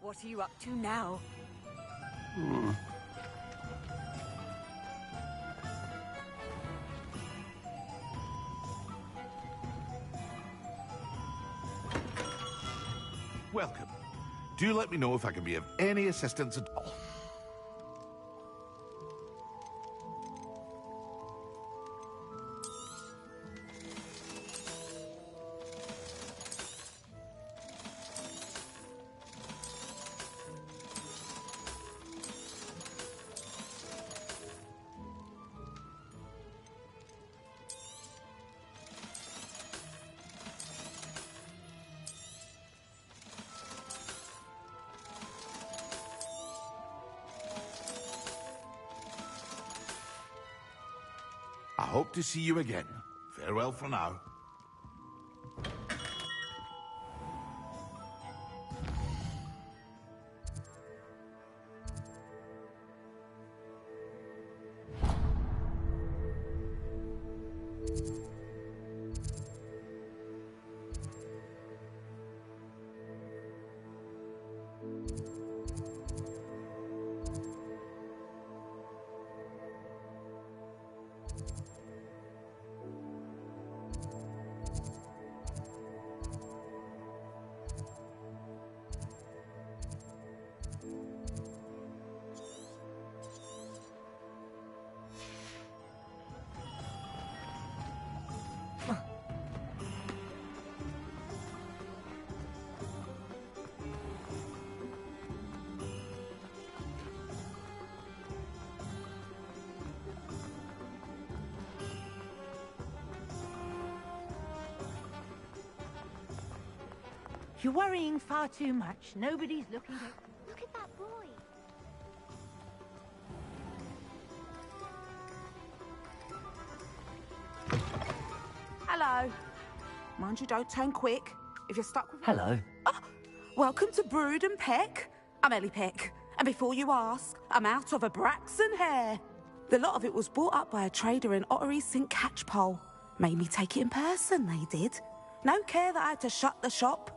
What are you up to now? Welcome. Do let me know if I can be of any assistance at all. I hope to see you again. Farewell for now. You're worrying far too much. Nobody's looking at... Look at that boy. Hello. Mind you, don't turn quick. If you're stuck with... Hello. Oh, welcome to Brood and Peck. I'm Ellie Peck. And before you ask, I'm out of a Braxton hair. The lot of it was bought up by a trader in Ottery St. Catchpole. Made me take it in person, they did. No care that I had to shut the shop.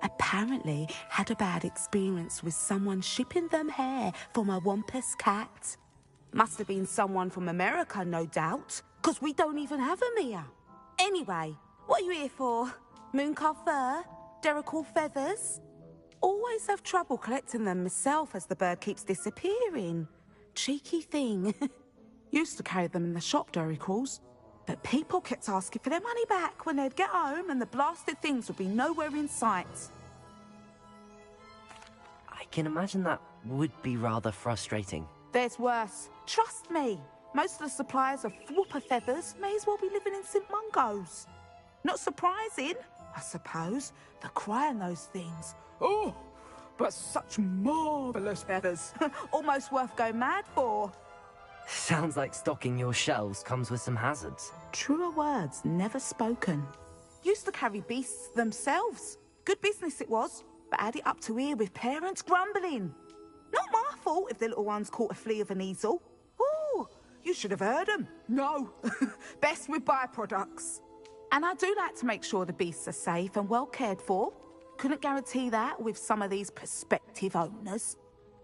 Apparently had a bad experience with someone shipping them hair for my Wampus cat. Must have been someone from America, no doubt, because we don't even have them here. Anyway, what are you here for? Mooncarved fur? Derrickle feathers? Always have trouble collecting them myself as the bird keeps disappearing. Cheeky thing. Used to carry them in the shop, Derrickles. But people kept asking for their money back when they'd get home and the blasted things would be nowhere in sight. I can imagine that would be rather frustrating. There's worse. Trust me. Most of the suppliers of whooper feathers may as well be living in St. Mungo's. Not surprising, I suppose, the cry on those things. Oh, but such marvellous feathers. Almost worth going mad for. Sounds like stocking your shelves comes with some hazards. Truer words never spoken. Used to carry beasts themselves. Good business it was, but had it up to here with parents grumbling. Not my fault if the little ones caught a flea of an easel. Ooh, you should have heard them. No, best with byproducts. And I do like to make sure the beasts are safe and well cared for. Couldn't guarantee that with some of these prospective owners.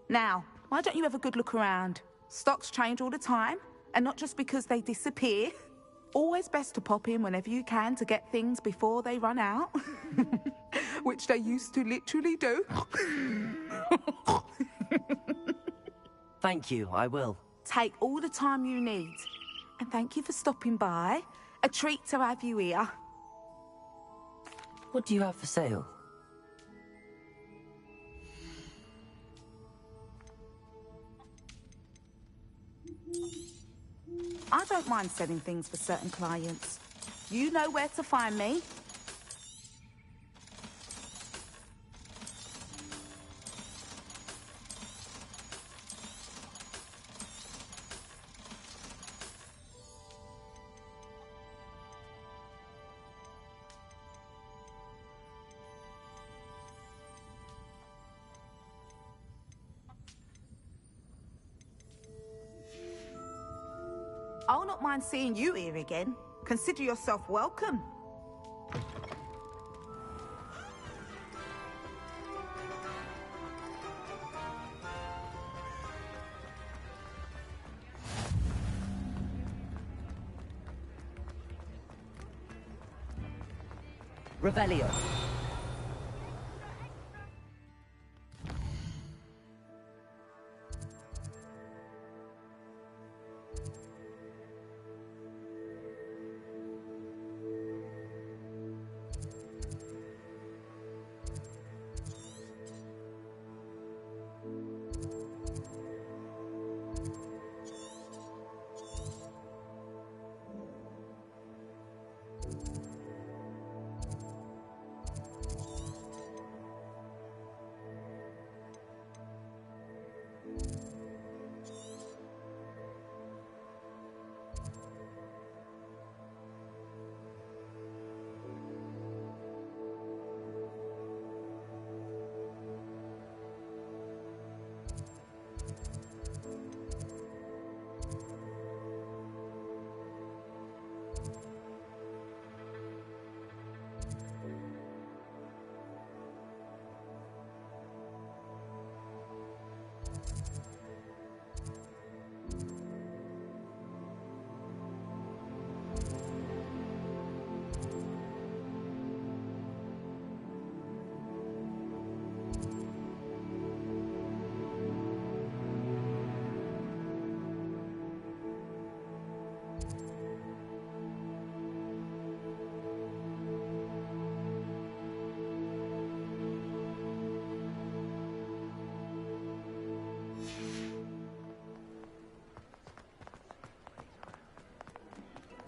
Now, why don't you have a good look around? Stocks change all the time, and not just because they disappear. Always best to pop in whenever you can to get things before they run out. Which they used to literally do. Thank you, I will. Take all the time you need. And thank you for stopping by. A treat to have you here. What do you have for sale? I don't mind selling things for certain clients. You know where to find me. I'll not mind seeing you here again. Consider yourself welcome. Revelio.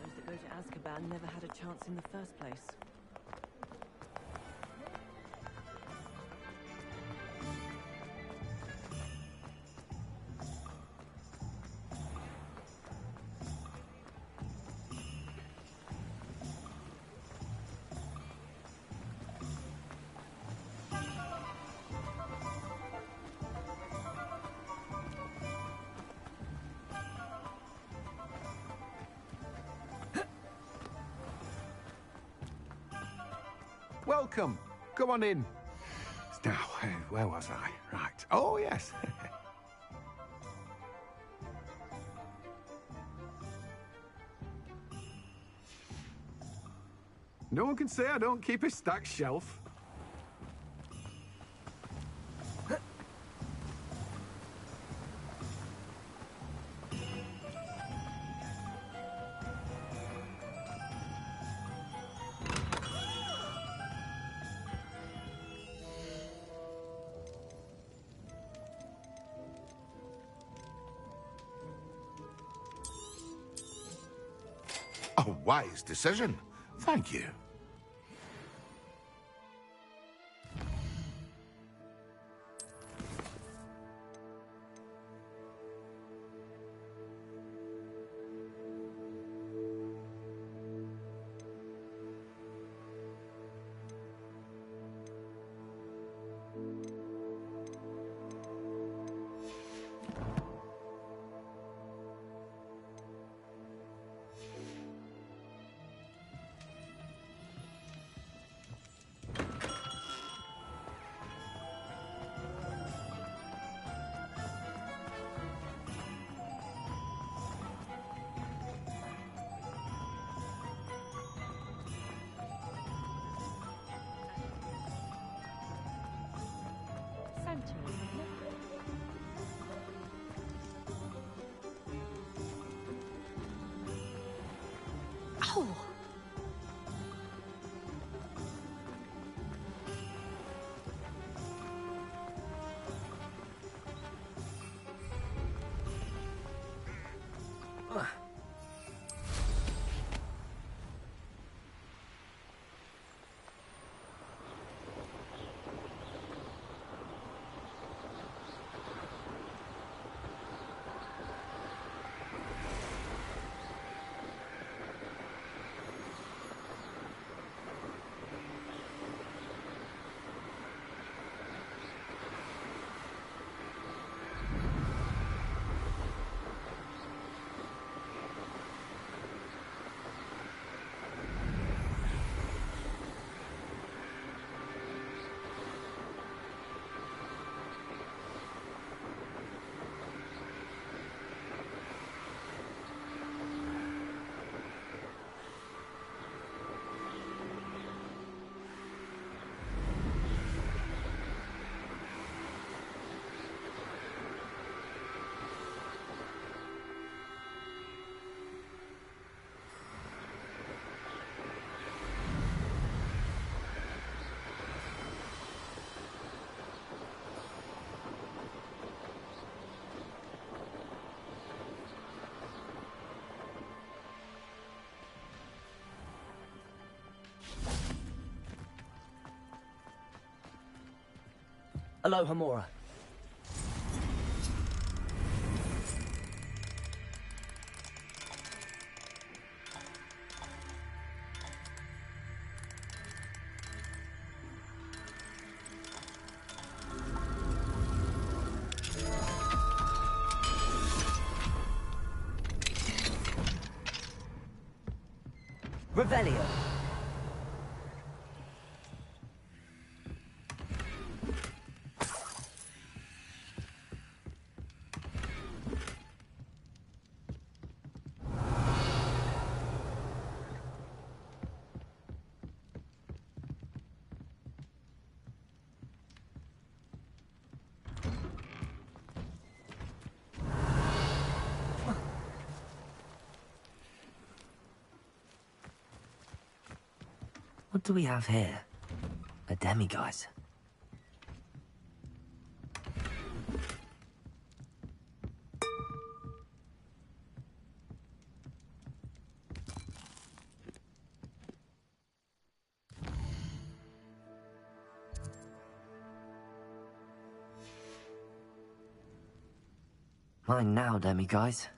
Those that go to Azkaban never had a chance in the first place. Welcome. Come on in. Now, where was I? Right. Oh, yes. No one can say I don't keep a stacked shelf. A wise decision. Thank you. Oh! Aloha Mora. Revelio. What do we have here? A demiguise. Mine now, demiguise.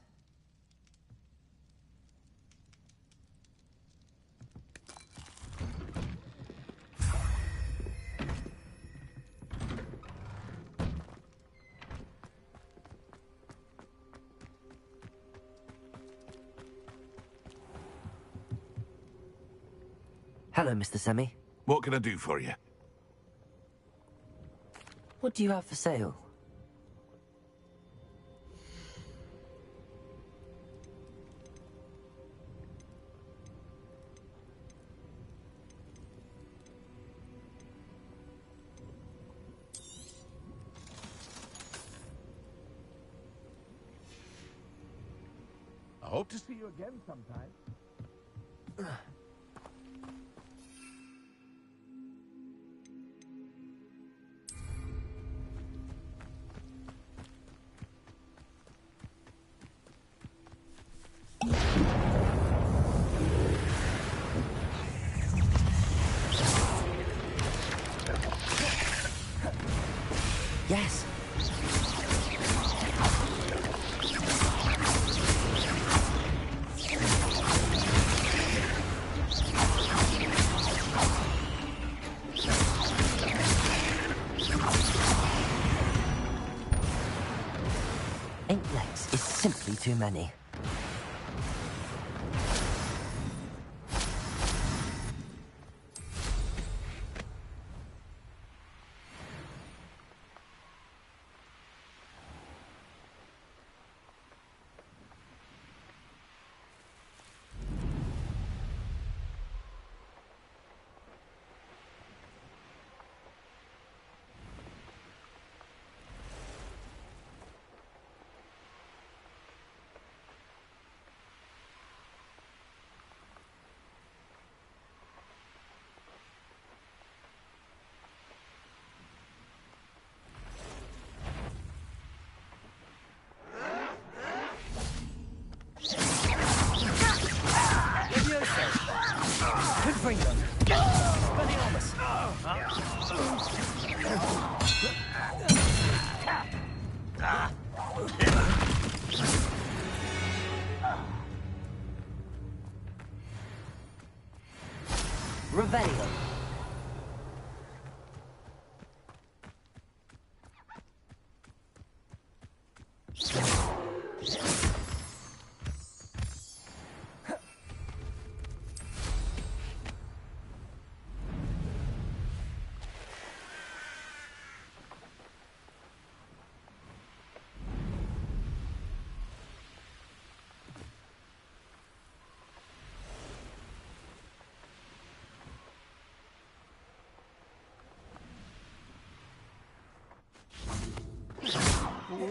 Hello, Mr. Semi. What can I do for you? What do you have for sale? I hope to see you again sometime. Yes. Eight legs is simply too many. Could bring them. Spaniamus. Revelio.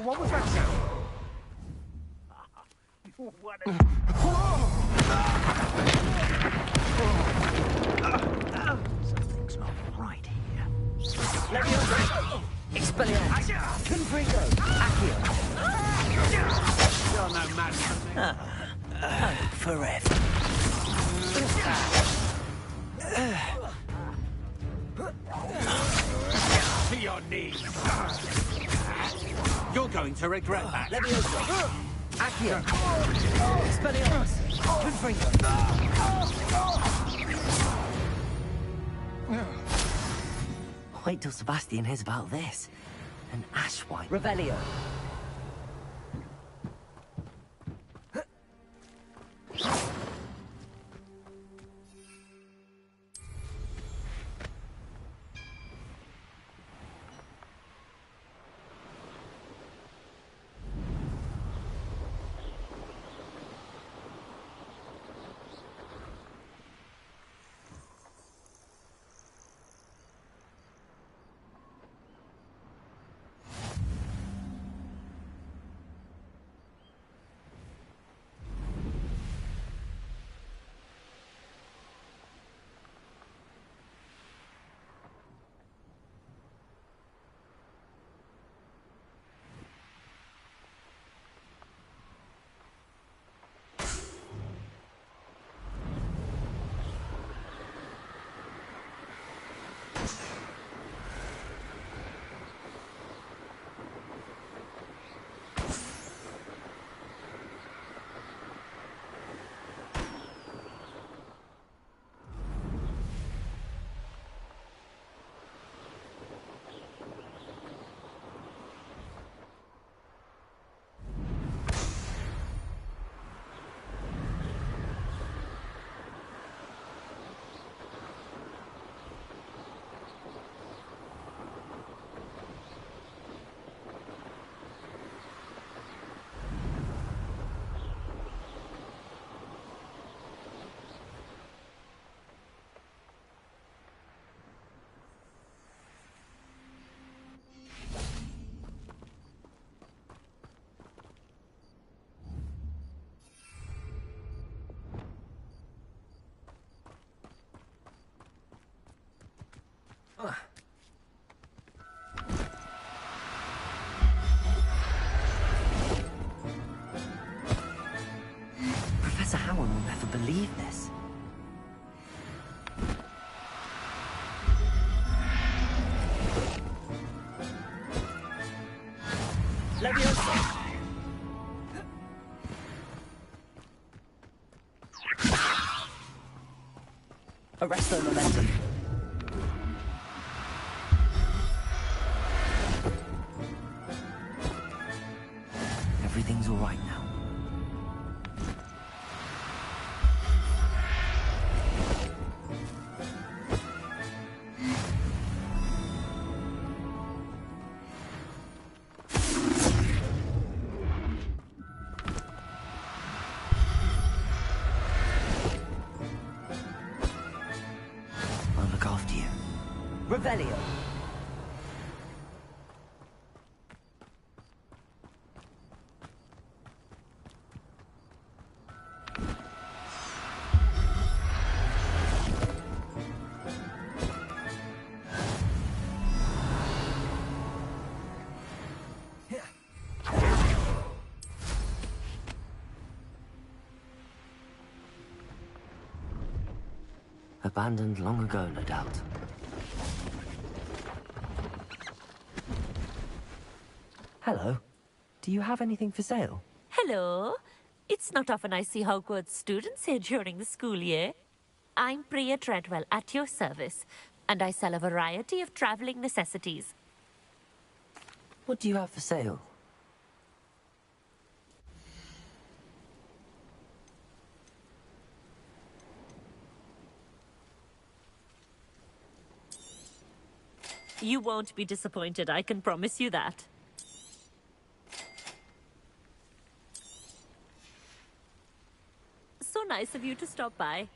What was that sound? Something's not right here. Expelliarmus. Confringo. Accio. You're no match for me. Forever. To your You're going to regret that. Leviosa! Accio! Expelliarmus! Confringo! Wait till Sebastian hears about this. An ash wipe. Revelio! Professor Howard will never believe this. Leviosa! Arresto momentum. Everything's all right now. I'll look after you. Revelio. Abandoned long ago, no doubt. Hello. Do you have anything for sale? Hello. It's not often I see Hogwarts students here during the school year. I'm Priya Treadwell, at your service, and I sell a variety of traveling necessities. What do you have for sale? You won't be disappointed, I can promise you that. So nice of you to stop by.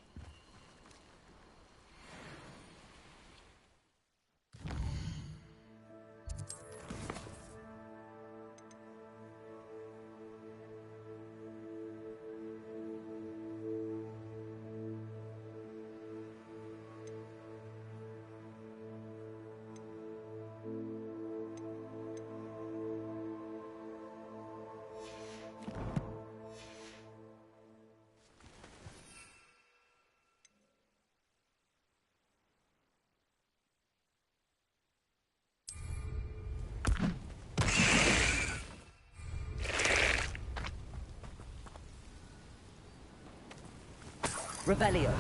Revelio.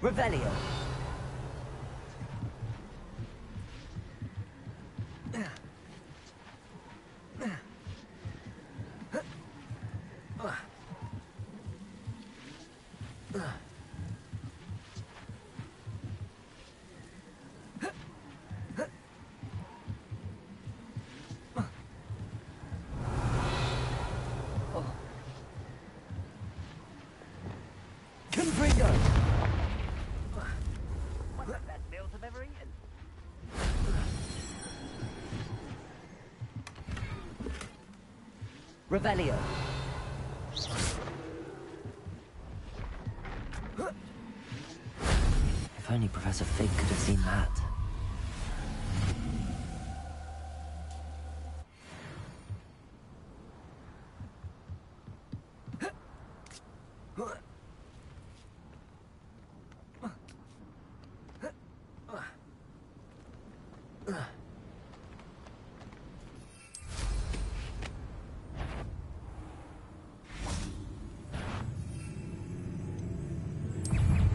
Revelio. Confringo. One of the best meals I've ever eaten. Revelio. If only Professor Fig could have seen that.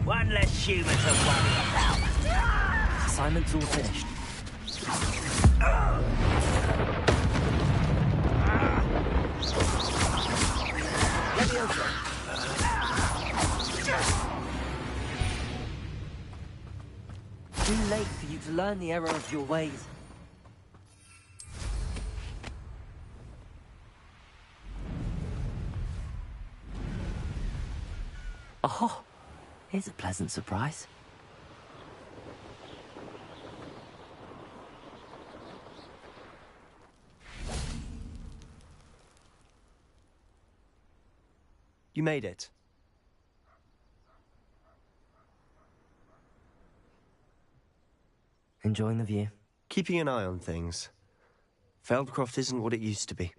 One less human to worry about. Assignment's all finished. Too late for you to learn the error of your ways. Oh, here's a pleasant surprise. You made it. Enjoying the view? Keeping an eye on things. Feldcroft isn't what it used to be.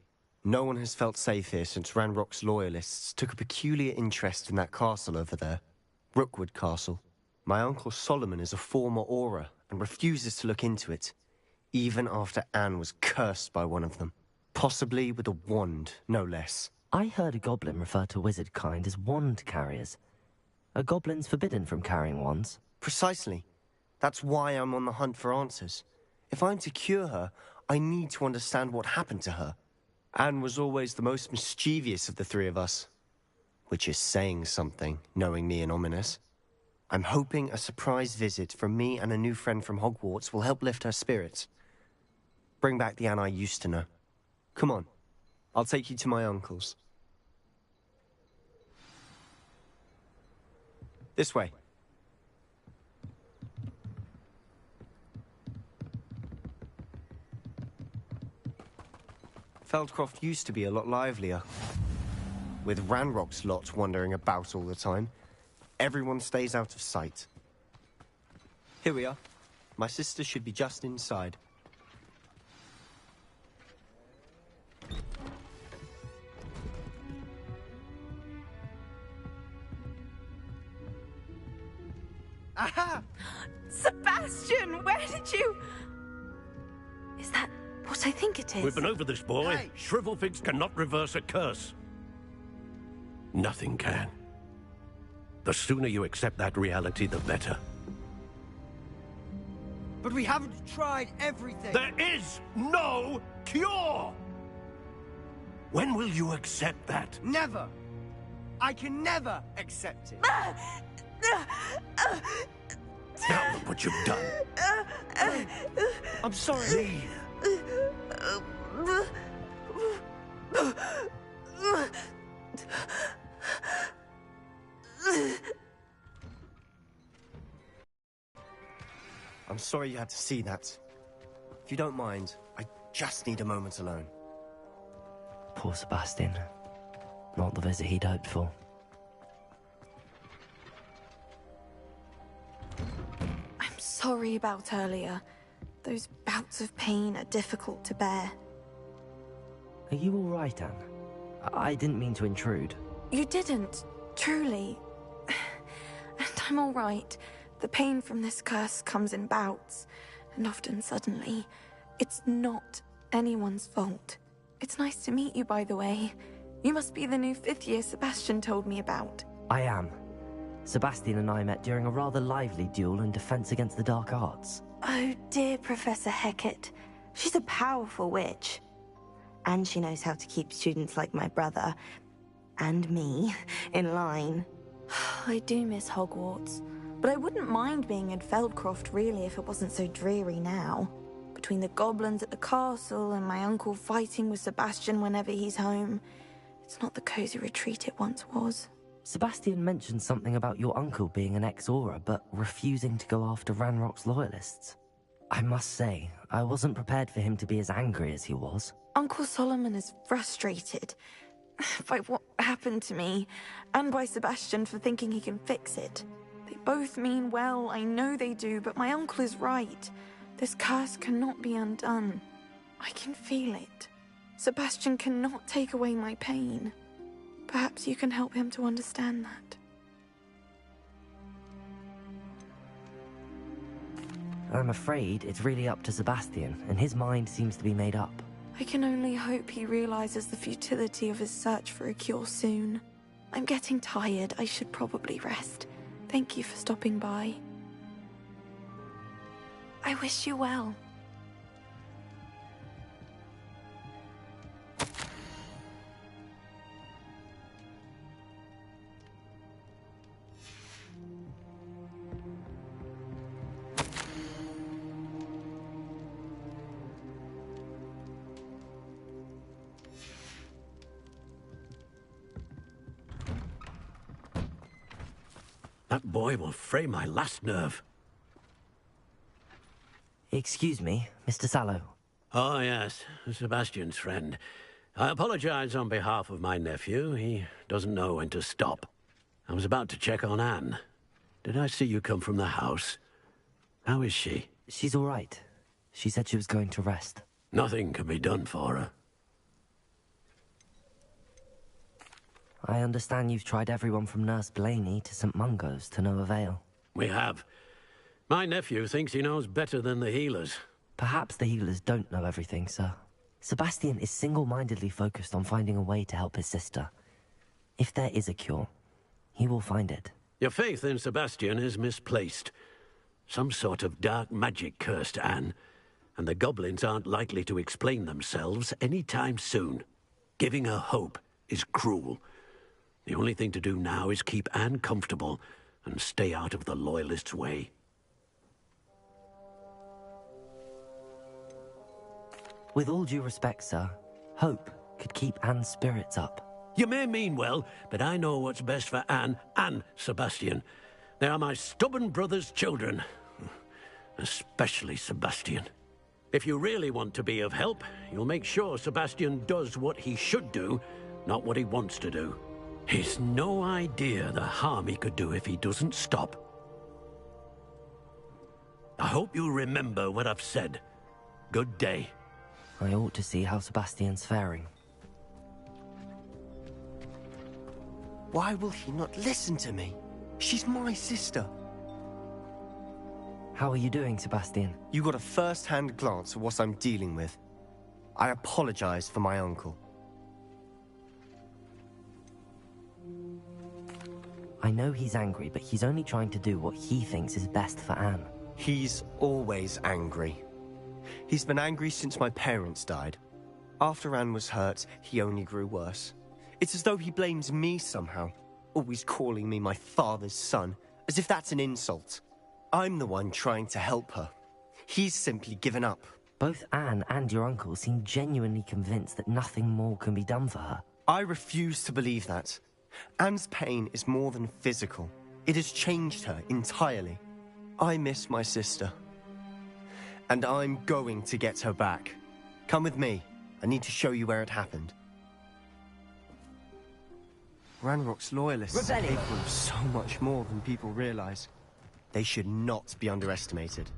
No one has felt safe here since Ranrock's loyalists took a peculiar interest in that castle over there. Rookwood Castle. My uncle Solomon is a former Auror and refuses to look into it, even after Anne was cursed by one of them. Possibly with a wand, no less. I heard a goblin refer to wizard kind as wand carriers. Are goblins forbidden from carrying wands? Precisely. That's why I'm on the hunt for answers. If I'm to cure her, I need to understand what happened to her. Anne was always the most mischievous of the three of us. Which is saying something, knowing me and Ominous. I'm hoping a surprise visit from me and a new friend from Hogwarts will help lift her spirits. Bring back the Anne I used to know. Come on, I'll take you to my uncle's. This way. Feldcroft used to be a lot livelier. With Ranrock's lot wandering about all the time, everyone stays out of sight. Here we are. My sister should be just inside. Aha! Sebastian, where did you... Is that what I think it is? We've been over this, boy. Hey. Shrivelfigs cannot reverse a curse. Nothing can. The sooner you accept that reality, the better. But we haven't tried everything. There is no cure! When will you accept that? Never. I can never accept it. Now look what you've done. I'm sorry. Leave. I'm sorry you had to see that. If you don't mind, I just need a moment alone. Poor Sebastian. Not the visit he'd hoped for. I'm sorry about earlier. Those bouts of pain are difficult to bear. Are you all right, Anne? I didn't mean to intrude. You didn't, truly. And I'm all right. The pain from this curse comes in bouts, and often suddenly. It's not anyone's fault. It's nice to meet you, by the way. You must be the new 5th year Sebastian told me about. I am. Sebastian and I met during a rather lively duel in defense against the dark arts. Oh dear, Professor Hecat. She's a powerful witch. And she knows how to keep students like my brother, and me, in line. I do miss Hogwarts, but I wouldn't mind being in Feldcroft, really, if it wasn't so dreary now. Between the goblins at the castle and my uncle fighting with Sebastian whenever he's home, it's not the cozy retreat it once was. Sebastian mentioned something about your uncle being an ex-Auror, but refusing to go after Ranrock's loyalists. I must say, I wasn't prepared for him to be as angry as he was. Uncle Solomon is frustrated by what happened to me, and by Sebastian for thinking he can fix it. They both mean well, I know they do, but my uncle is right. This curse cannot be undone. I can feel it. Sebastian cannot take away my pain. Perhaps you can help him to understand that. I'm afraid it's really up to Sebastian, and his mind seems to be made up. I can only hope he realizes the futility of his search for a cure soon. I'm getting tired. I should probably rest. Thank you for stopping by. I wish you well. That boy will fray my last nerve. Excuse me, Mr. Sallow. Oh, yes, Sebastian's friend. I apologize on behalf of my nephew. He doesn't know when to stop. I was about to check on Anne. Did I see you come from the house? How is she? She's all right. She said she was going to rest. Nothing can be done for her. I understand you've tried everyone from Nurse Blaney to St. Mungo's to no avail. We have. My nephew thinks he knows better than the healers. Perhaps the healers don't know everything, sir. Sebastian is single-mindedly focused on finding a way to help his sister. If there is a cure, he will find it. Your faith in Sebastian is misplaced. Some sort of dark magic cursed Anne, and the goblins aren't likely to explain themselves anytime soon. Giving her hope is cruel. The only thing to do now is keep Anne comfortable and stay out of the Loyalists' way. With all due respect, sir, hope could keep Anne's spirits up. You may mean well, but I know what's best for Anne and Sebastian. They are my stubborn brother's children. Especially Sebastian. If you really want to be of help, you'll make sure Sebastian does what he should do, not what he wants to do. He's no idea the harm he could do if he doesn't stop. I hope you'll remember what I've said. Good day. I ought to see how Sebastian's faring. Why will he not listen to me? She's my sister. How are you doing, Sebastian? You got a first-hand glance at what I'm dealing with. I apologize for my uncle. I know he's angry, but he's only trying to do what he thinks is best for Anne. He's always angry. He's been angry since my parents died. After Anne was hurt, he only grew worse. It's as though he blames me somehow, always calling me my father's son, as if that's an insult. I'm the one trying to help her. He's simply given up. Both Anne and your uncle seem genuinely convinced that nothing more can be done for her. I refuse to believe that. Anne's pain is more than physical. It has changed her entirely. I miss my sister. And I'm going to get her back. Come with me. I need to show you where it happened. Ranrock's loyalists are capable of so much more than people realize. They should not be underestimated.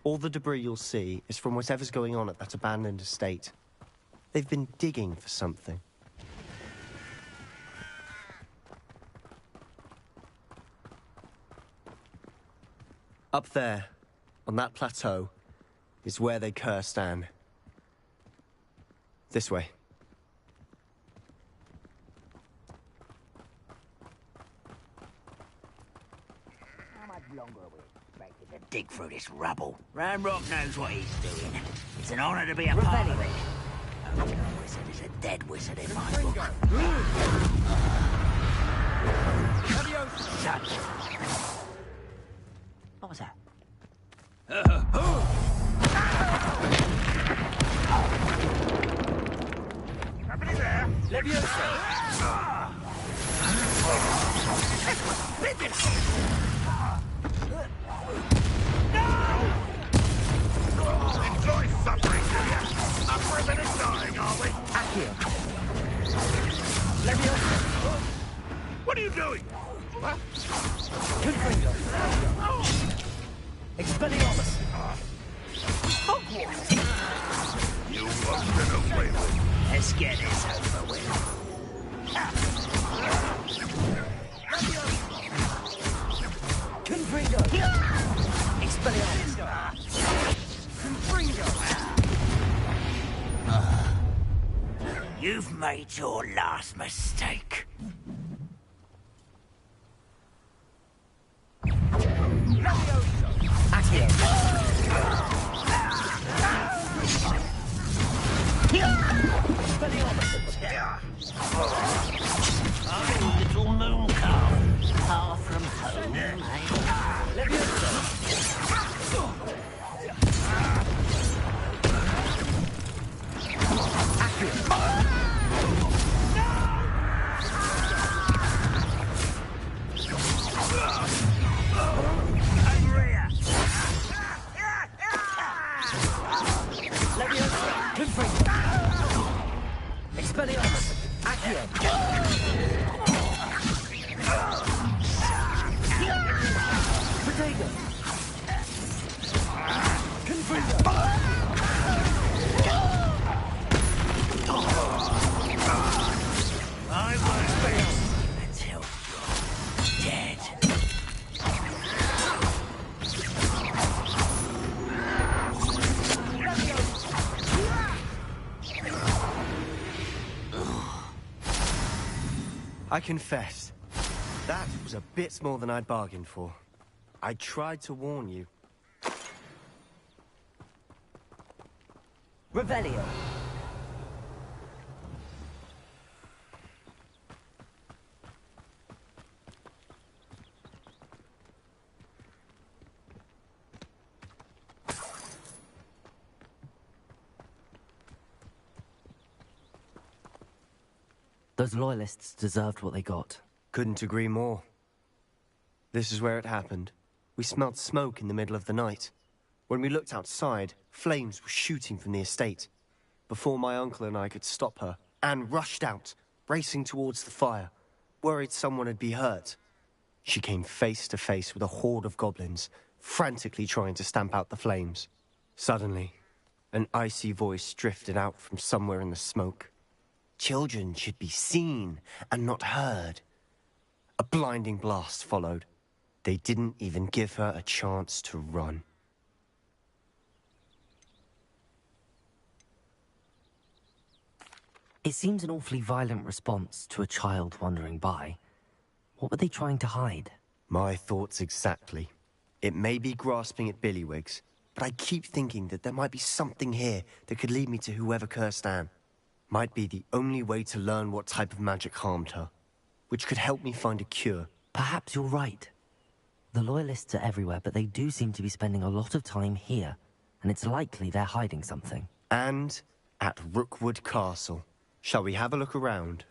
All the debris you'll see is from whatever's going on at that abandoned estate. They've been digging for something. Up there, on that plateau, is where they cursed Anne. This way. How much longer are we expected to dig through this rubble? Ranrock knows what he's doing. It's an honor to be a part of it. A real wizard is a dead wizard in my book. Shut. What was that? Somebody there? Leviosa! Enjoy suffering, do ya? Up for a bit of dying, are we? Accio. Leviosa! What are you doing? What? Confringo. Expelliarmus. Hogwarts. You must get away with it. Let's get this over with. Confringo. Expelliarmus. Confringo. You've made your last mistake. Oh, little moon calf, far from home, Expelliarmus! Accio! Protego! Confringo! I won't fail until you're dead. I confess, that was a bit more than I'd bargained for. I tried to warn you. Revelio. Those loyalists deserved what they got. Couldn't agree more. This is where it happened. We smelled smoke in the middle of the night. When we looked outside, flames were shooting from the estate. Before my uncle and I could stop her, Anne rushed out, racing towards the fire, worried someone would be hurt. She came face to face with a horde of goblins, frantically trying to stamp out the flames. Suddenly, an icy voice drifted out from somewhere in the smoke. Children should be seen and not heard. A blinding blast followed. They didn't even give her a chance to run. It seems an awfully violent response to a child wandering by. What were they trying to hide? My thoughts exactly. It may be grasping at Billywigs, but I keep thinking that there might be something here that could lead me to whoever cursed Anne. Might be the only way to learn what type of magic harmed her, which could help me find a cure. Perhaps you're right. The Loyalists are everywhere, but they do seem to be spending a lot of time here, and it's likely they're hiding something. And at Rookwood Castle. Shall we have a look around?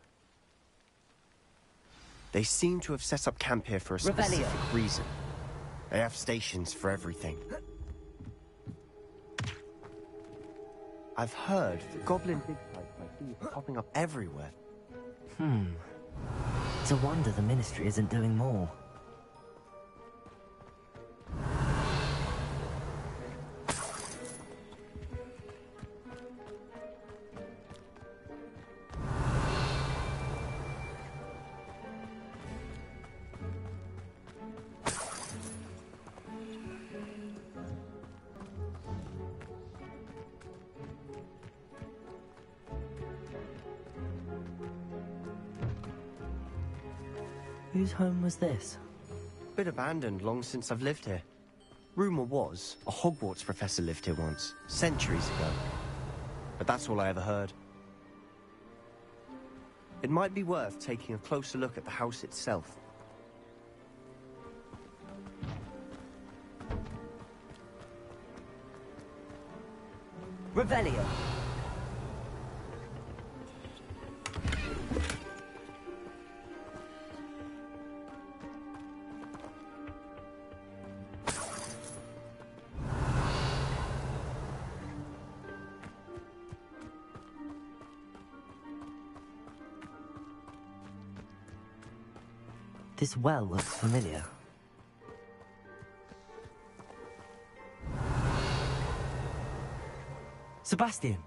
They seem to have set up camp here for a specific reason. They have stations for everything. I've heard that goblin big types like these are popping up everywhere. It's a wonder the Ministry isn't doing more. Whose home was this? Bit abandoned long since I've lived here. Rumour was a Hogwarts professor lived here once, centuries ago. But that's all I ever heard. It might be worth taking a closer look at the house itself. Revelio. This well looks familiar. Sebastian,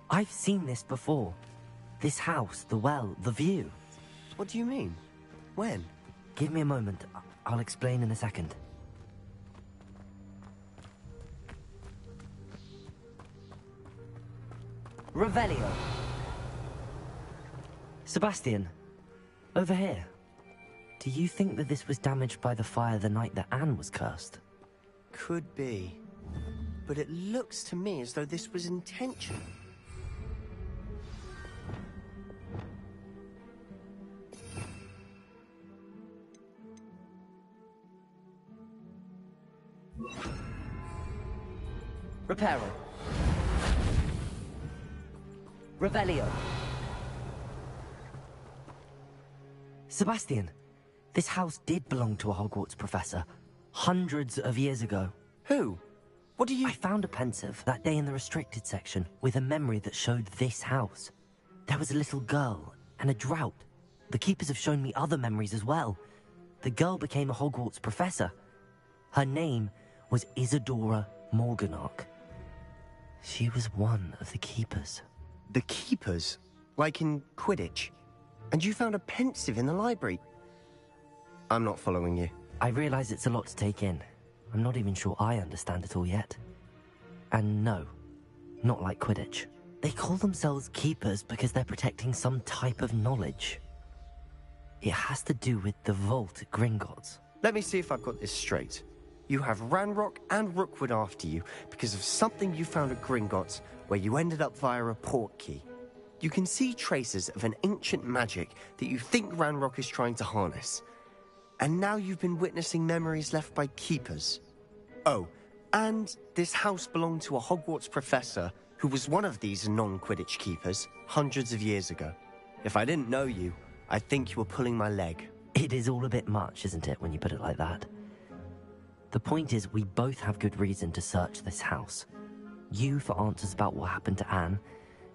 I've seen this before. This house, the well, the view. What do you mean? When? Give me a moment. I'll explain in a second. Revelio. Sebastian, over here. Do you think that this was damaged by the fire the night that Anne was cursed? Could be. But it looks to me as though this was intentional. Reparo. Revelio. Sebastian, this house did belong to a Hogwarts professor, hundreds of years ago. Who? What do you... I found a pensive that day in the restricted section with a memory that showed this house. There was a little girl and a drought. The keepers have shown me other memories as well. The girl became a Hogwarts professor. Her name was Isadora Morganach. She was one of the keepers. The keepers? Like in Quidditch? And you found a pensive in the library? I'm not following you. I realize it's a lot to take in. I'm not even sure I understand it all yet. And no, not like Quidditch. They call themselves keepers because they're protecting some type of knowledge. It has to do with the vault at Gringotts. Let me see if I've got this straight. You have Ranrock and Rookwood after you because of something you found at Gringotts where you ended up via a port key. You can see traces of an ancient magic that you think Ranrock is trying to harness. And now you've been witnessing memories left by keepers. Oh, and this house belonged to a Hogwarts professor who was one of these non-Quidditch keepers hundreds of years ago. If I didn't know you, I'd think you were pulling my leg. It is all a bit much, isn't it, when you put it like that? The point is, we both have good reason to search this house. You for answers about what happened to Anne,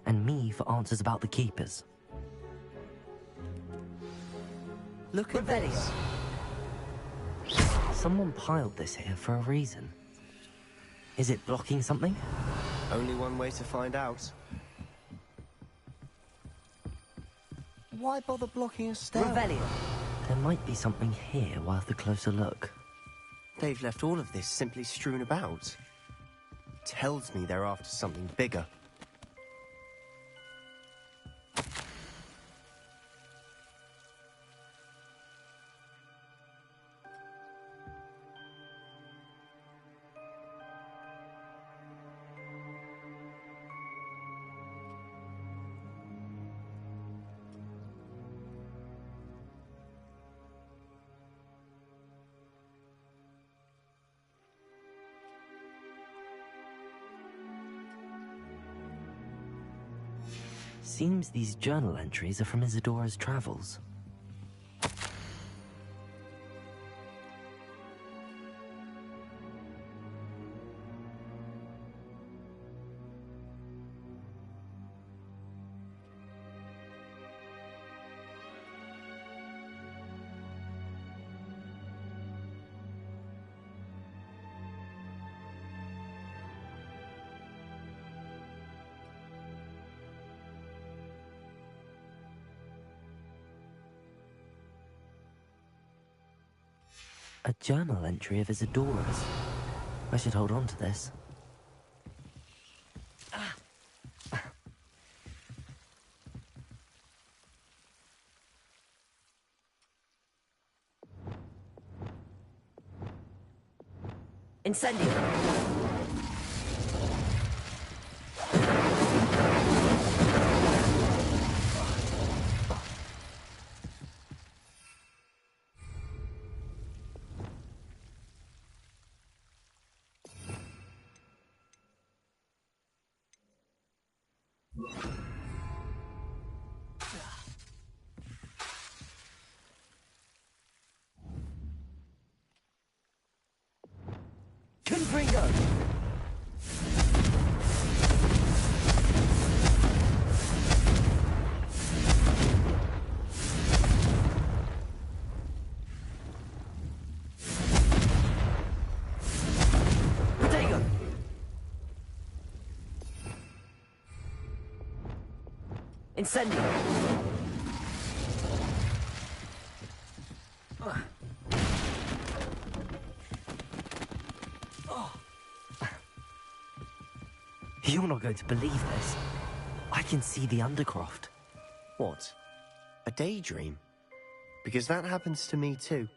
and me for answers about the keepers. Look at this. Someone piled this here for a reason. Is it blocking something? Only one way to find out. Why bother blocking a stairwell? Revelio. There might be something here worth a closer look. They've left all of this simply strewn about. Tells me they're after something bigger. Seems these journal entries are from Isadora's travels. A journal entry of Isadora's. I should hold on to this. Incendio! Confringo! Protego! Incendio! You're not going to believe this. I can see the Undercroft. What? A daydream? Because that happens to me too.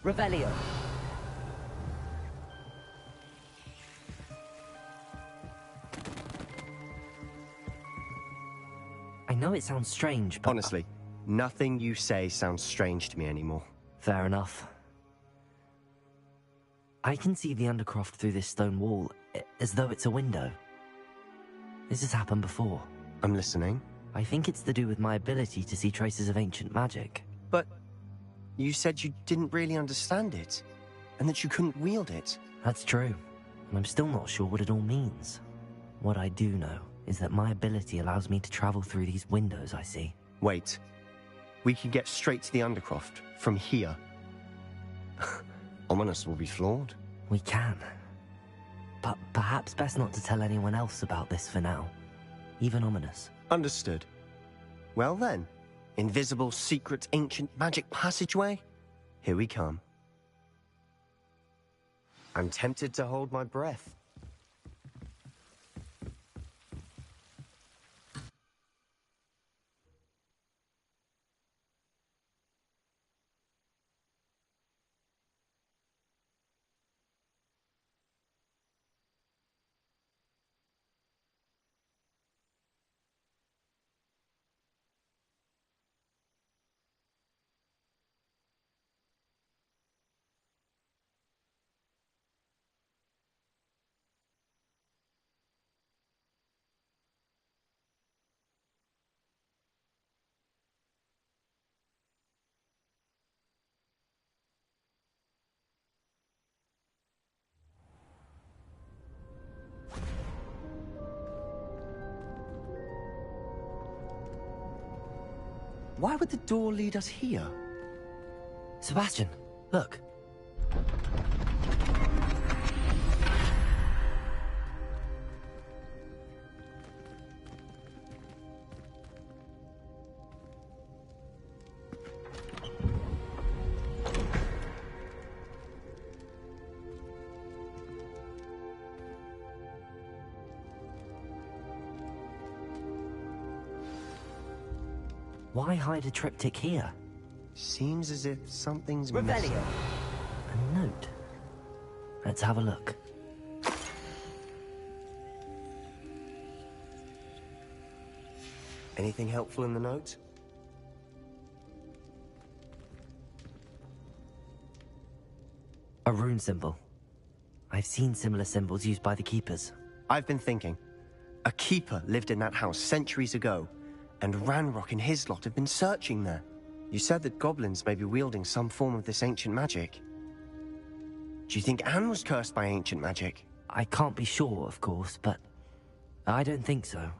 Revelio. I know it sounds strange, but... Honestly, nothing you say sounds strange to me anymore. Fair enough. I can see the Undercroft through this stone wall, as though it's a window. This has happened before. I'm listening. I think it's to do with my ability to see traces of ancient magic. But you said you didn't really understand it, and that you couldn't wield it. That's true, and I'm still not sure what it all means. What I do know is that my ability allows me to travel through these windows I see. Wait. We can get straight to the Undercroft from here. Ominous will be floored. We can. But perhaps best not to tell anyone else about this for now. Even Ominous. Understood. Well then, invisible, secret, ancient magic passageway? Here we come. I'm tempted to hold my breath. Why would the door lead us here? Sebastian, look. Why hide a triptych here? Seems as if something's Revelio. missing. A note. Let's have a look. Anything helpful in the note? A rune symbol. I've seen similar symbols used by the Keepers. I've been thinking. A Keeper lived in that house centuries ago, and Ranrock and his lot have been searching there. You said that goblins may be wielding some form of this ancient magic. Do you think Anne was cursed by ancient magic? I can't be sure, of course, but I don't think so.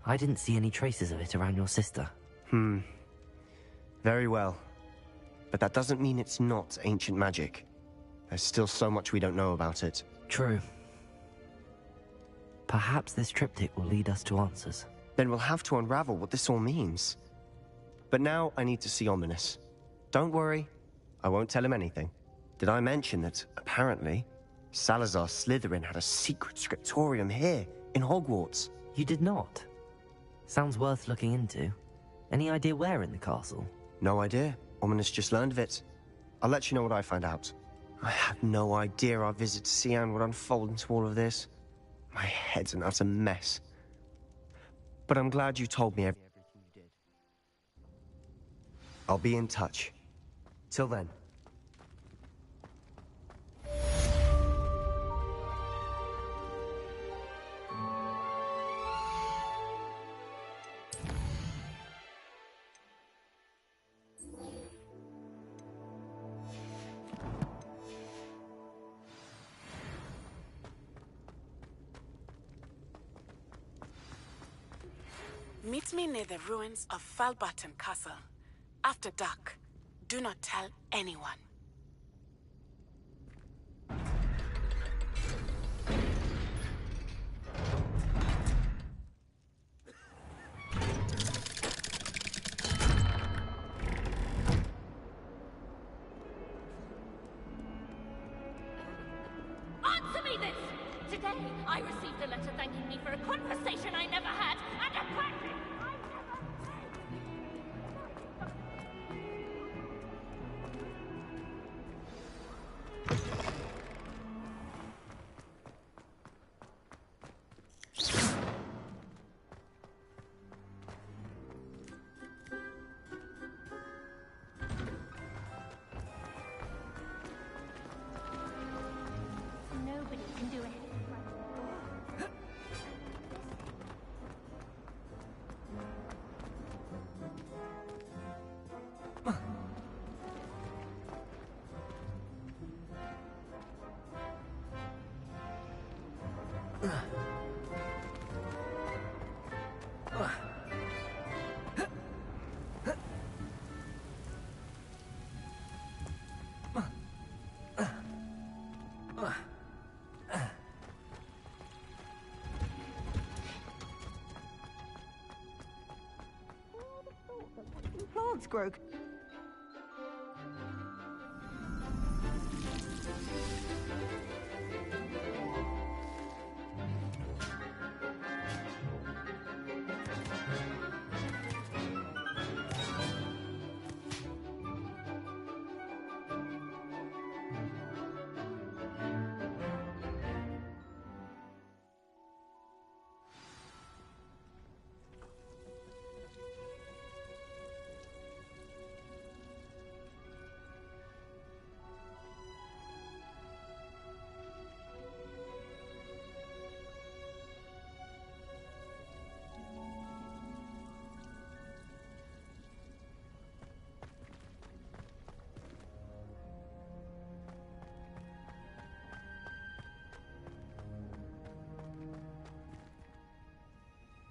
I didn't see any traces of it around your sister. Very well. But that doesn't mean it's not ancient magic. There's still so much we don't know about it. True. Perhaps this triptych will lead us to answers. Then we'll have to unravel what this all means. But now I need to see Ominous. Don't worry, I won't tell him anything. Did I mention that, apparently, Salazar Slytherin had a secret scriptorium here, in Hogwarts? You did not? Sounds worth looking into. Any idea where in the castle? No idea. Ominous just learned of it. I'll let you know what I find out. I had no idea our visit to Cian would unfold into all of this. My head's an utter mess. But I'm glad you told me everything you did. I'll be in touch. Till then. Meet me near the ruins of Falbaton Castle. After dark. Do not tell anyone. Answer me this! Today, I received a letter thanking me for a conversation I never had and a practice I never Nobody can do anything. Plants grow.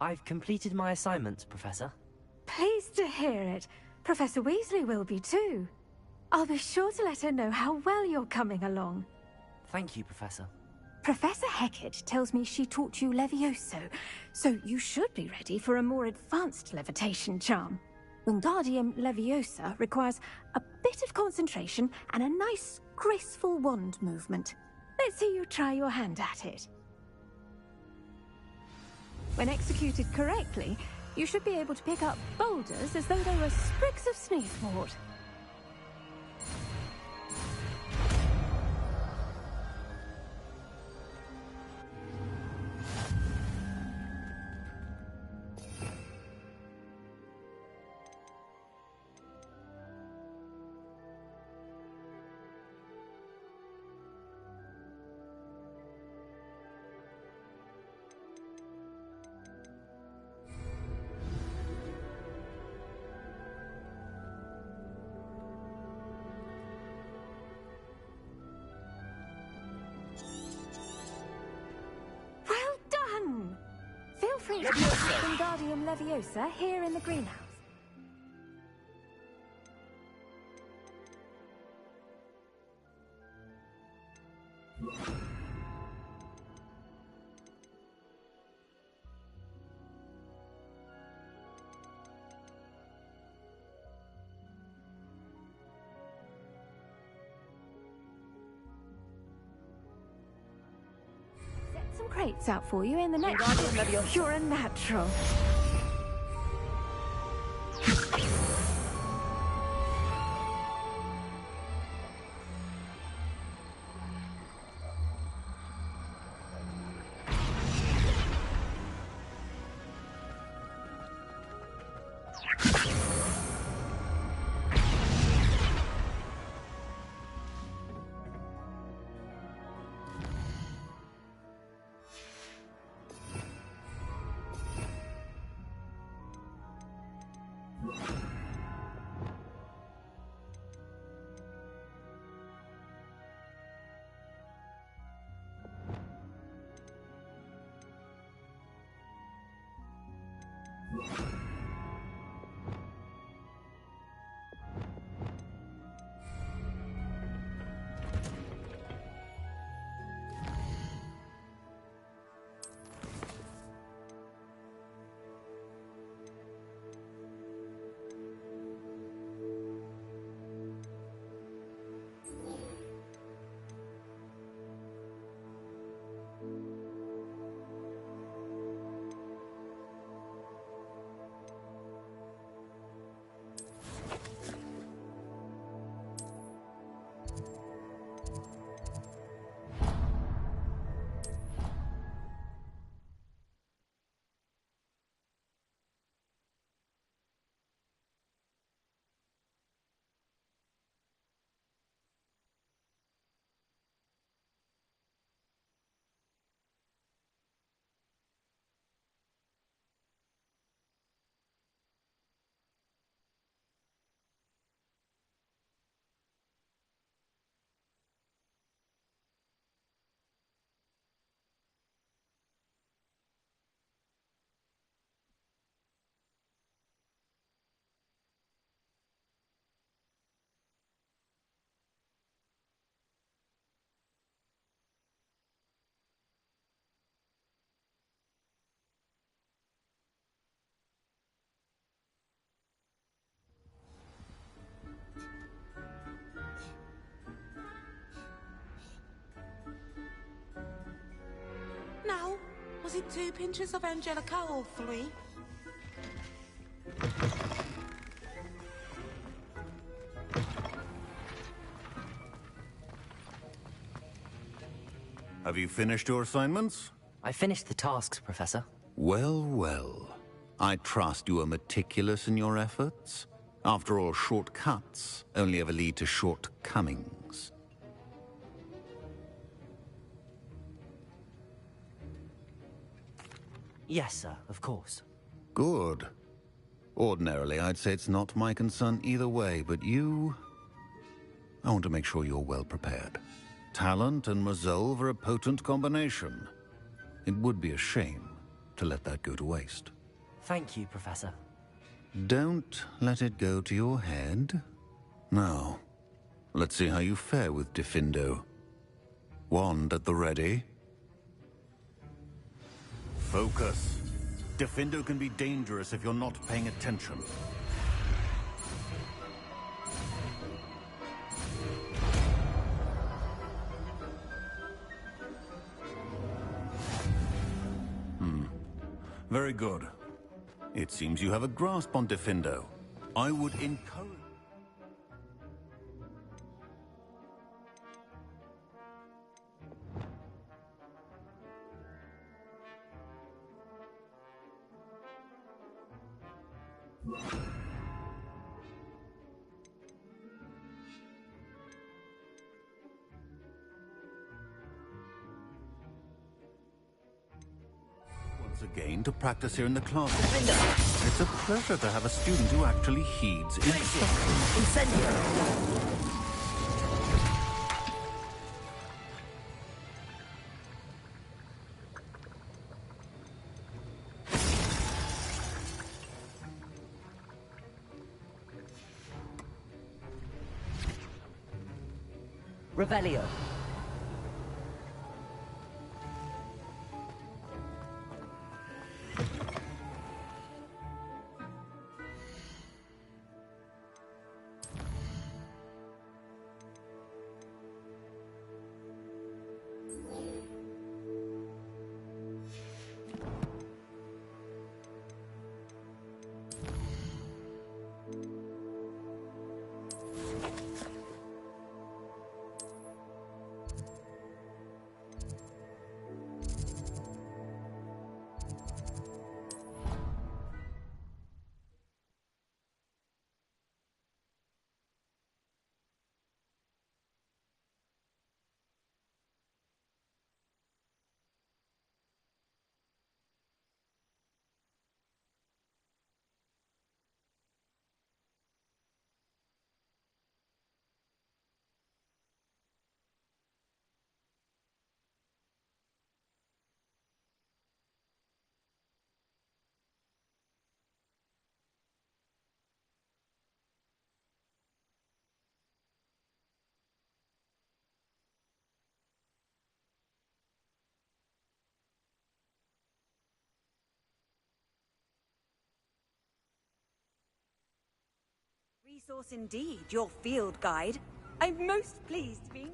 I've completed my assignments, Professor. Pleased to hear it. Professor Weasley will be too. I'll be sure to let her know how well you're coming along. Thank you, Professor. Professor Hecat tells me she taught you Levioso, so you should be ready for a more advanced levitation charm. Wingardium Leviosa requires a bit of concentration and a nice, graceful wand movement. Let's see you try your hand at it. When executed correctly, you should be able to pick up boulders as though they were sprigs of sneezewort. Feel free to use Wingardium Leviosa here in the greenhouse. get some crates out for you in the next... You're a natural. Now, was it 2 pinches of Angelica or 3? Have you finished your assignments? I finished the tasks, Professor. Well, well. I trust you are meticulous in your efforts. After all, shortcuts only ever lead to shortcomings. Yes, sir, of course. Good. Ordinarily, I'd say it's not my concern either way, but you... I want to make sure you're well prepared. Talent and resolve are a potent combination. It would be a shame to let that go to waste. Thank you, Professor. Don't let it go to your head. Now, let's see how you fare with Diffindo. Wand at the ready. Focus. Diffindo can be dangerous if you're not paying attention. Very good. It seems you have a grasp on Diffindo. I would encourage... again to practice here in the classroom. It's a pleasure to have a student who actually heeds instruction. Incendio! Revelio. resource indeed, your field guide. I'm most pleased to be...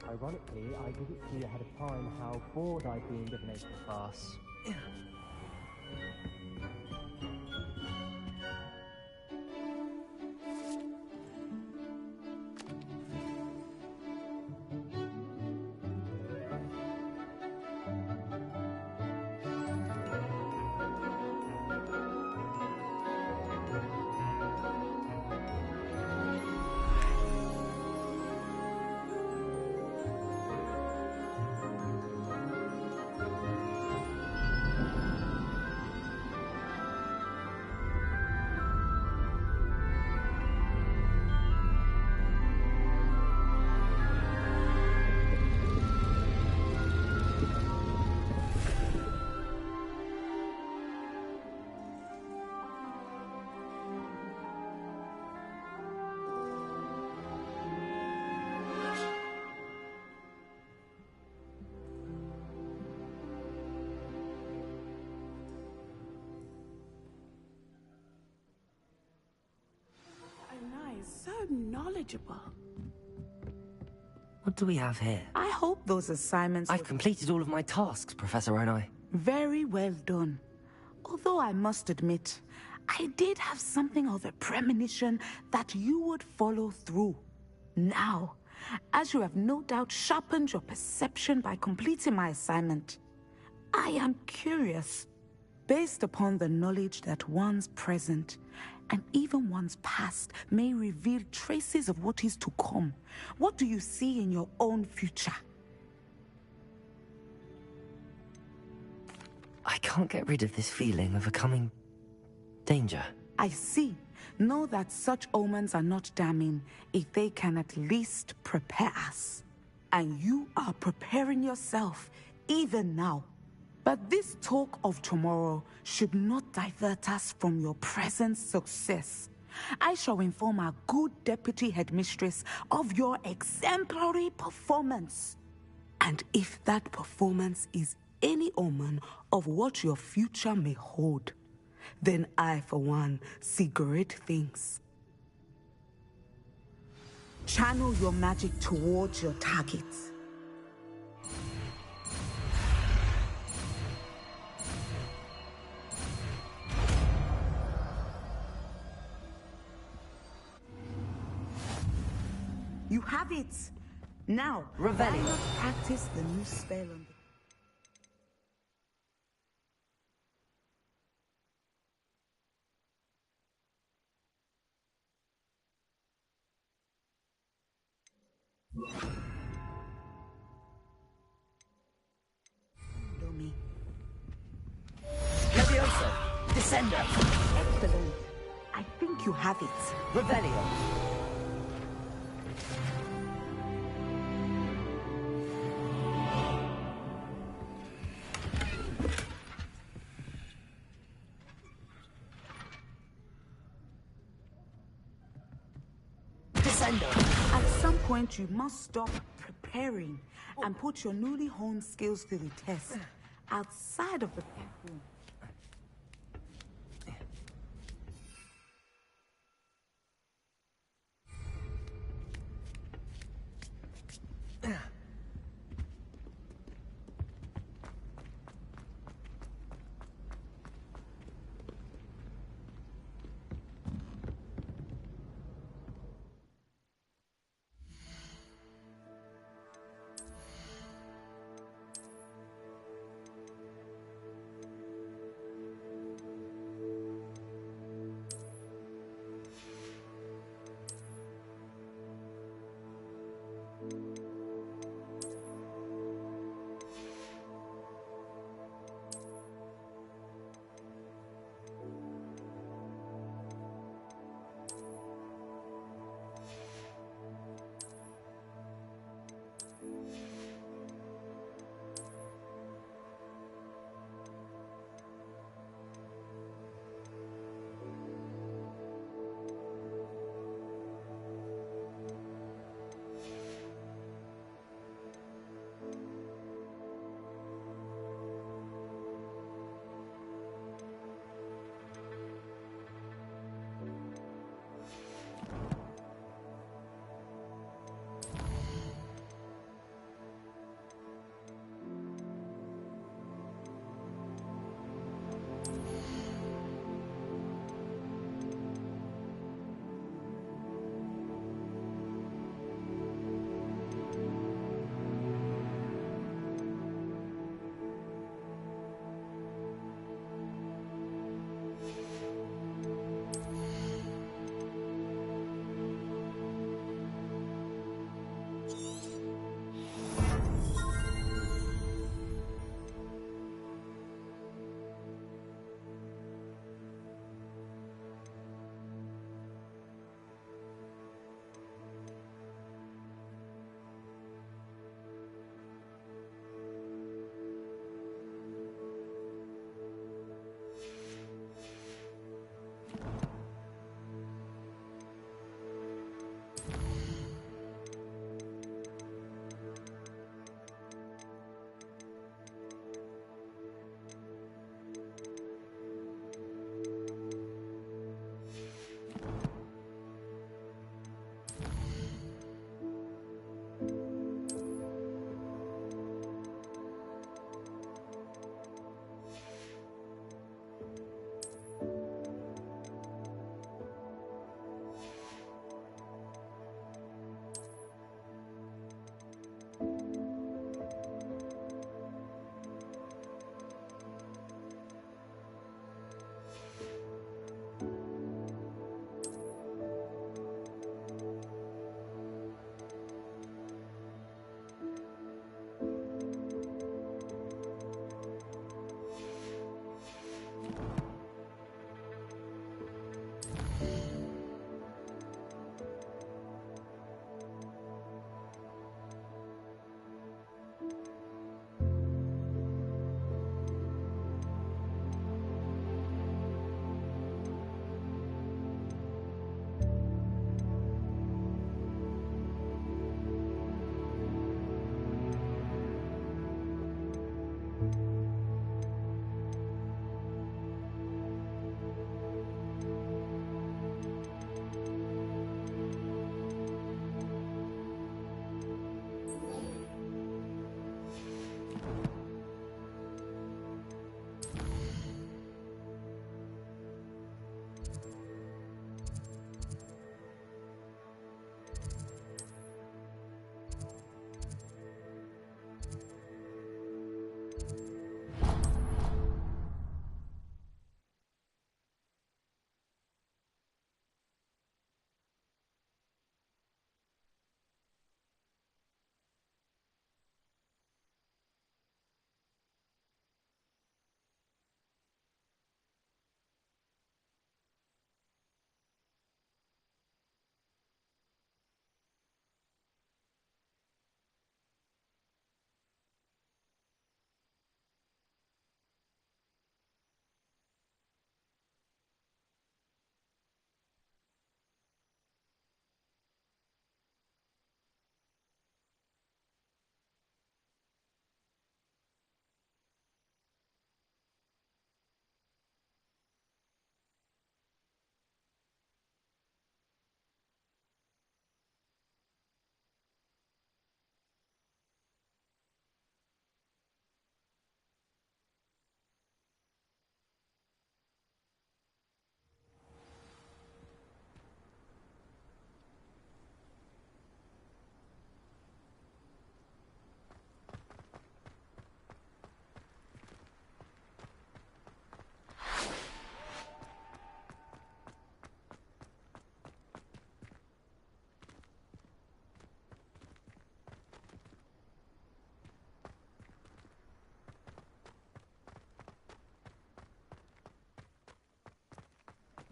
Ironically, I didn't see ahead of time how bored I'd be in divination class. So knowledgeable. What do we have here? I hope those assignments... I've completed all of my tasks, Professor Onai. Very well done. Although I must admit, I did have something of a premonition that you would follow through. Now, as you have no doubt sharpened your perception by completing my assignment, I am curious, based upon the knowledge that one's present and even one's past may reveal traces of what is to come. What do you see in your own future? I can't get rid of this feeling of a coming danger. I see. Know that such omens are not damning if they can at least prepare us. And you are preparing yourself, even now. But this talk of tomorrow should not divert us from your present success. I shall inform our good deputy headmistress of your exemplary performance. And if that performance is any omen of what your future may hold, then I, for one, see great things. Channel your magic towards your targets. You have it! Now, why not practice the new spell on the... me. Levioso! Descender! Excellent. I think you have it. Revelio! At some point, you must stop preparing and put your newly honed skills to the test outside of the room.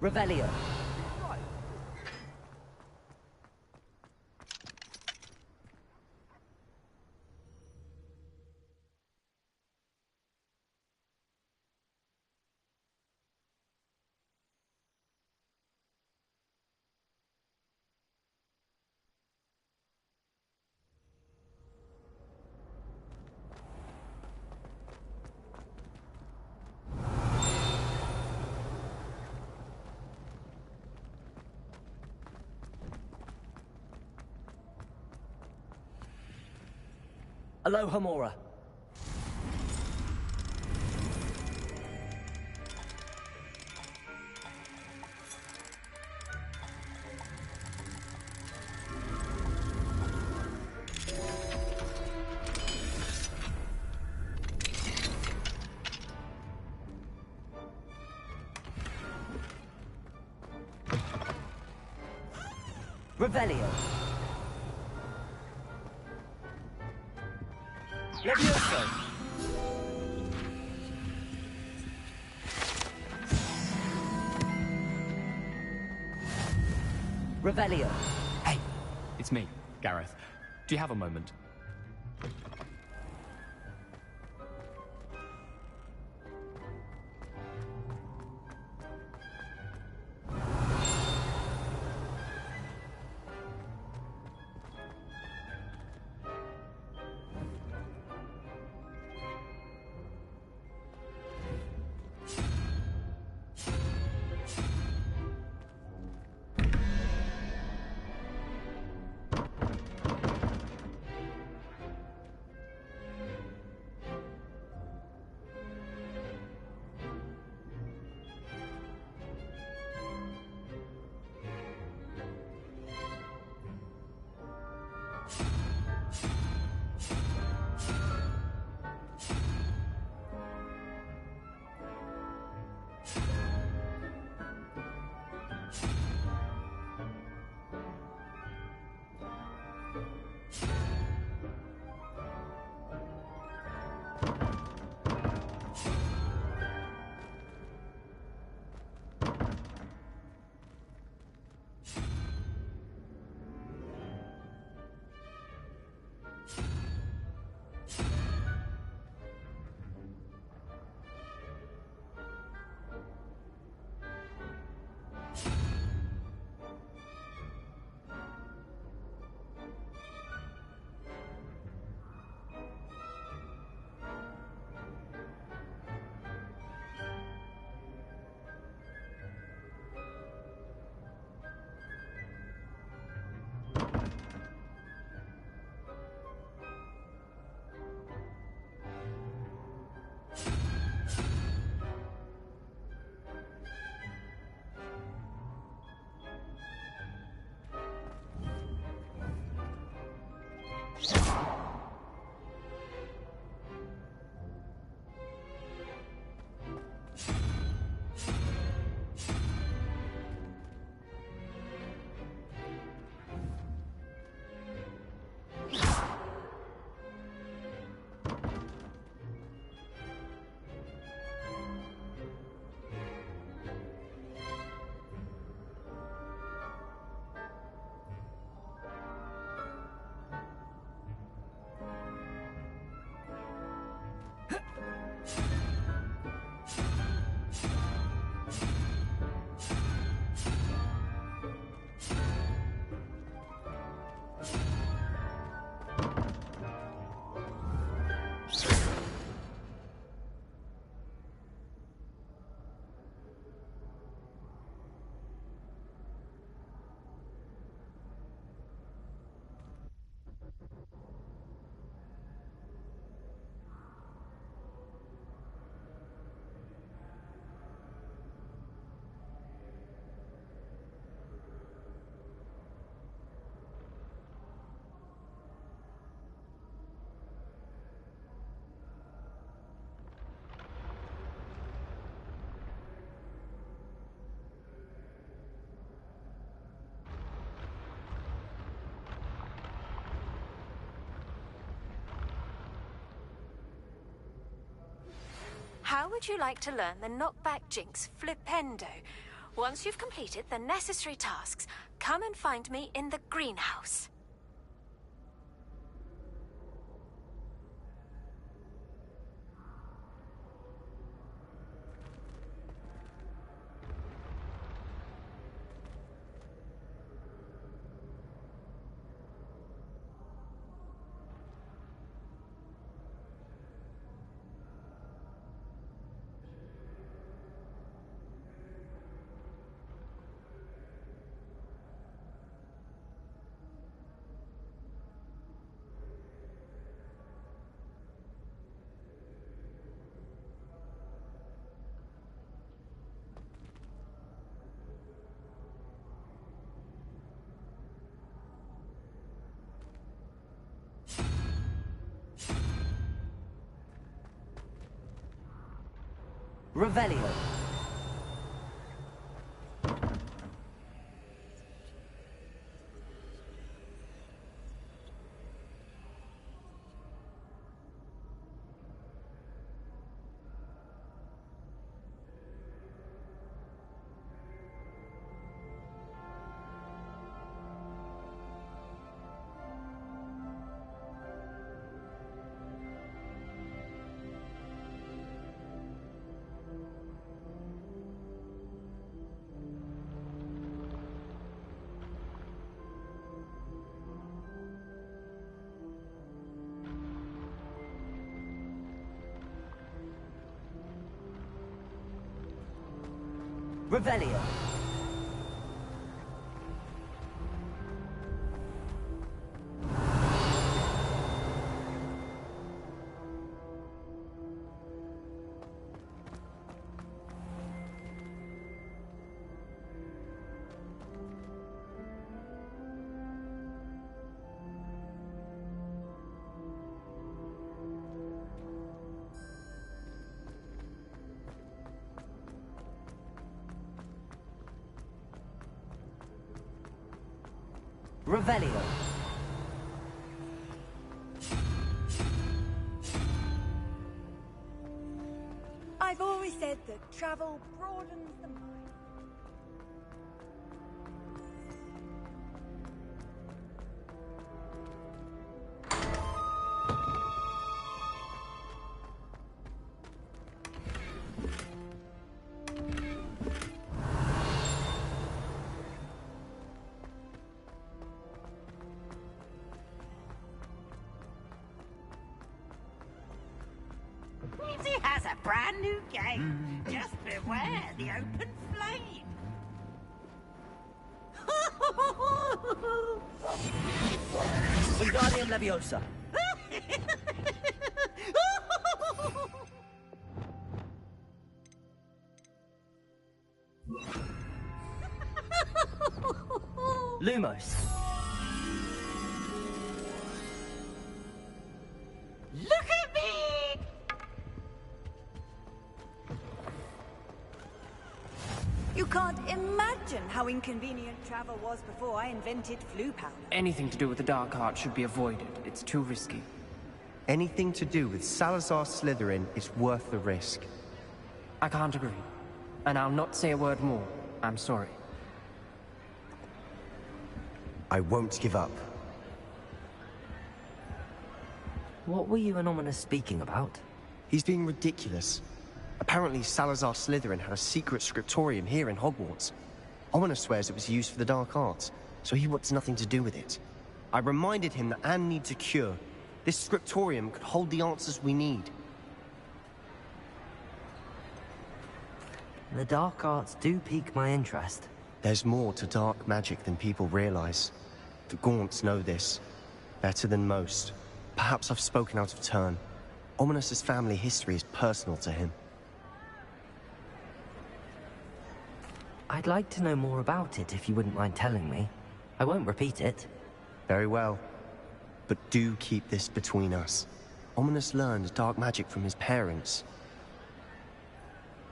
Revelio. Aloha Mora. Revelio. Levioso. Revelio. Hey, it's me, Gareth. Do you have a moment? How would you like to learn the knockback jinx flipendo? Once you've completed the necessary tasks, come and find me in the greenhouse. Revelio. Revelio. Revelio. I've always said that travel broadens the mind. RayZ has a brand new game. Just beware the open flame. Wingardium Leviosa. Lumos. Look at me! You can't imagine how inconvenient travel was before I invented flu powder. Anything to do with the dark art should be avoided. It's too risky. Anything to do with Salazar Slytherin is worth the risk. I can't agree. And I'll not say a word more. I'm sorry. I won't give up. What were you and Ominous speaking about? He's being ridiculous. Apparently Salazar Slytherin had a secret scriptorium here in Hogwarts. Ominous swears it was used for the dark arts, so he wants nothing to do with it. I reminded him that Anne needs a cure. This scriptorium could hold the answers we need. The dark arts do pique my interest. There's more to dark magic than people realize. The Gaunts know this. Better than most. Perhaps I've spoken out of turn. Ominous's family history is personal to him. I'd like to know more about it if you wouldn't mind telling me. I won't repeat it. Very well. But do keep this between us. Ominous learned dark magic from his parents.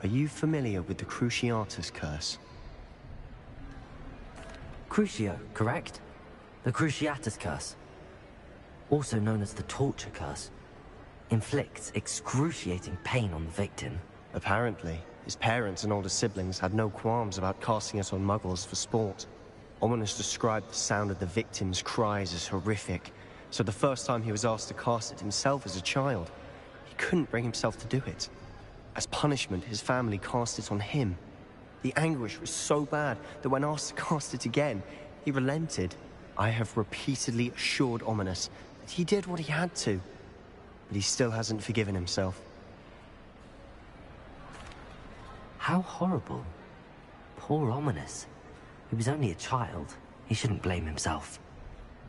Are you familiar with the Cruciatus Curse? Crucio, correct? The Cruciatus Curse. Also known as the Torture Curse. Inflicts excruciating pain on the victim. Apparently. His parents and older siblings had no qualms about casting it on muggles for sport. Ominous described the sound of the victims' cries as horrific, so the first time he was asked to cast it himself as a child, he couldn't bring himself to do it. As punishment, his family cast it on him. The anguish was so bad that when asked to cast it again, he relented. I have repeatedly assured Ominous that he did what he had to, but he still hasn't forgiven himself. How horrible. Poor Ominous. He was only a child. He shouldn't blame himself.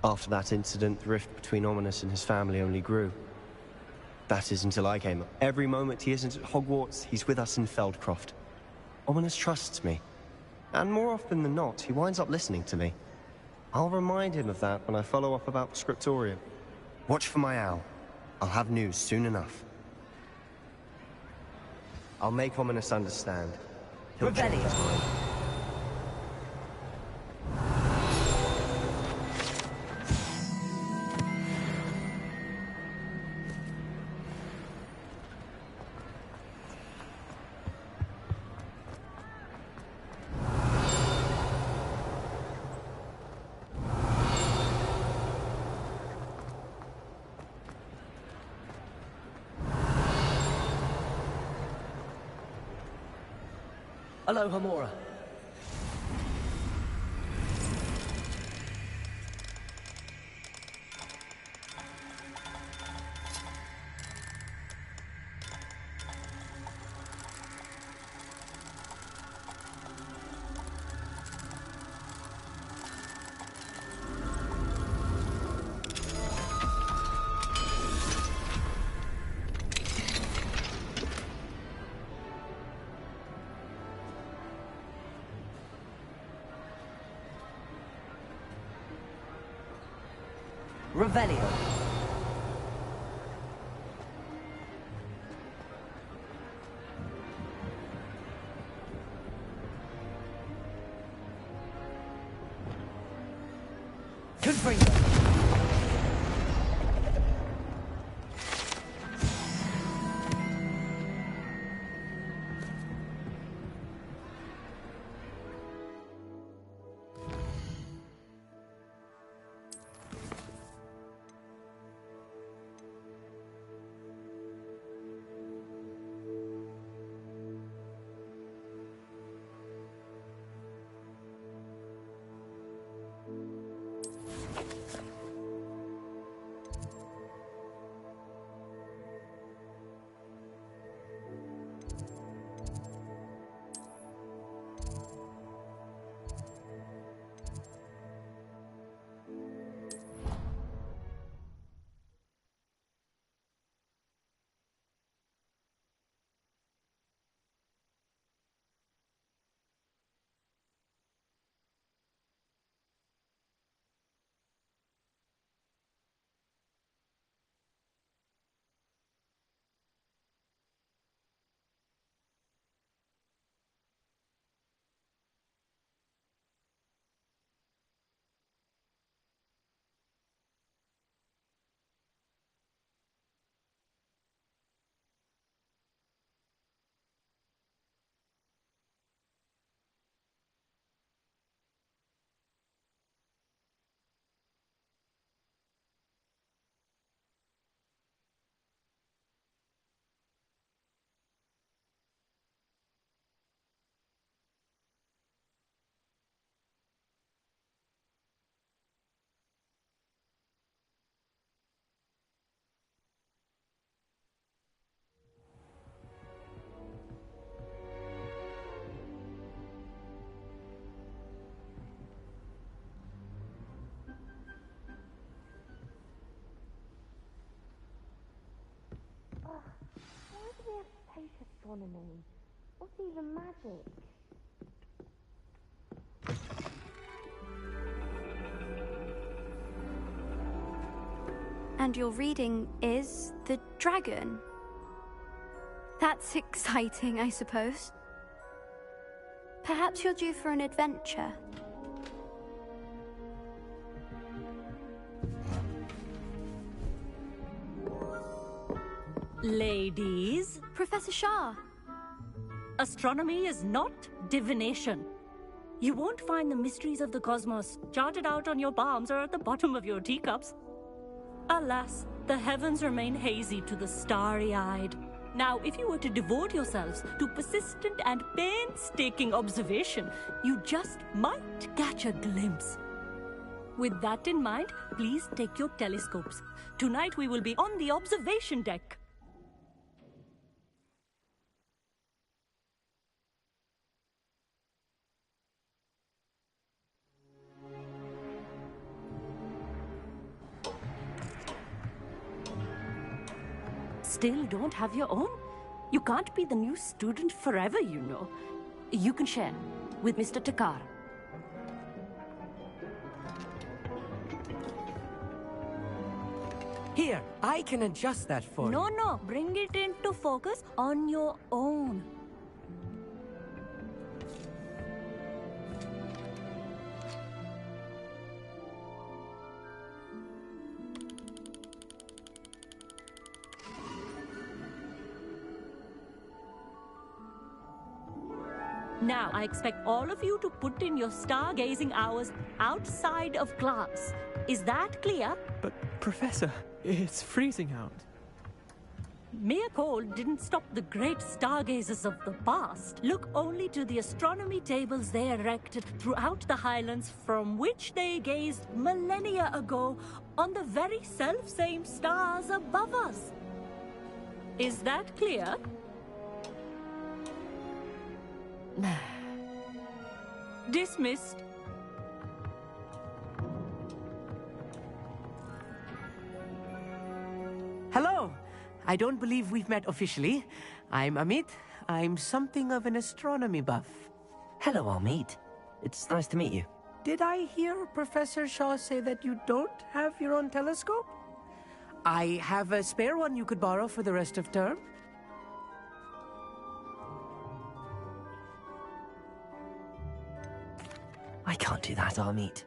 After that incident, the rift between Ominous and his family only grew. That is until I came. Every moment he isn't at Hogwarts, he's with us in Feldcroft. Ominous trusts me. And more often than not, he winds up listening to me. I'll remind him of that when I follow up about the Scriptorium. Watch for my owl. I'll have news soon enough. I'll make Ominous understand. He'll change his mind. Hello, Hamora. Revelio. Confringo. Astronomy. What's even magic? And your reading is the dragon. That's exciting, I suppose. Perhaps you're due for an adventure. Ladies? Professor Shah. Astronomy is not divination. You won't find the mysteries of the cosmos charted out on your palms or at the bottom of your teacups. Alas, the heavens remain hazy to the starry-eyed. Now, if you were to devote yourselves to persistent and painstaking observation, you just might catch a glimpse. With that in mind, please take your telescopes. Tonight we will be on the observation deck. Still don't have your own? You can't be the new student forever, you know. You can share with Mr. Takar. Here, I can adjust that for you. No, bring it into focus on your own. Now, I expect all of you to put in your stargazing hours outside of class. Is that clear? But, Professor, it's freezing out. Mere cold didn't stop the great stargazers of the past. Look only to the astronomy tables they erected throughout the highlands from which they gazed millennia ago on the very self-same stars above us. Is that clear? Dismissed. Hello! I don't believe we've met officially. I'm Amit. I'm something of an astronomy buff. Hello, Amit. It's nice to meet you. Did I hear Professor Shaw say that you don't have your own telescope? I have a spare one you could borrow for the rest of term. I can't do that, Amit.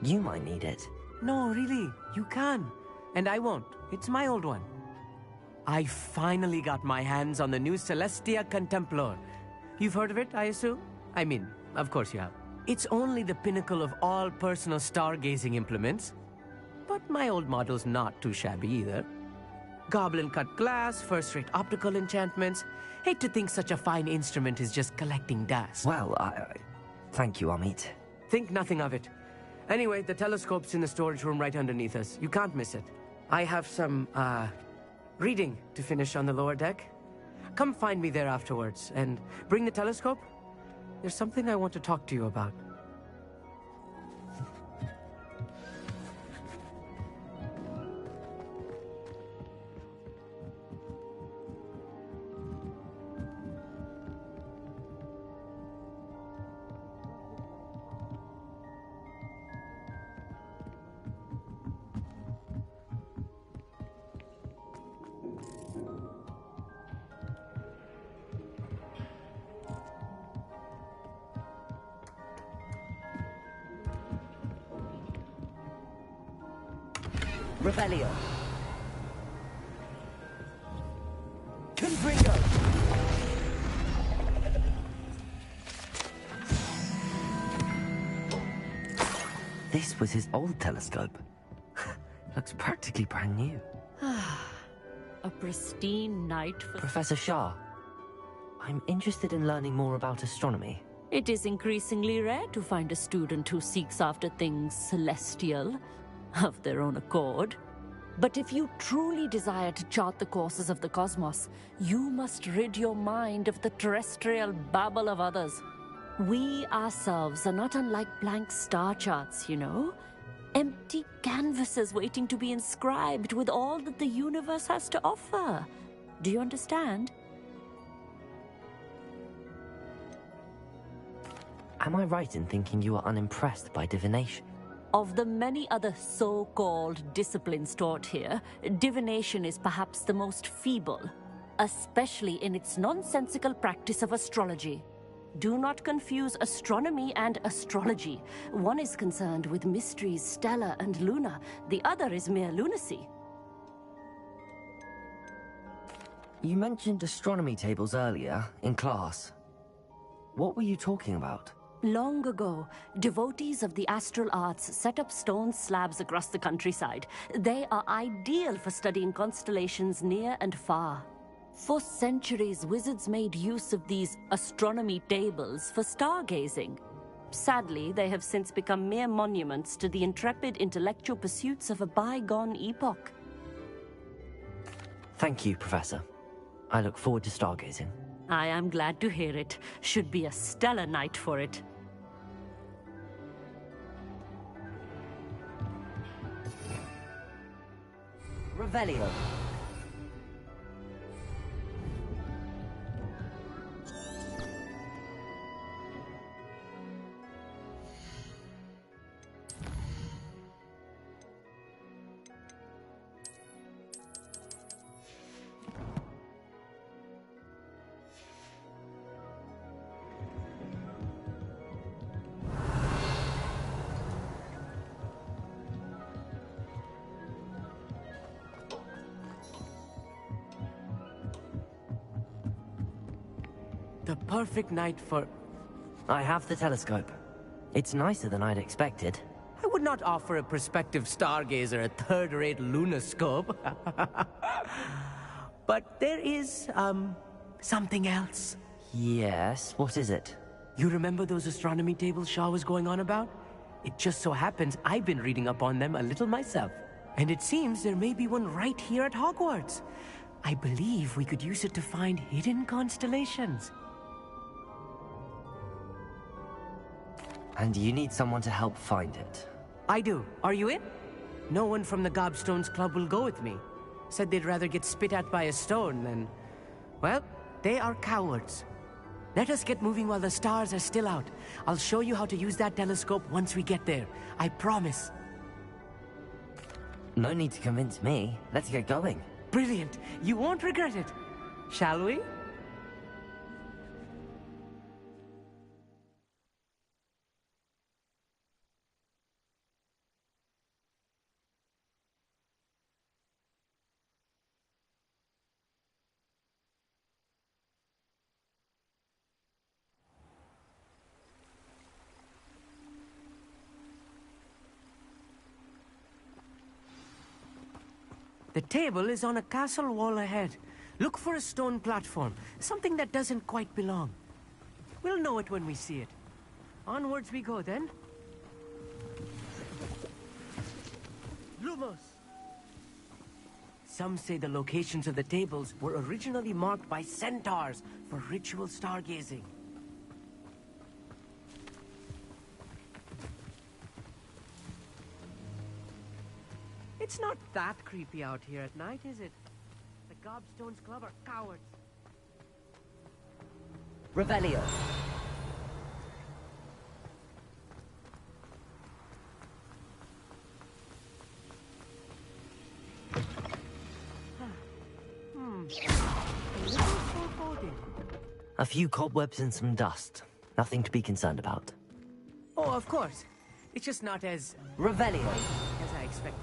You might need it. No, really, you can. And I won't. It's my old one. I finally got my hands on the new Celestia Contemplar. You've heard of it, I assume? I mean, of course you have. It's only the pinnacle of all personal stargazing implements. But my old model's not too shabby either. Goblin-cut glass, first-rate optical enchantments. Hate to think such a fine instrument is just collecting dust. Well, thank you, Amit. Think nothing of it. Anyway, the telescope's in the storage room right underneath us. You can't miss it. I have some, reading to finish on the lower deck. Come find me there afterwards, and bring the telescope. There's something I want to talk to you about. Rebellion. Confringo. This was his old telescope. Looks practically brand new. A pristine night for... Professor Shah, I'm interested in learning more about astronomy. It is increasingly rare to find a student who seeks after things celestial, of their own accord. But if you truly desire to chart the courses of the cosmos, you must rid your mind of the terrestrial babble of others. We ourselves are not unlike blank star charts, you know? Empty canvases waiting to be inscribed with all that the universe has to offer. Do you understand? Am I right in thinking you are unimpressed by divination? Of the many other so-called disciplines taught here, divination is perhaps the most feeble, especially in its nonsensical practice of astrology. Do not confuse astronomy and astrology. One is concerned with mysteries stellar and lunar, the other is mere lunacy. You mentioned astronomy tables earlier, in class. What were you talking about? Long ago, devotees of the astral arts set up stone slabs across the countryside. They are ideal for studying constellations near and far. For centuries, wizards made use of these astronomy tables for stargazing. Sadly, they have since become mere monuments to the intrepid intellectual pursuits of a bygone epoch. Thank you, Professor. I look forward to stargazing. I am glad to hear it. Should be a stellar night for it. Revelio. The perfect night for... I have the telescope. It's nicer than I'd expected. I would not offer a prospective stargazer a third-rate lunoscope. But there is, something else. Yes, what is it? You remember those astronomy tables Shaw was going on about? It just so happens I've been reading up on them a little myself. And it seems there may be one right here at Hogwarts. I believe we could use it to find hidden constellations. And you need someone to help find it. I do. Are you in? No one from the Gobstones Club will go with me. Said they'd rather get spit at by a stone than... Well, they are cowards. Let us get moving while the stars are still out. I'll show you how to use that telescope once we get there. I promise. No need to convince me. Let's get going. Brilliant. You won't regret it. Shall we? The table is on a castle wall ahead. Look for a stone platform, something that doesn't quite belong. We'll know it when we see it. Onwards we go, then. Lumos! Some say the locations of the tables were originally marked by centaurs for ritual stargazing. It's not that creepy out here at night, is it? The Gobstones Club are cowards. Revelio. A few cobwebs and some dust. Nothing to be concerned about. Oh, of course. It's just not as... Revelio. As I expected.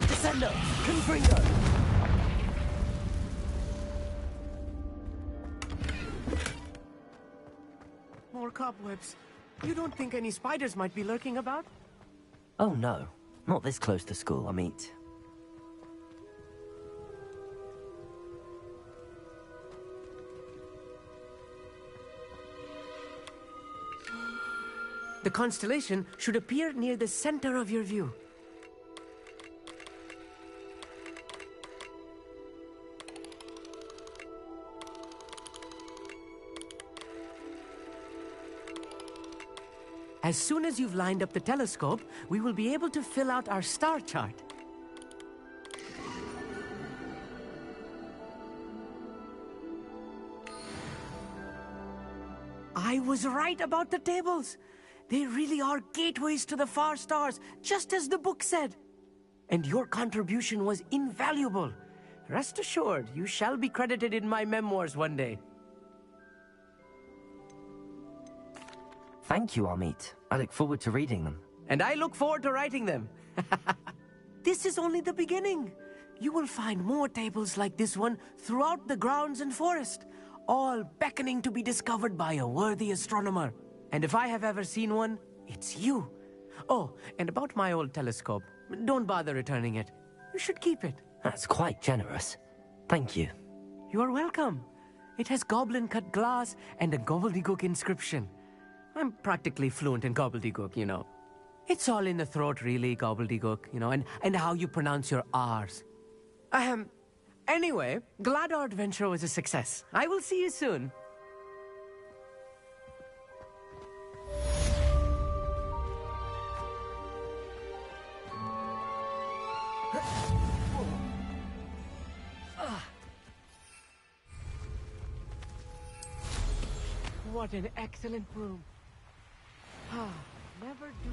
Descendo! Confringo! More cobwebs. You don't think any spiders might be lurking about? Oh no, not this close to school, I mean. The constellation should appear near the center of your view. As soon as you've lined up the telescope, we will be able to fill out our star chart. I was right about the tables. They really are gateways to the far stars, just as the book said. and your contribution was invaluable. Rest assured, you shall be credited in my memoirs one day. Thank you, Amit. I look forward to reading them. And I look forward to writing them. This is only the beginning. You will find more tables like this one throughout the grounds and forest, all beckoning to be discovered by a worthy astronomer. And if I have ever seen one, it's you. Oh, and about my old telescope, don't bother returning it. You should keep it. That's quite generous. Thank you. You are welcome. It has goblin-cut glass and a gobbledygook inscription. I'm practically fluent in gobbledygook, you know. It's all in the throat, really, gobbledygook, you know, and how you pronounce your R's. Anyway, glad our adventure was a success. I will see you soon. What an excellent room. Never do.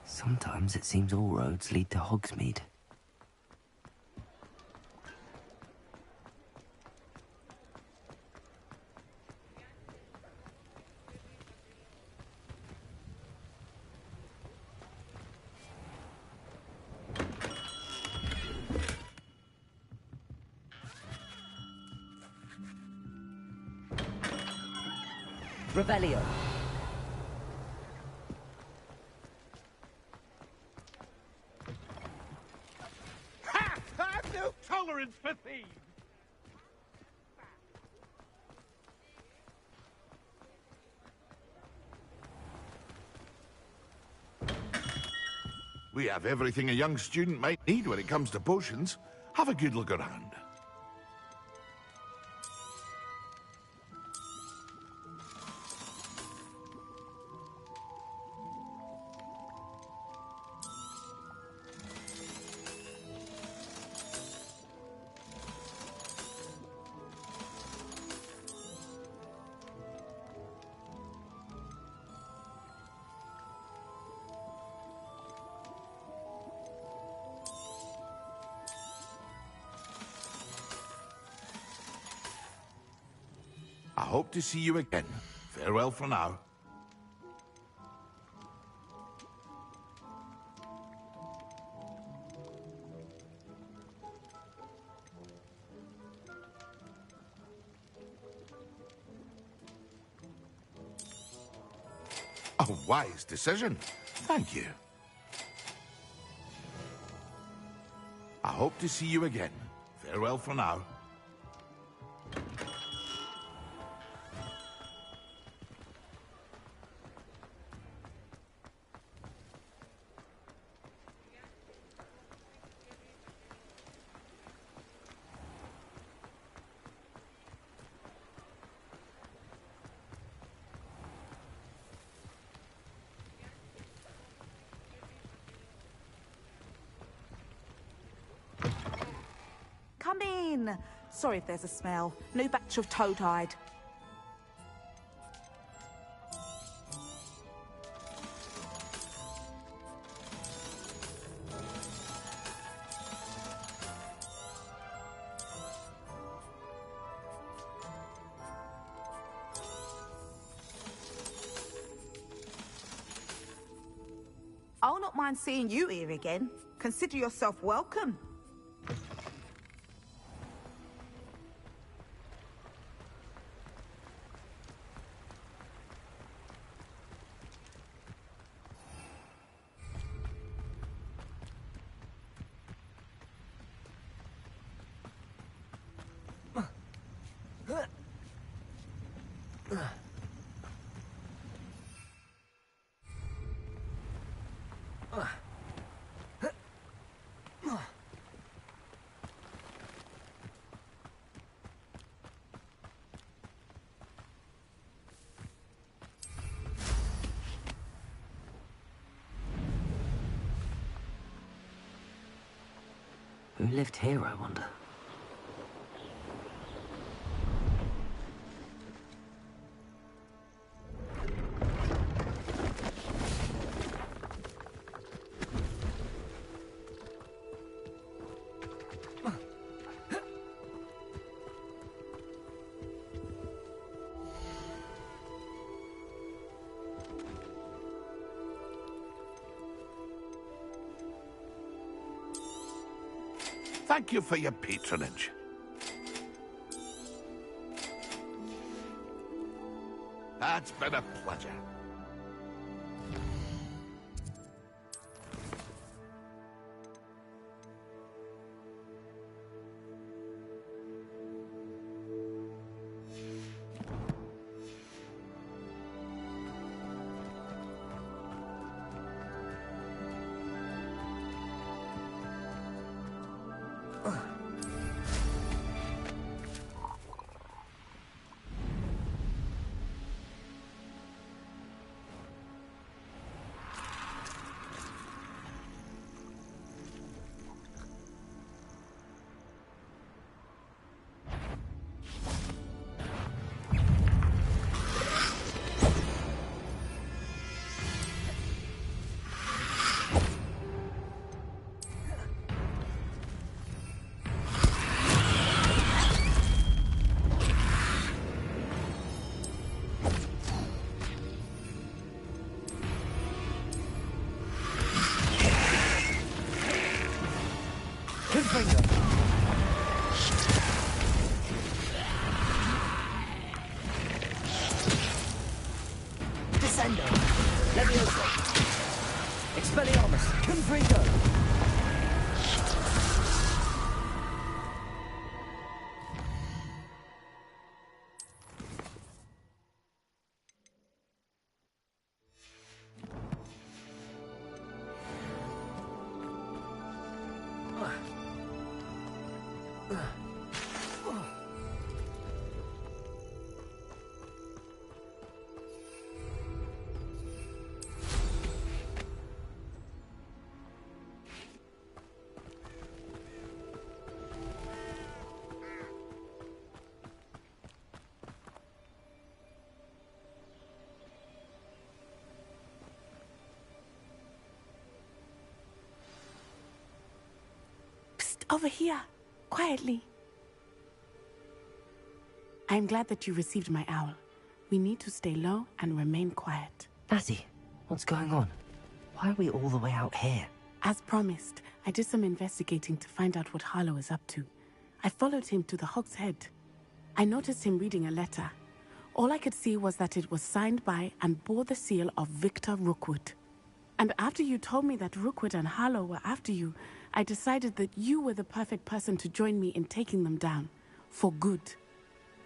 Sometimes it seems all roads lead to Hogsmeade. Revelio. Ha! I've no tolerance for thieves! We have everything a young student might need when it comes to potions. Have a good look around. I hope to see you again. Farewell for now. A wise decision. Thank you. I hope to see you again. Farewell for now. Come in. Sorry if there's a smell. New batch of toad-hide. I'll not mind seeing you here again. Consider yourself welcome. Who lived here, I wonder? Thank you for your patronage. That's been a pleasure. Descendo. Levioso. Expelliarmus. Confringo. Over here, quietly. I am glad that you received my owl. We need to stay low and remain quiet. Natty, what's going on? Why are we all the way out here? As promised, I did some investigating to find out what Harlow is up to. I followed him to the Hog's Head. I noticed him reading a letter. All I could see was that it was signed by and bore the seal of Victor Rookwood. And after you told me that Rookwood and Harlow were after you, I decided that you were the perfect person to join me in taking them down. For good.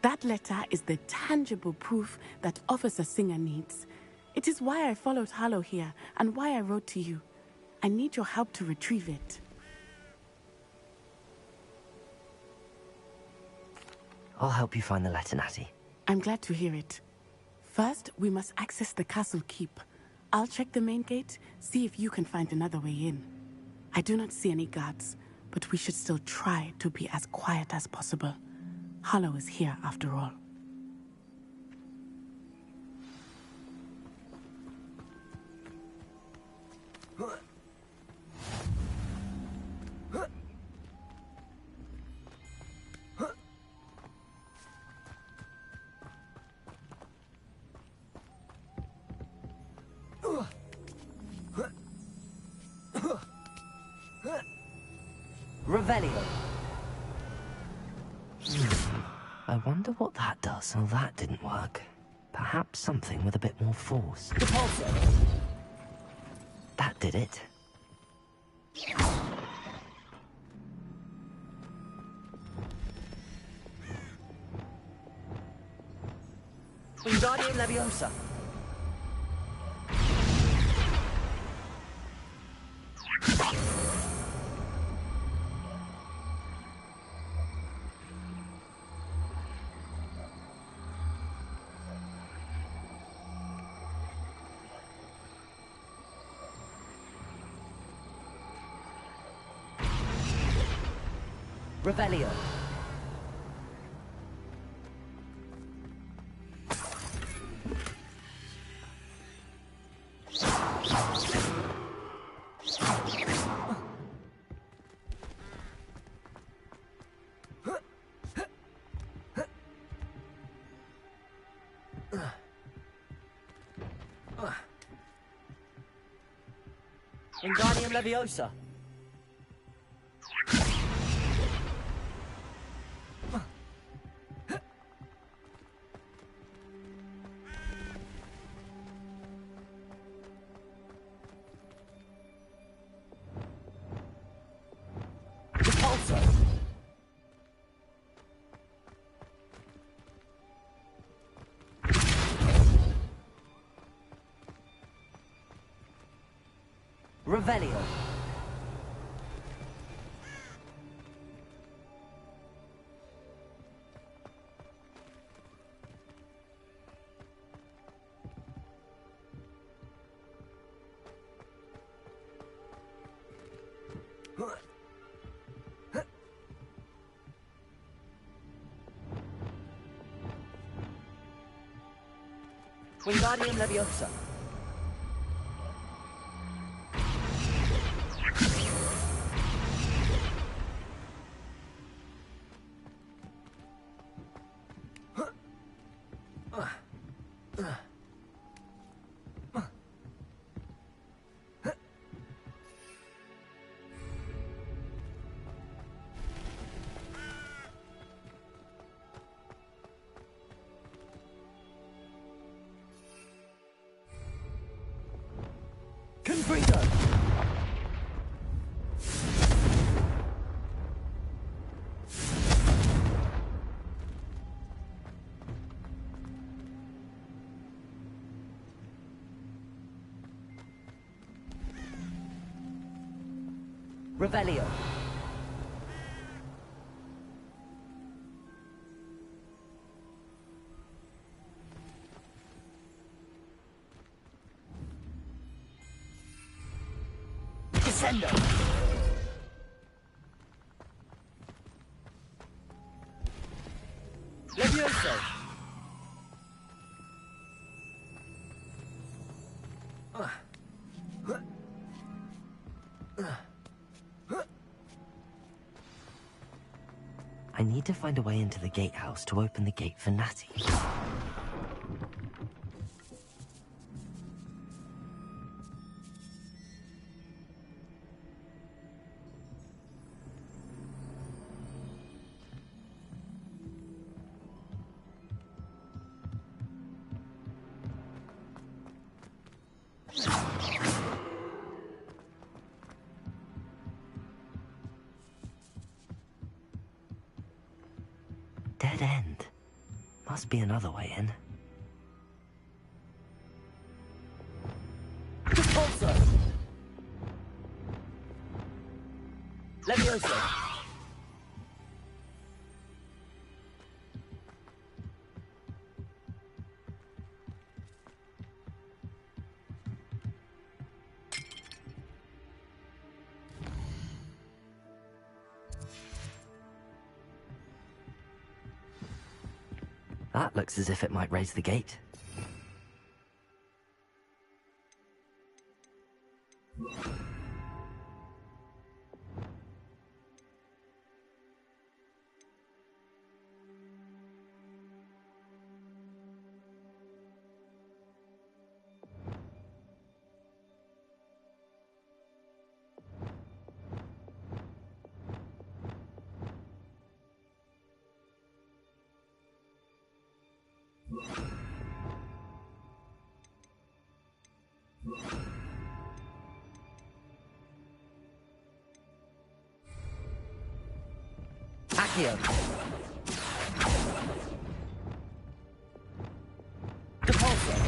That letter is the tangible proof that Officer Singer needs. It is why I followed Harlow here, and why I wrote to you. I need your help to retrieve it. I'll help you find the letter, Natty. I'm glad to hear it. First, we must access the castle keep. I'll check the main gate, see if you can find another way in. I do not see any guards, but we should still try to be as quiet as possible. Harlow is here after all. Revelio. I wonder what that does. Oh, that didn't work. Perhaps something with a bit more force. That did it. Wingardium Leviosa. Revelio. Wingardium Leviosa. Revelio. Wingardium Leviosa. Confringo. Revelio. Descendo. Levioso. need to find a way into the gatehouse to open the gate for Natty. Dead end. Must be another way in. Repulsor! Leviosa! That looks as if it might raise the gate. Accio. Repulsor.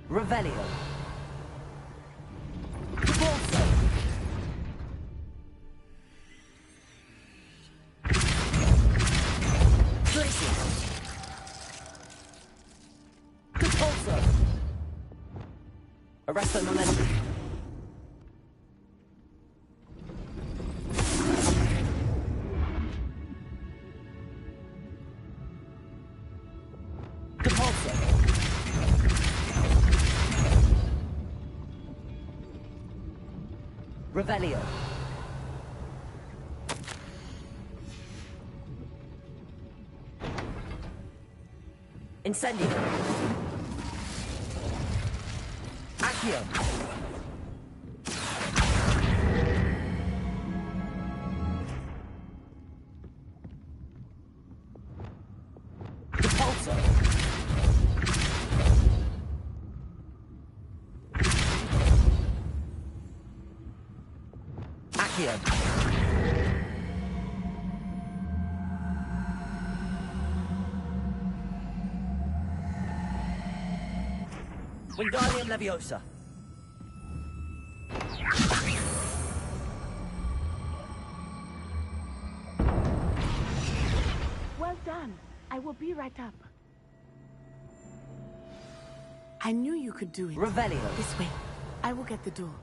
Revelio. Repulsor. Traces. Repulsor. Arrest the momentum. Repulsor. Revelio. Incendio. Accio. Repulsor. Accio. Wingardium Leviosa. Well done. I will be right up. I knew you could do it. Revelio. This way. I will get the door.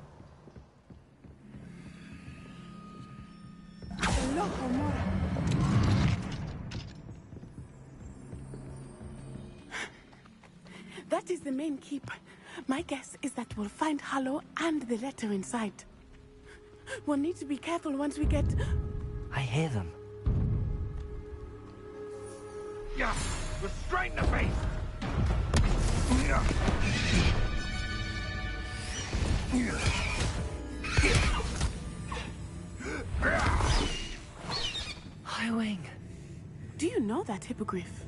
That is the main keep. My guess is that we'll find Harlow and the letter inside. We'll need to be careful once we get... I hear them. Yeah, restrain the beast! Highwing. Do you know that hippogriff?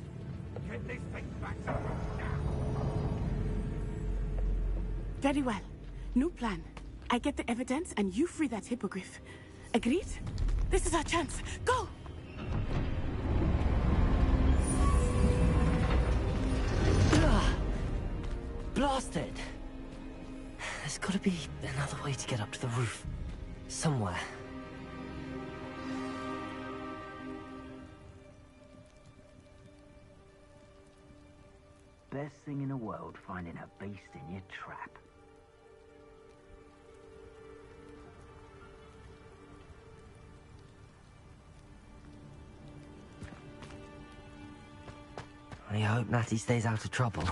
Get this thing back to me now! Very well. New plan. I get the evidence and you free that hippogriff. Agreed? This is our chance. Go! Blasted! There's gotta be another way to get up to the roof. Somewhere. Best thing in the world, finding a beast in your trap. I hope Natty stays out of trouble.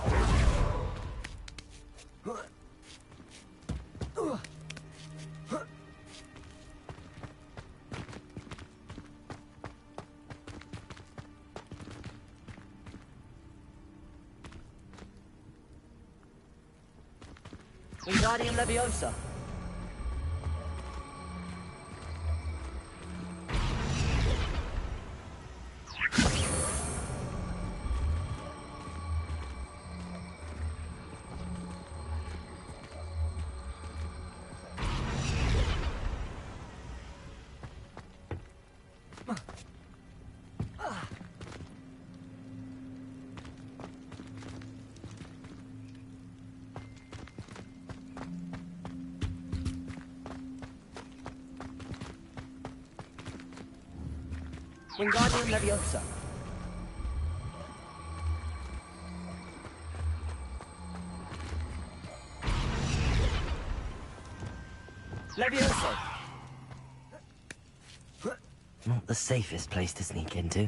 Wingardium Leviosa. Wingardium Leviosa. Leviosa. Not the safest place to sneak into.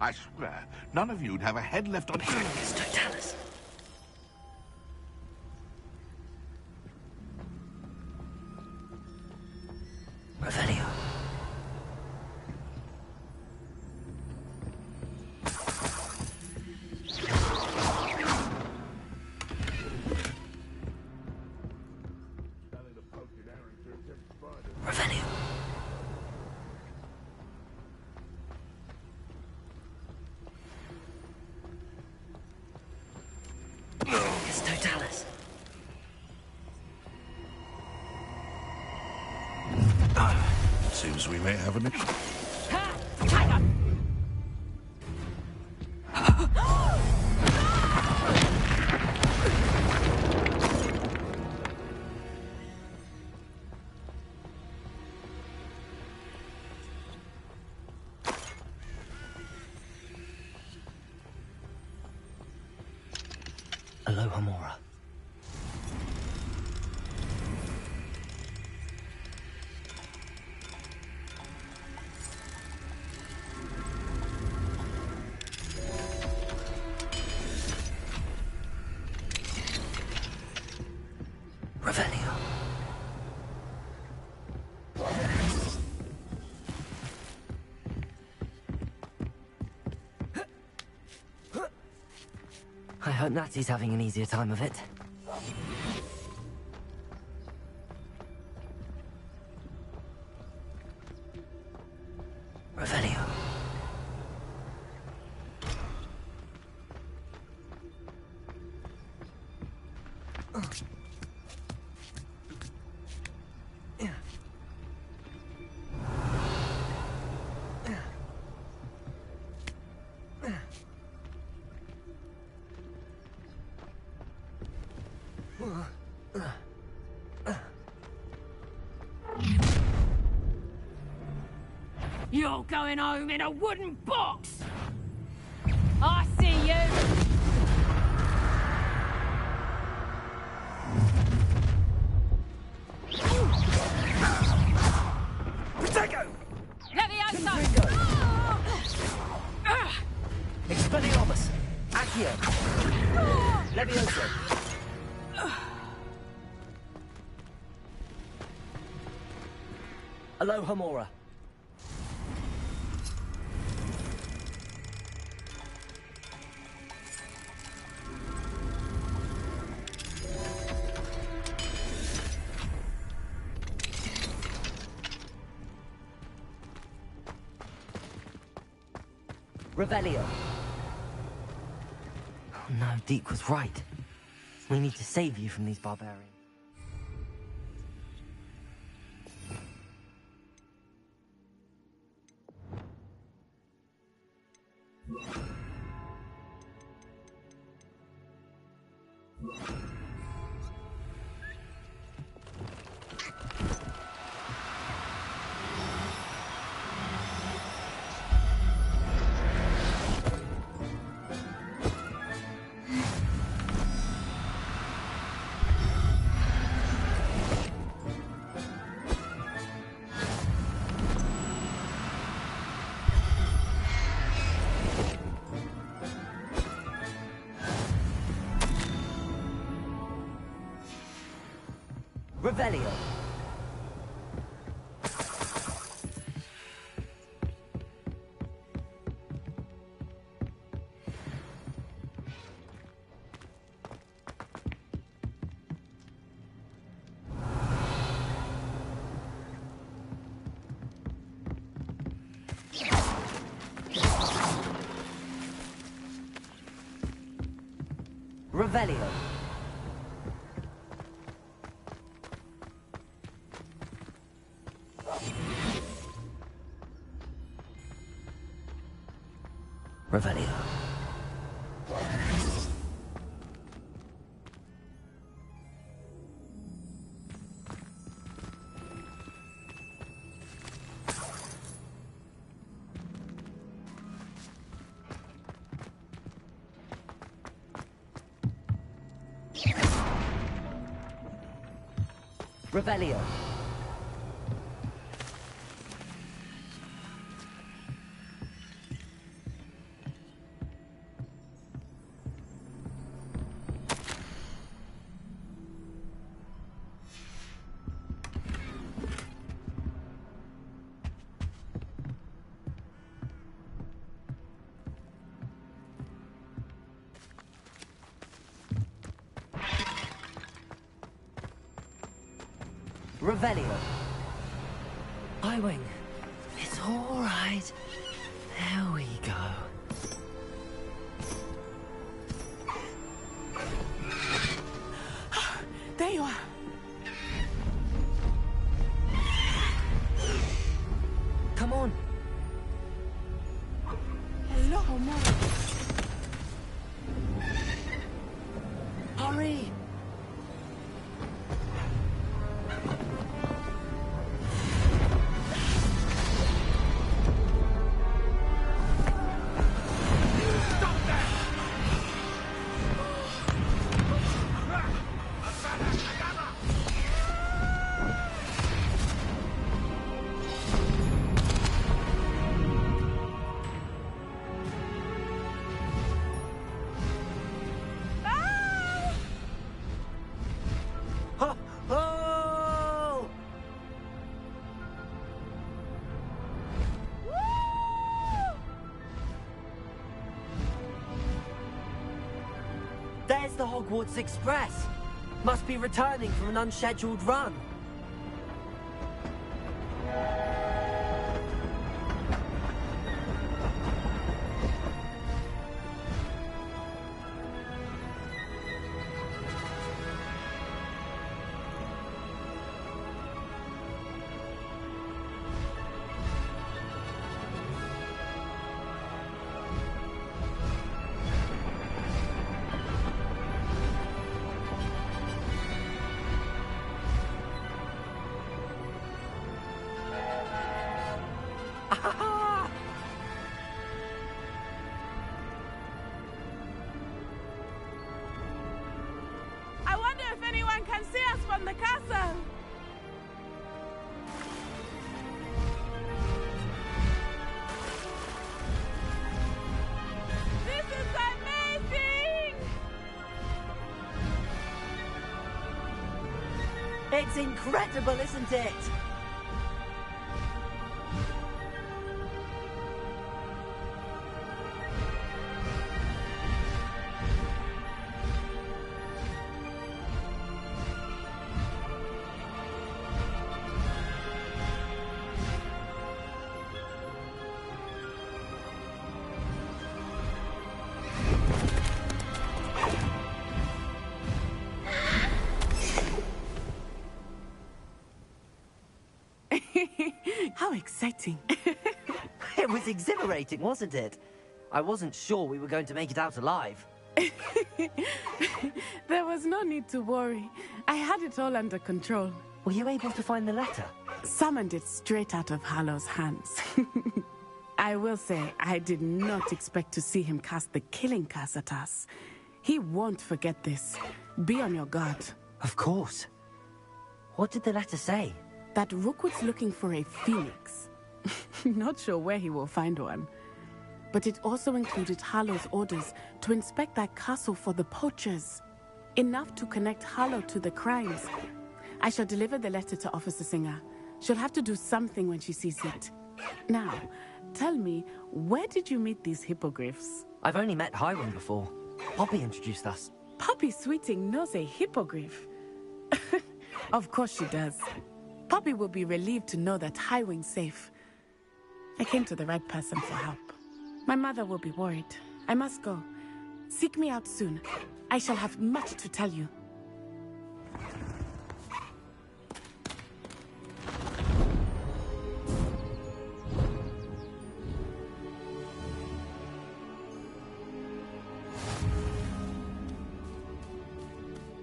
I swear, none of you'd have a head left on... Totalis. Revelio. Revelio. It's Totalis. Seems we may have an issue. Aloha Mora. Revelio. I hope Natsy's having an easier time of it. Revelio. You're going home in a wooden box! I see you! Protego! Leviosa! Expelliarmus! Accio! Levioso! Aloha Mora. Revelio. Oh no, Deke was right. We need to save you from these barbarians. Revelio. Revelio. Revelio. Revelio. Revelio. Highwing. It's all right. There we go. There you are. Come on. Hello, Mom. Hurry. There's the Hogwarts Express. Must be returning from an unscheduled run. I wonder if anyone can see us from the castle. This is amazing! It's incredible, isn't it? How exciting. It was exhilarating, wasn't it? I wasn't sure we were going to make it out alive. There was no need to worry. I had it all under control. Were you able to find the letter? Summoned it straight out of Harlow's hands. I will say, I did not expect to see him cast the killing curse at us. He won't forget this. Be on your guard. Of course. What did the letter say? That Rookwood's looking for a phoenix. Not sure where he will find one. But it also included Harlow's orders to inspect that castle for the poachers. Enough to connect Harlow to the crimes. I shall deliver the letter to Officer Singer. She'll have to do something when she sees it. Now, tell me, where did you meet these hippogriffs? I've only met Hiram before. Poppy introduced us. Poppy Sweeting knows a hippogriff. Of course she does. Poppy will be relieved to know that Highwing's safe. I came to the right person for help. My mother will be worried. I must go. Seek me out soon. I shall have much to tell you.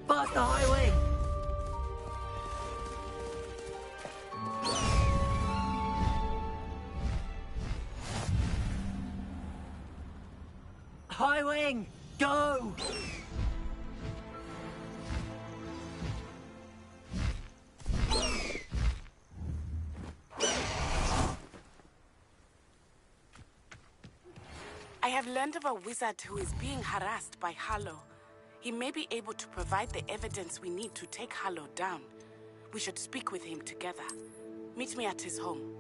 Past the highway! High wing! Go! I have learned of a wizard who is being harassed by Harlow. He may be able to provide the evidence we need to take Harlow down. We should speak with him together. Meet me at his home.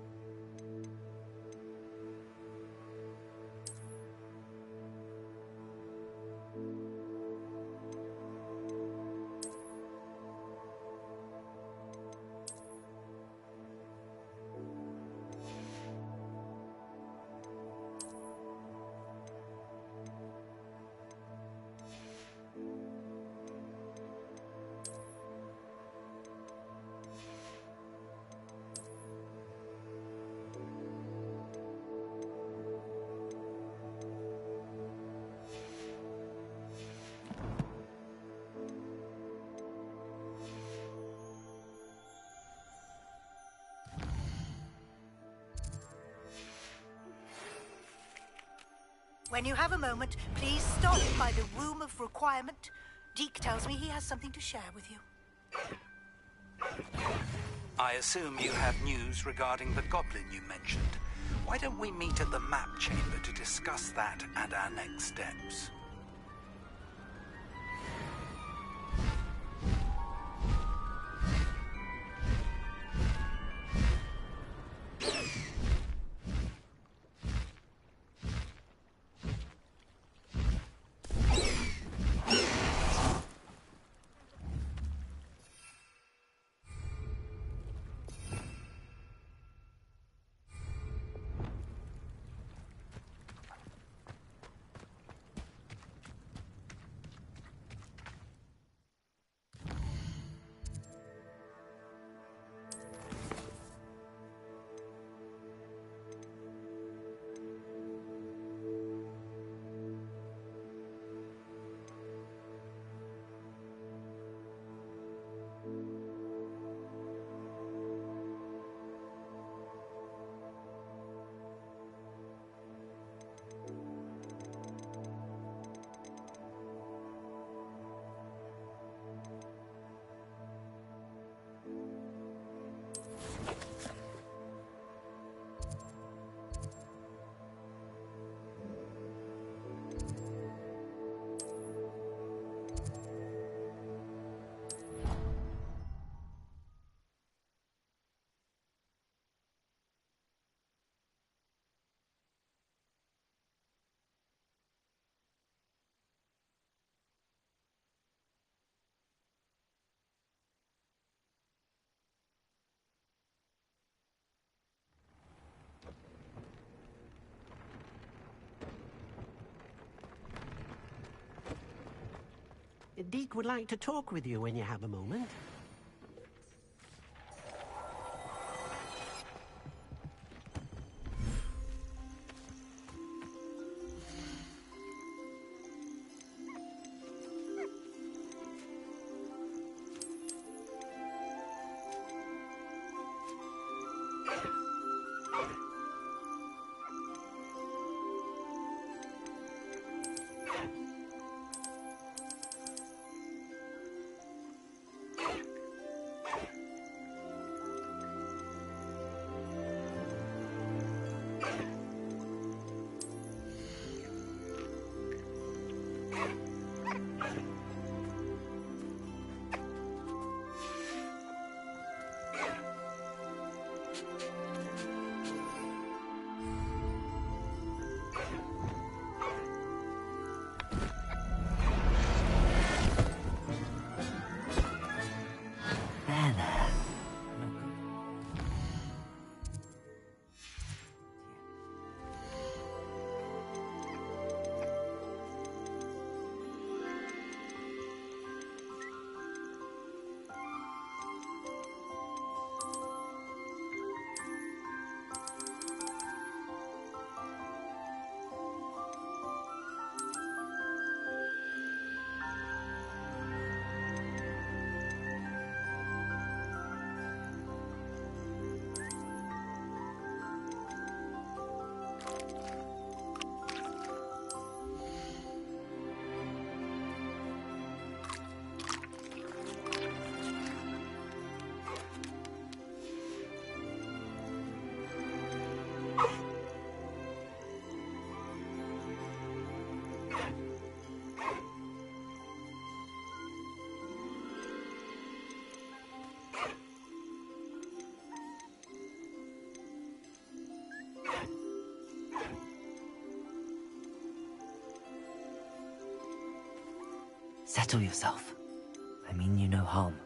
When you have a moment, please stop by the Room of Requirement. Deke tells me he has something to share with you. I assume you have news regarding the goblin you mentioned. Why don't we meet at the map chamber to discuss that and our next steps? Deke would like to talk with you when you have a moment. Settle yourself. I mean you no harm.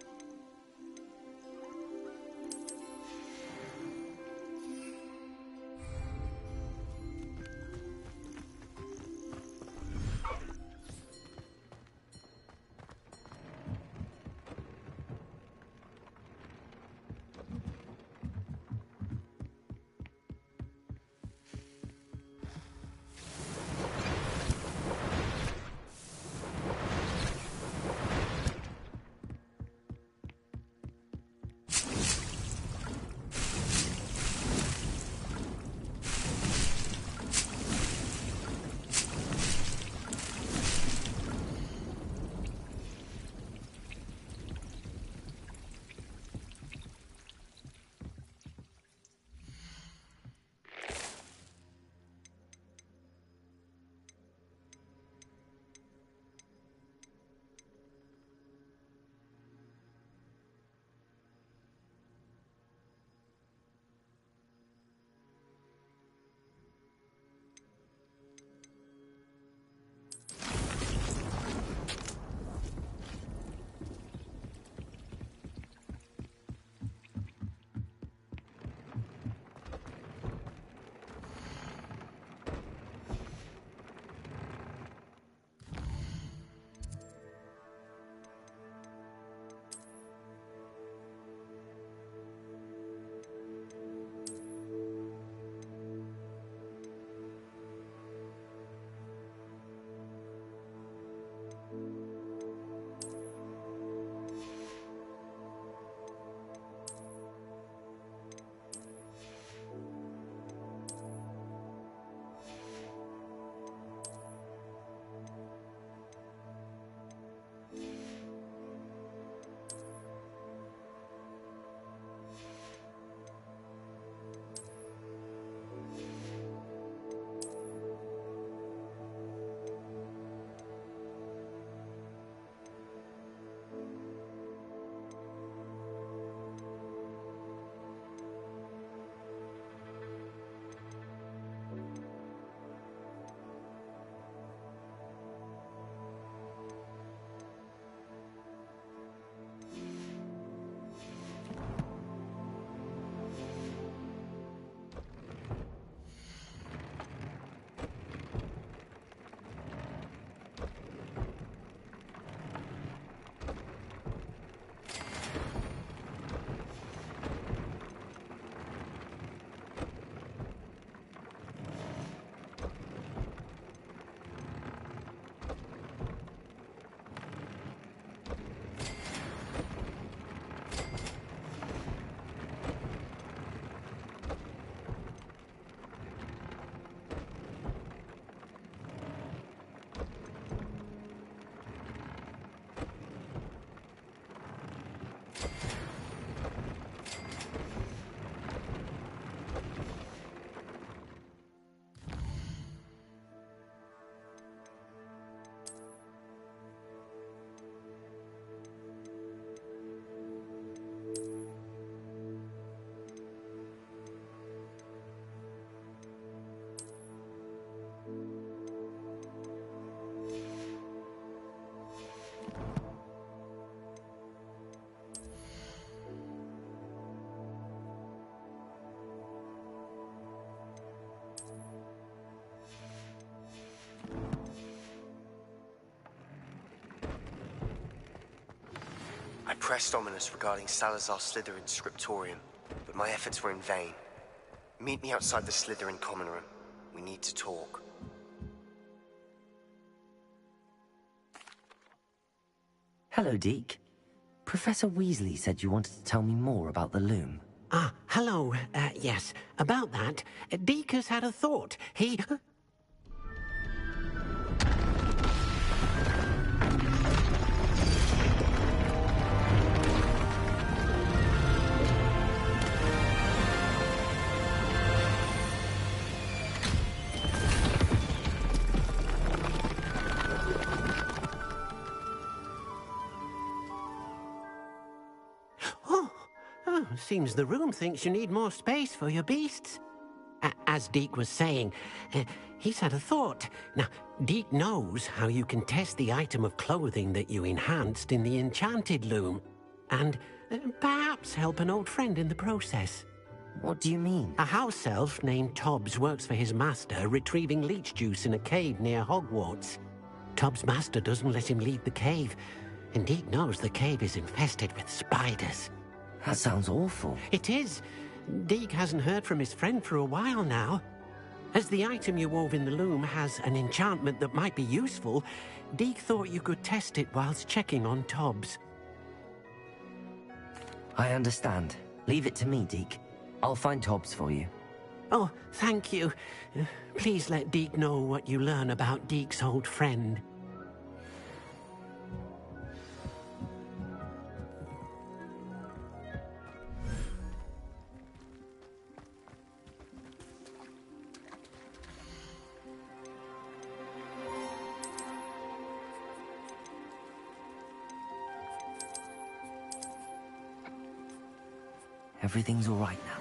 I pressed Ominous regarding Salazar Slytherin's scriptorium, but my efforts were in vain. Meet me outside the Slytherin common room. We need to talk. Hello, Deke. Professor Weasley said you wanted to tell me more about the loom. Ah, hello. Yes, about that. Deke has had a thought. He... Seems the room thinks you need more space for your beasts. as Deke was saying, he's had a thought. Now, Deke knows how you can test the item of clothing that you enhanced in the enchanted loom, and perhaps help an old friend in the process. What do you mean? A house elf named Tobbs works for his master, retrieving leech juice in a cave near Hogwarts. Tobbs' master doesn't let him leave the cave, and Deke knows the cave is infested with spiders. That sounds awful. It is. Deke hasn't heard from his friend for a while now. As the item you wove in the loom has an enchantment that might be useful, Deke thought you could test it whilst checking on Tobbs. I understand. Leave it to me, Deke. I'll find Tobbs for you. Oh, thank you. Please let Deke know what you learn about Deke's old friend. Everything's all right now.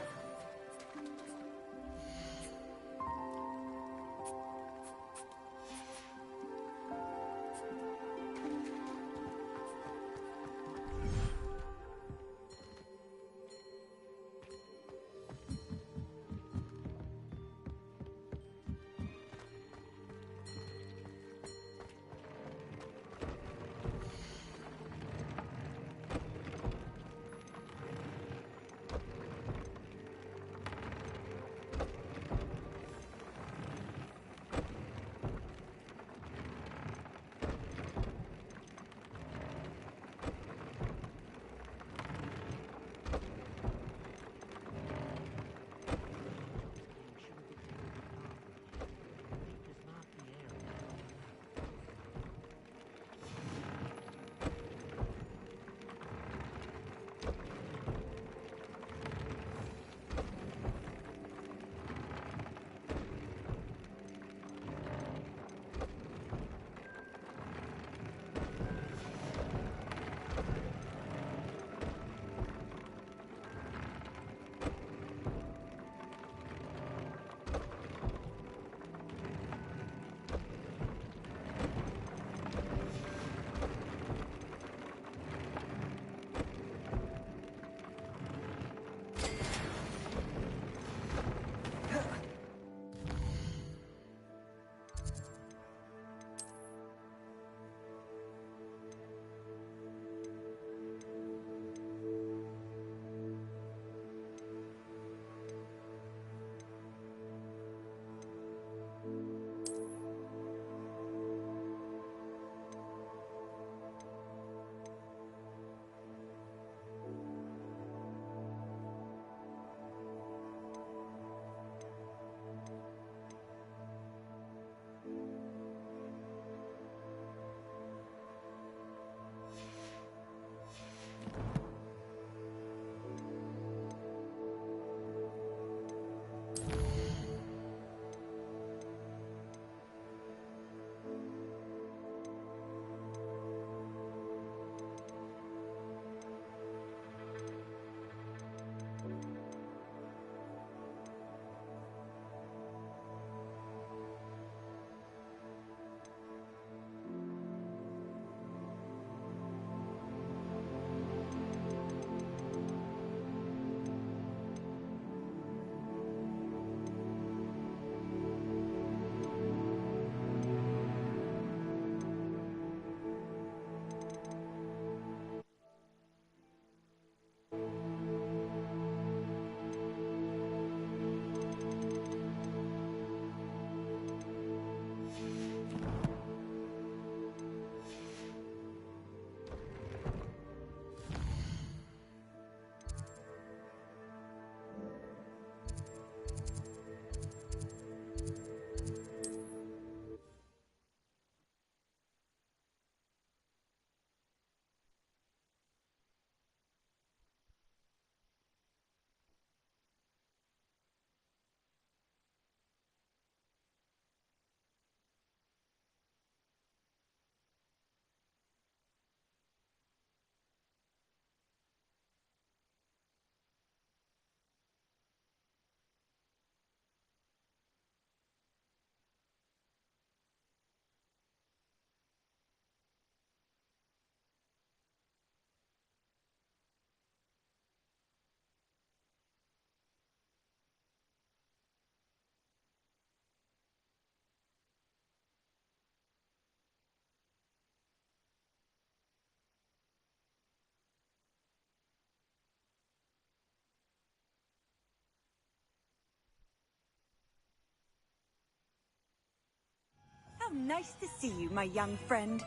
How nice to see you, my young friend.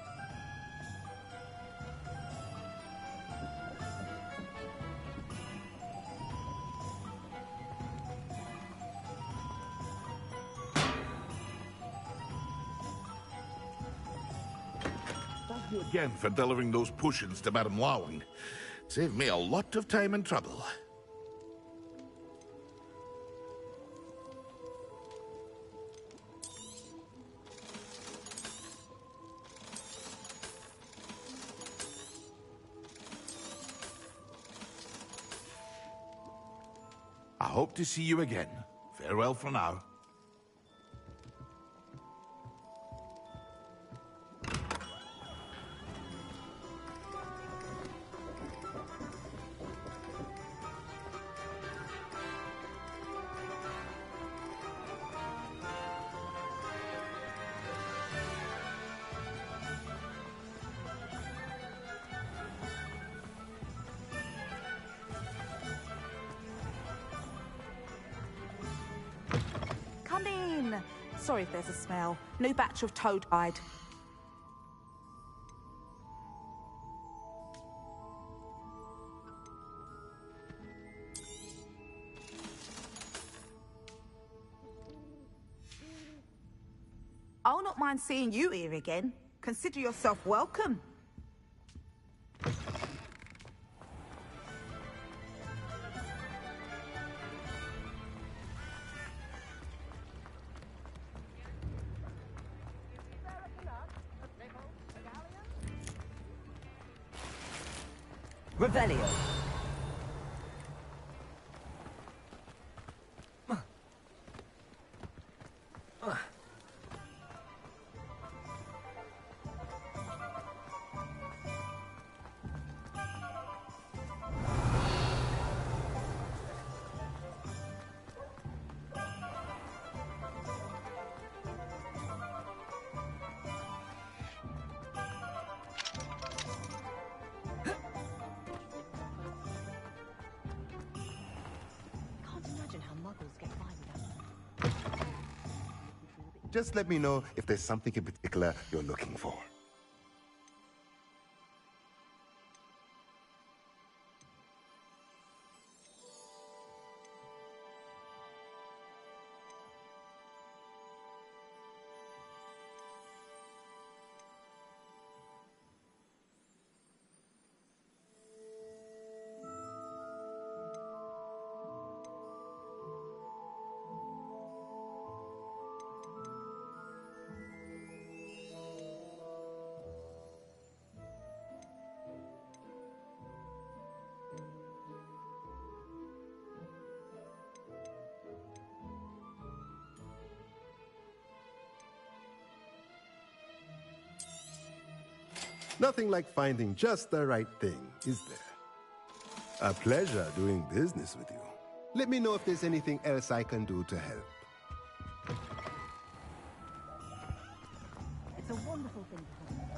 Thank you again for delivering those potions to Madame Lawing. Saved me a lot of time and trouble. I hope to see you again. Farewell for now. Come in. Sorry if there's a smell. New batch of toad hide. I'll not mind seeing you here again. Consider yourself welcome. Revelio. Just let me know if there's something in particular you're looking for. Nothing like finding just the right thing, is there? A pleasure doing business with you. Let me know if there's anything else I can do to help. It's a wonderful thing to have.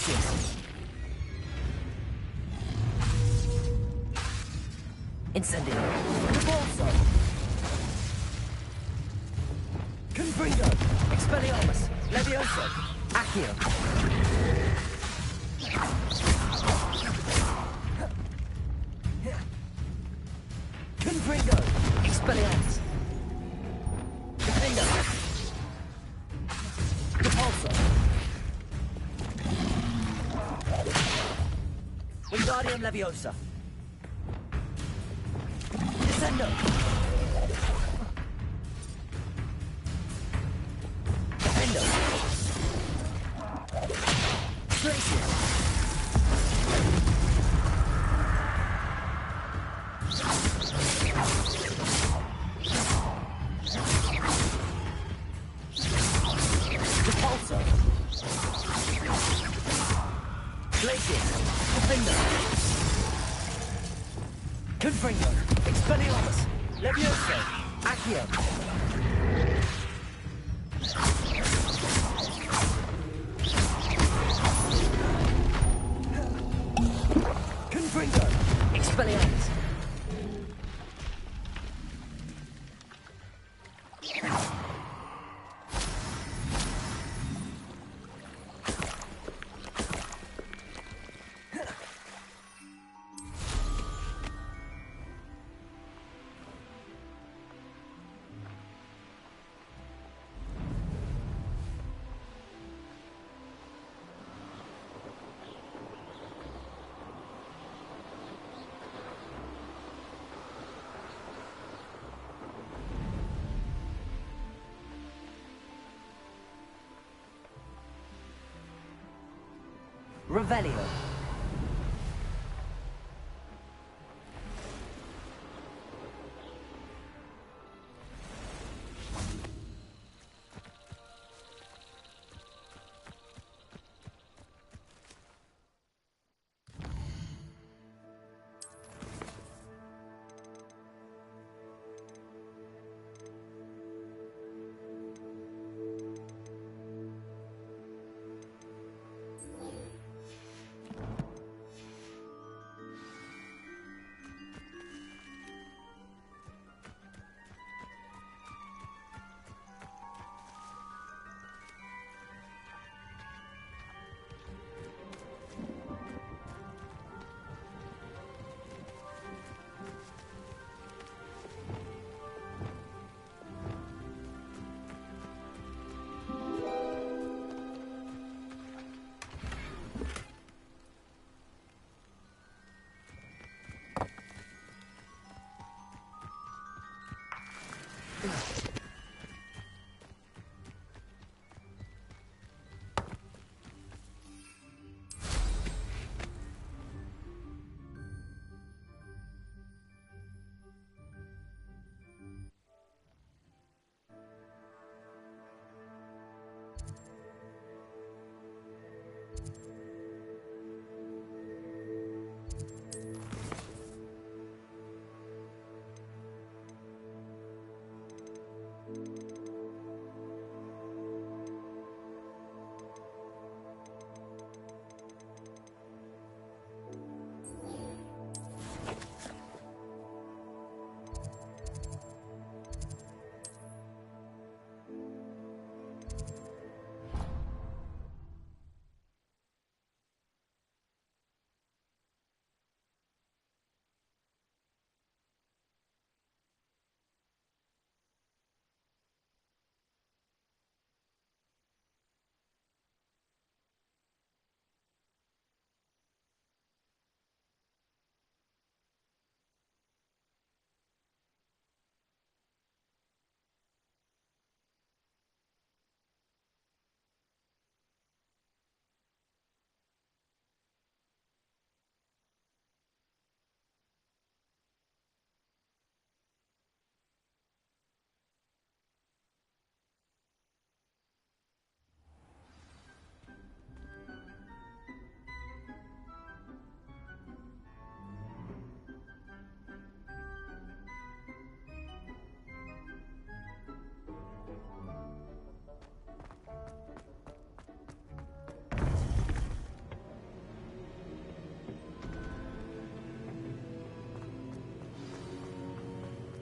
Glacius. Incendio. Repulso. Confringo. Expelliarmus. Levioso. Accio. Confringo. Expelliarmus. Defendo. Repulso. Wingardium Leviosa. Descendo. Defendo. Glacius. Repulso. Glacius. Defendo. Confringo. Expelliarmus. Levioso. Accio. Confringo. Expelliarmus. Revelio.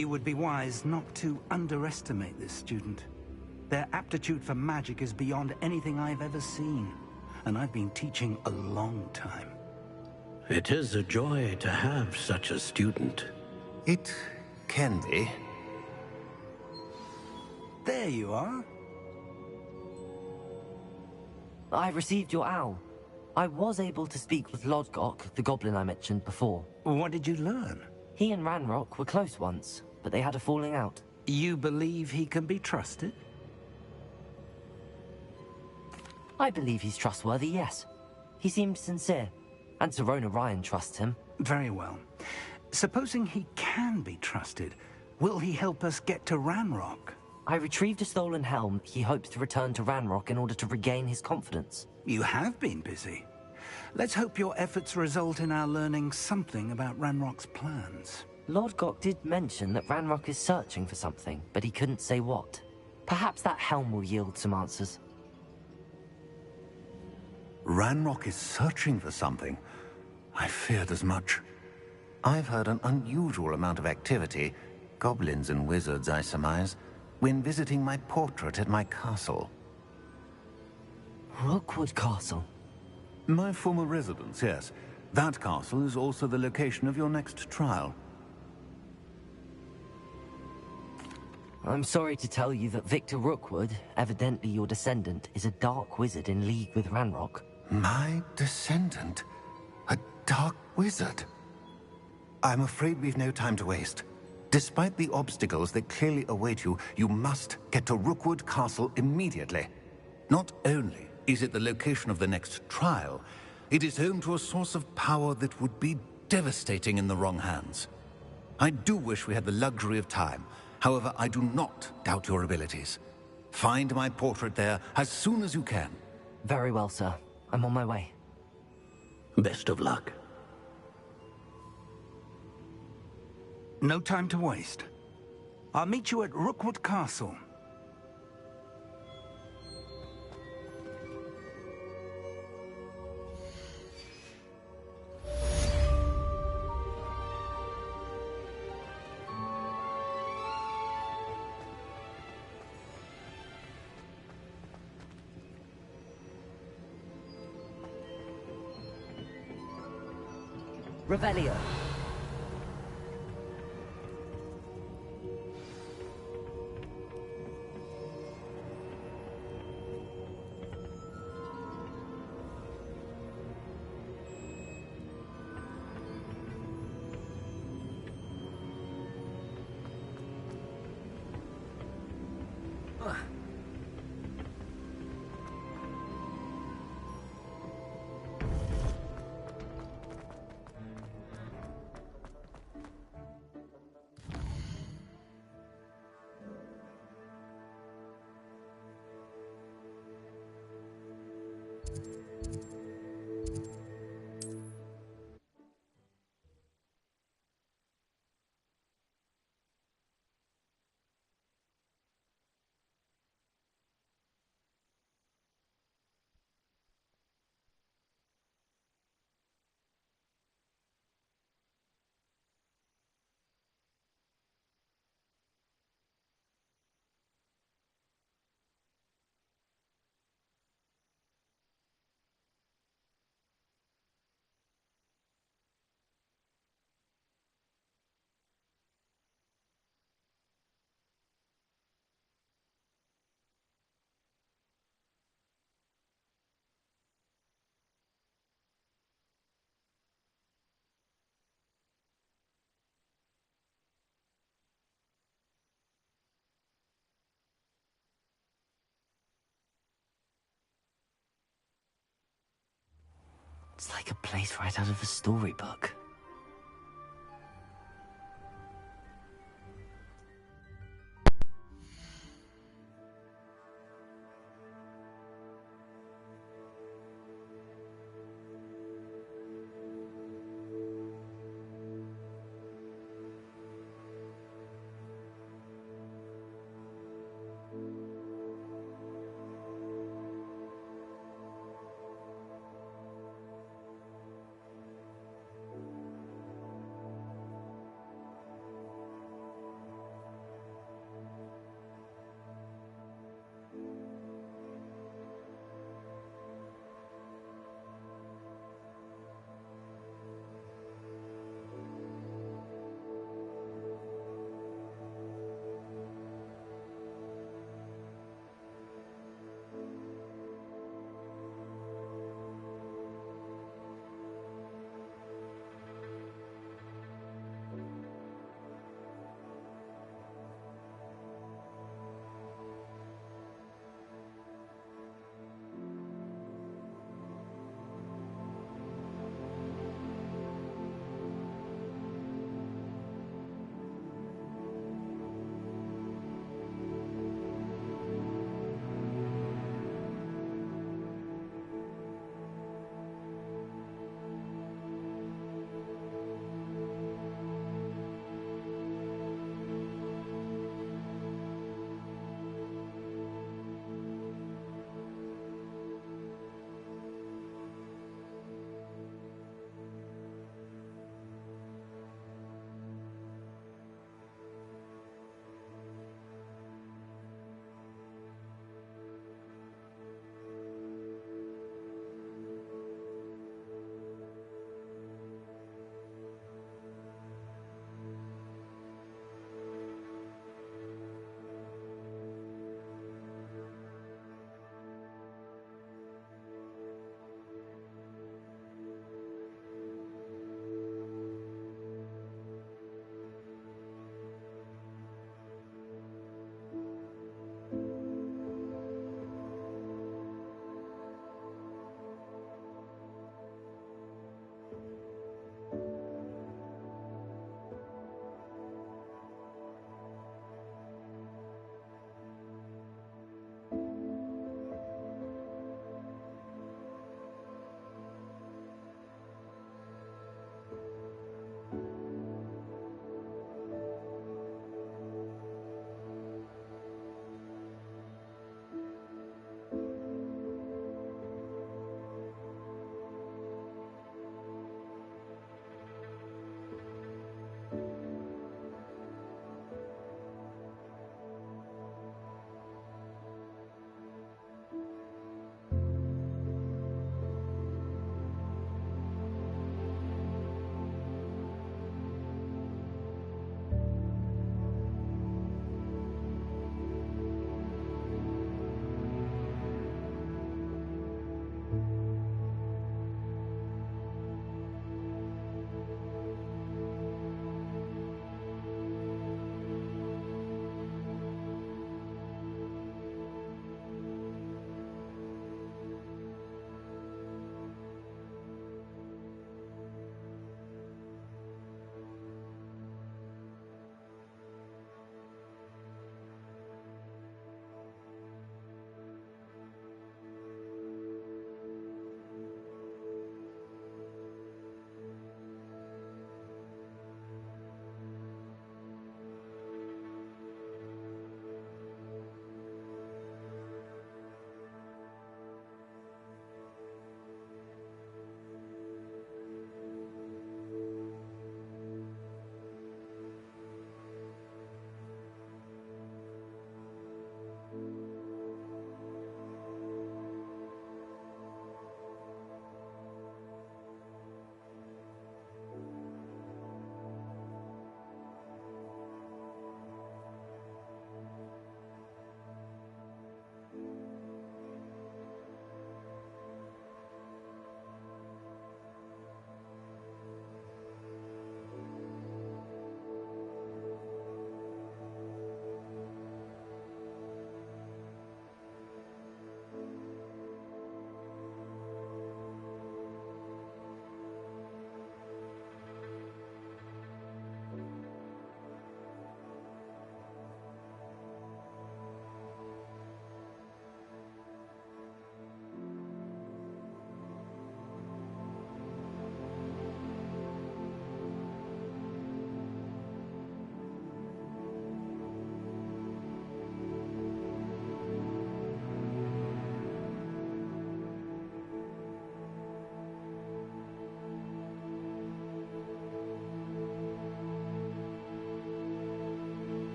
You would be wise not to underestimate this student. Their aptitude for magic is beyond anything I've ever seen, and I've been teaching a long time. It is a joy to have such a student. It can be. There you are. I received your owl. I was able to speak with Lodgok, the goblin I mentioned before. What did you learn? He and Ranrock were close once, but they had a falling out. You believe he can be trusted? I believe he's trustworthy, yes. He seemed sincere, and Serona Ryan trusts him. Very well. Supposing he can be trusted, will he help us get to Ranrock? I retrieved a stolen helm he hopes to return to Ranrock in order to regain his confidence. You have been busy. Let's hope your efforts result in our learning something about Ranrock's plans. Lodgok did mention that Ranrock is searching for something, but he couldn't say what. Perhaps that helm will yield some answers. Ranrock is searching for something. I feared as much. I've heard an unusual amount of activity, goblins and wizards, I surmise, when visiting my portrait at my castle. Rookwood Castle? My former residence, yes. That castle is also the location of your next trial. I'm sorry to tell you that Victor Rookwood, evidently your descendant, is a dark wizard in league with Ranrock. My descendant? A dark wizard? I'm afraid we've no time to waste. Despite the obstacles that clearly await you, you must get to Rookwood Castle immediately. Not only is it the location of the next trial, it is home to a source of power that would be devastating in the wrong hands. I do wish we had the luxury of time. However, I do not doubt your abilities. Find my portrait there as soon as you can. Very well, sir. I'm on my way. Best of luck. No time to waste. I'll meet you at Rookwood Castle. Revelio. It's like a place right out of a storybook.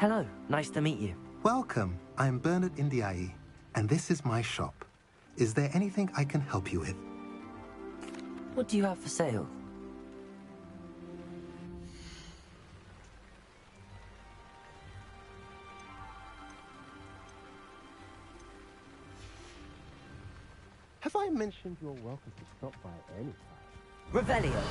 Hello, nice to meet you. Welcome. I'm Bernard Indiaye, and this is my shop. Is there anything I can help you with? What do you have for sale? Have I mentioned you're welcome to stop by any time? Revelio.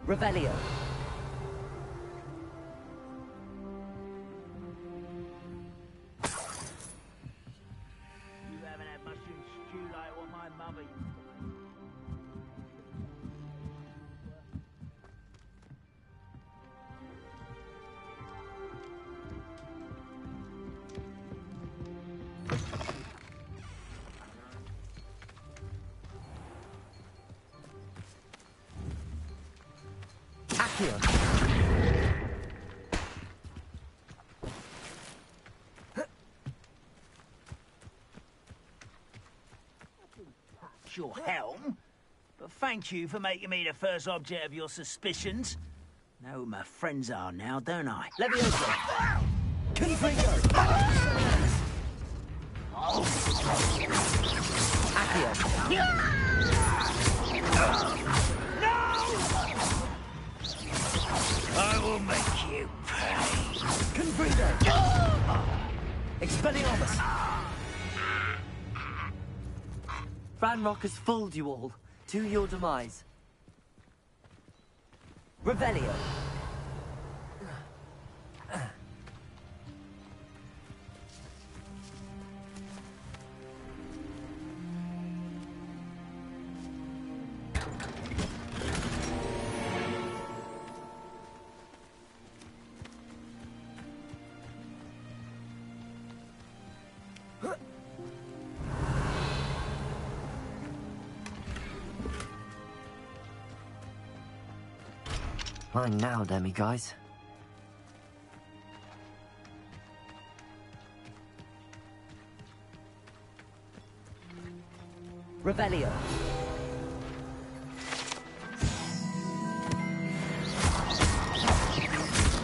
Revelio. You haven't had mushroom stew like what my mother used to make. Your helm, but thank you for making me the first object of your suspicions. Know who my friends are now, don't I? Levioso! Confringo! Accio! No! I will make you pay. Confringo! Expelliarmus! Ranrock has fooled you all, to your demise. Revelio. Mine now, demi-guys. Revelio.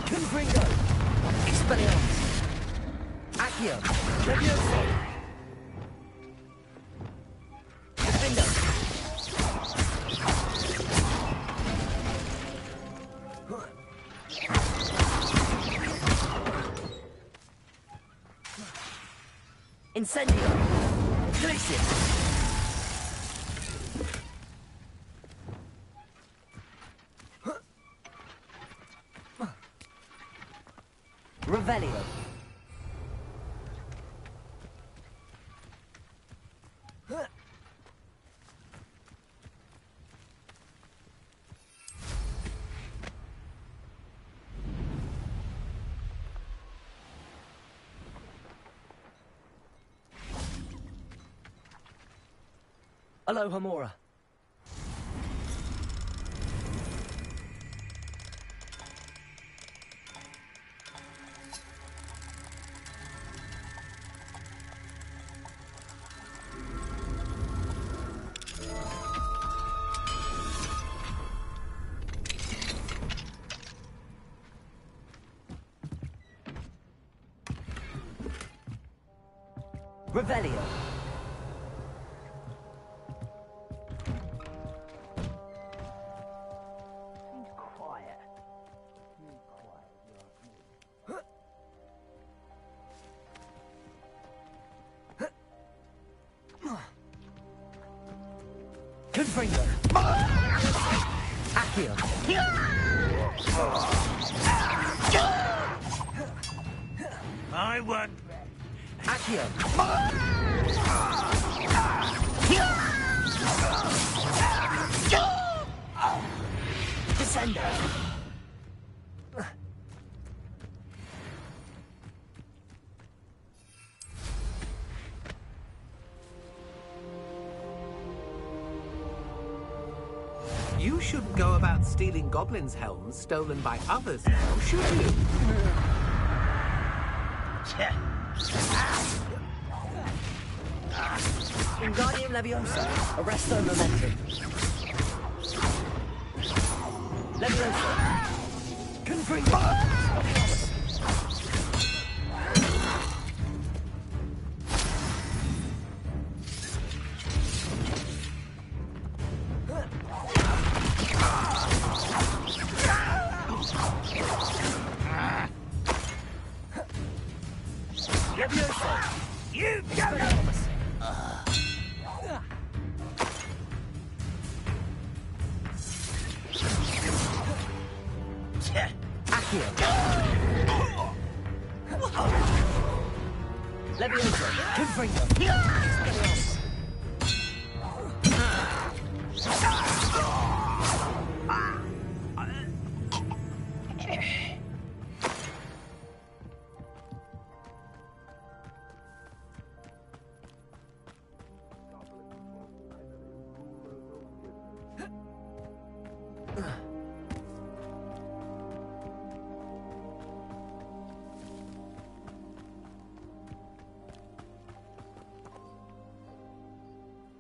Confringo. Expelliarmus. Accio. Levioso. Defendo. Incendio! Glacier! Revelio! Aloha Mora. Revelio. Confringo. Accio. I won't. Accio. Send her. You shouldn't go about stealing goblins' helms stolen by others now, should you? Wingardium Leviosa. Arresto Momentum. Leviosa. Confringo. You go! Leviosa. Confringo.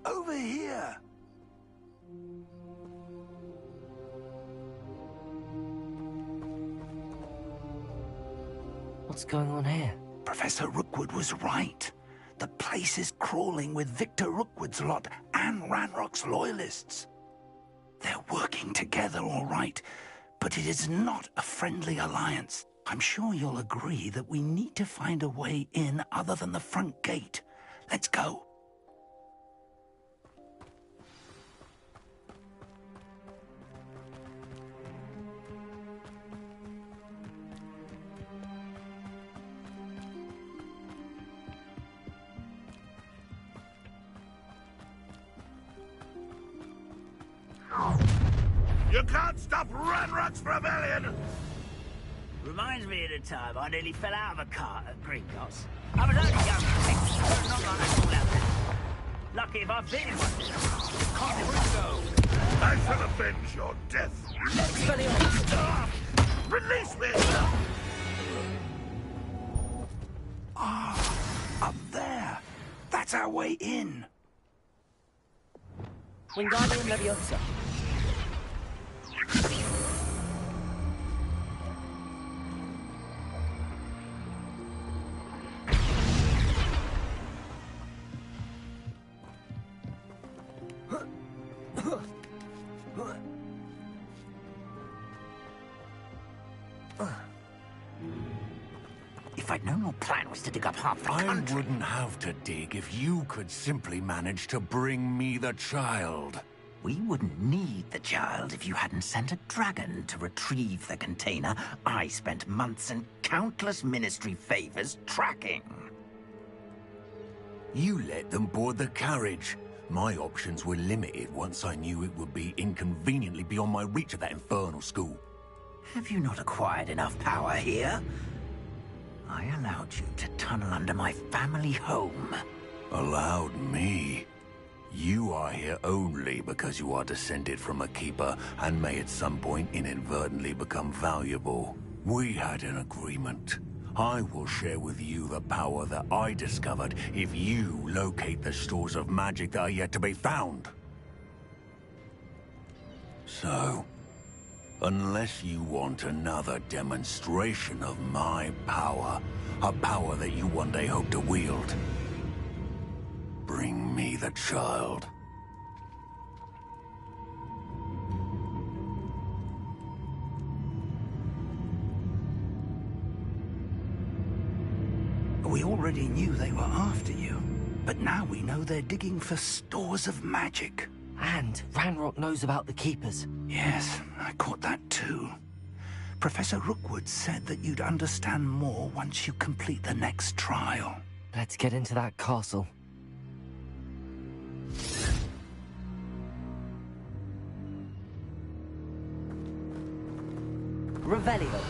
Over here! What's going on here? Professor Rookwood was right. The place is crawling with Victor Rookwood's lot and Ranrock's loyalists. They're working together, all right, but it is not a friendly alliance. I'm sure you'll agree that we need to find a way in other than the front gate. Let's go. You can't stop Ranrock's rebellion! Reminds me of the time I nearly fell out of a cart at Gringotts. I was only young, but not like that all out there. Lucky if I've been in one. Convict. I shall avenge your death. Release me! Up there. That's our way in. Wingardium Leviosa. If I'd known your plan was to dig up half the country... I wouldn't have to dig if you could simply manage to bring me the child. We wouldn't need the child if you hadn't sent a dragon to retrieve the container I spent months and countless ministry favors tracking. You let them board the carriage. My options were limited once I knew it would be inconveniently beyond my reach at that infernal school. Have you not acquired enough power here? I allowed you to tunnel under my family home. Allowed me? You are here only because you are descended from a keeper and may at some point inadvertently become valuable. We had an agreement. I will share with you the power that I discovered if you locate the stores of magic that are yet to be found. So, unless you want another demonstration of my power, a power that you one day hope to wield, bring me the child. We already knew they were after you, but now we know they're digging for stores of magic. And Ranrock knows about the Keepers. Yes, I caught that too. Professor Rookwood said that you'd understand more once you complete the next trial. Let's get into that castle. Revelio.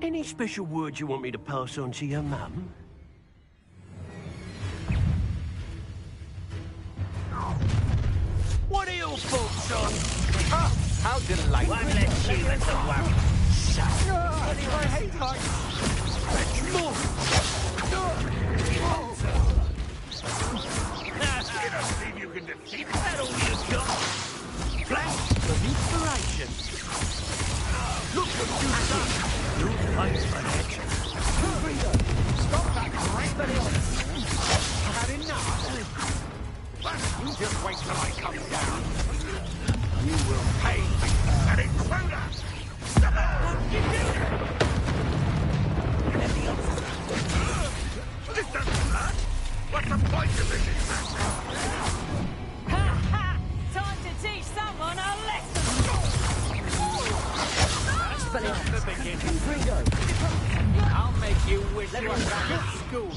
Any special words you want me to pass on to your mum? What are your thoughts on? Oh, how delightful. One less human to worry. I hate heights. You don't believe you can defeat that all you've got? Flash of inspiration. Look what you've done. You fight for that. Stop that great I've had enough. You just wait till I come down. You will pay, an intruder! This doesn't hurt. What's the point of this exactly? Ha ha! Time to teach someone a lesson! That's the beginning. I'll make you wish you were back at school.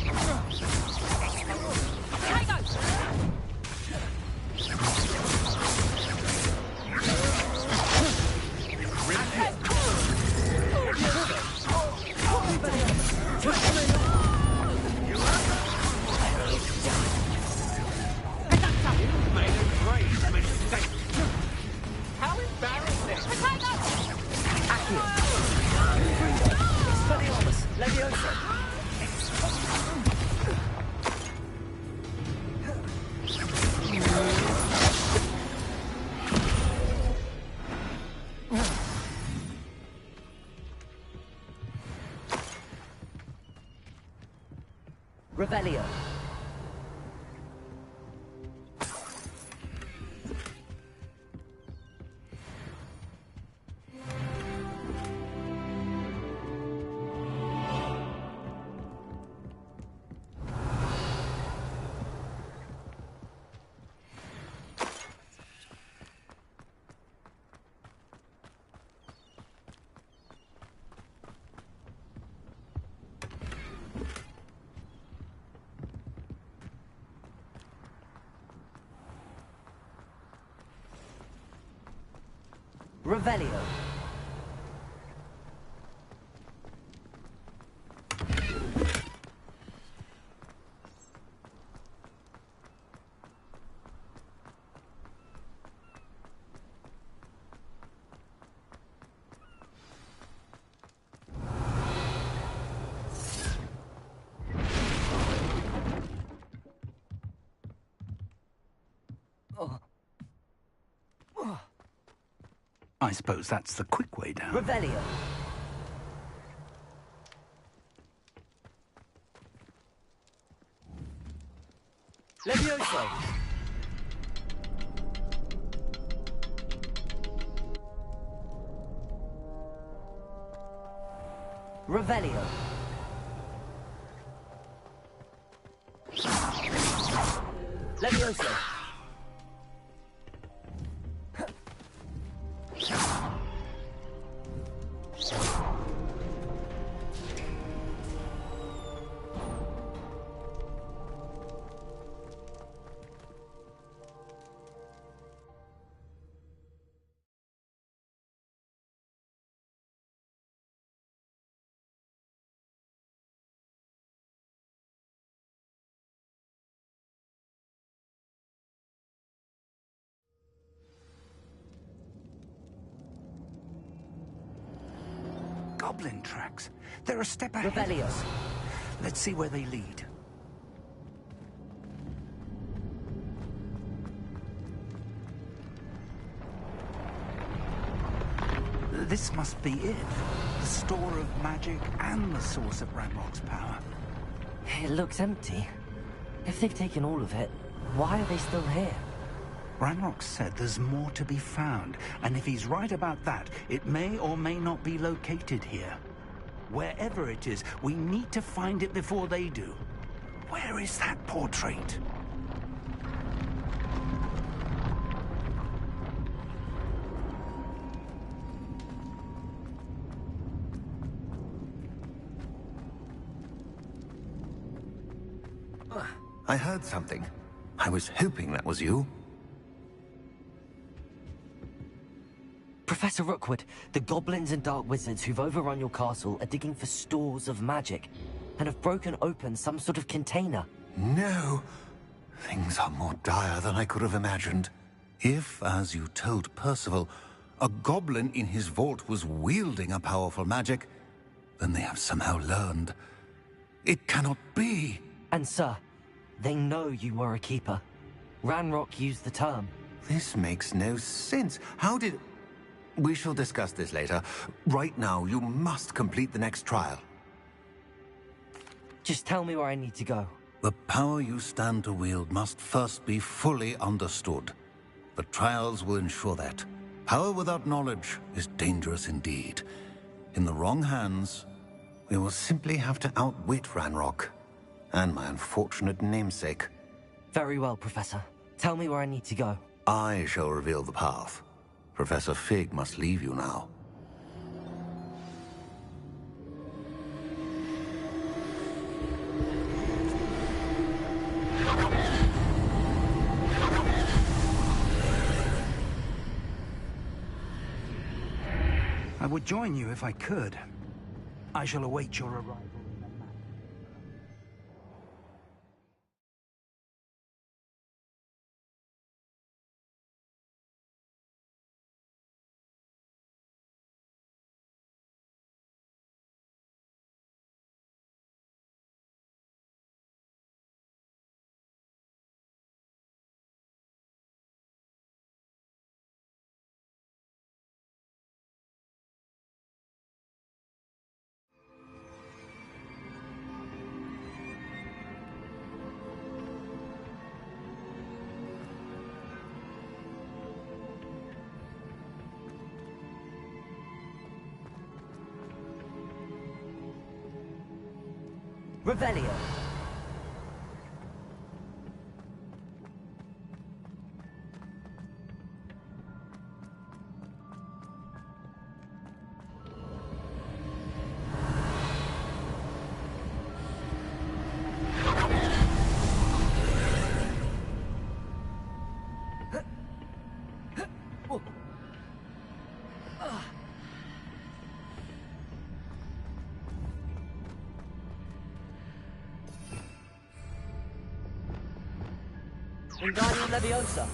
How embarrassing! Revelio. Revelio. I suppose that's the quick way down. Revelio. Levioso. Revelio. Levioso. Goblin tracks. They're a step ahead. Revelio. Let's see where they lead. This must be it. The store of magic and the source of Ranrock's power. It looks empty. If they've taken all of it, why are they still here? Ranrock said there's more to be found, and if he's right about that, it may or may not be located here. Wherever it is, we need to find it before they do. Where is that portrait? I heard something. I was hoping that was you. Professor Rookwood, the goblins and dark wizards who've overrun your castle are digging for stores of magic and have broken open some sort of container. No! Things are more dire than I could have imagined. If, as you told Percival, a goblin in his vault was wielding a powerful magic, then they have somehow learned. It cannot be! And sir, they know you were a keeper. Ranrock used the term. This makes no sense. How did... We shall discuss this later. Right now, you must complete the next trial. Just tell me where I need to go. The power you stand to wield must first be fully understood. The trials will ensure that. Power without knowledge is dangerous indeed. In the wrong hands, we will simply have to outwit Ranrock and my unfortunate namesake. Very well, Professor. Tell me where I need to go. I shall reveal the path. Professor Fig must leave you now. I would join you if I could. I shall await your arrival. Revelio. Wingardium Leviosa.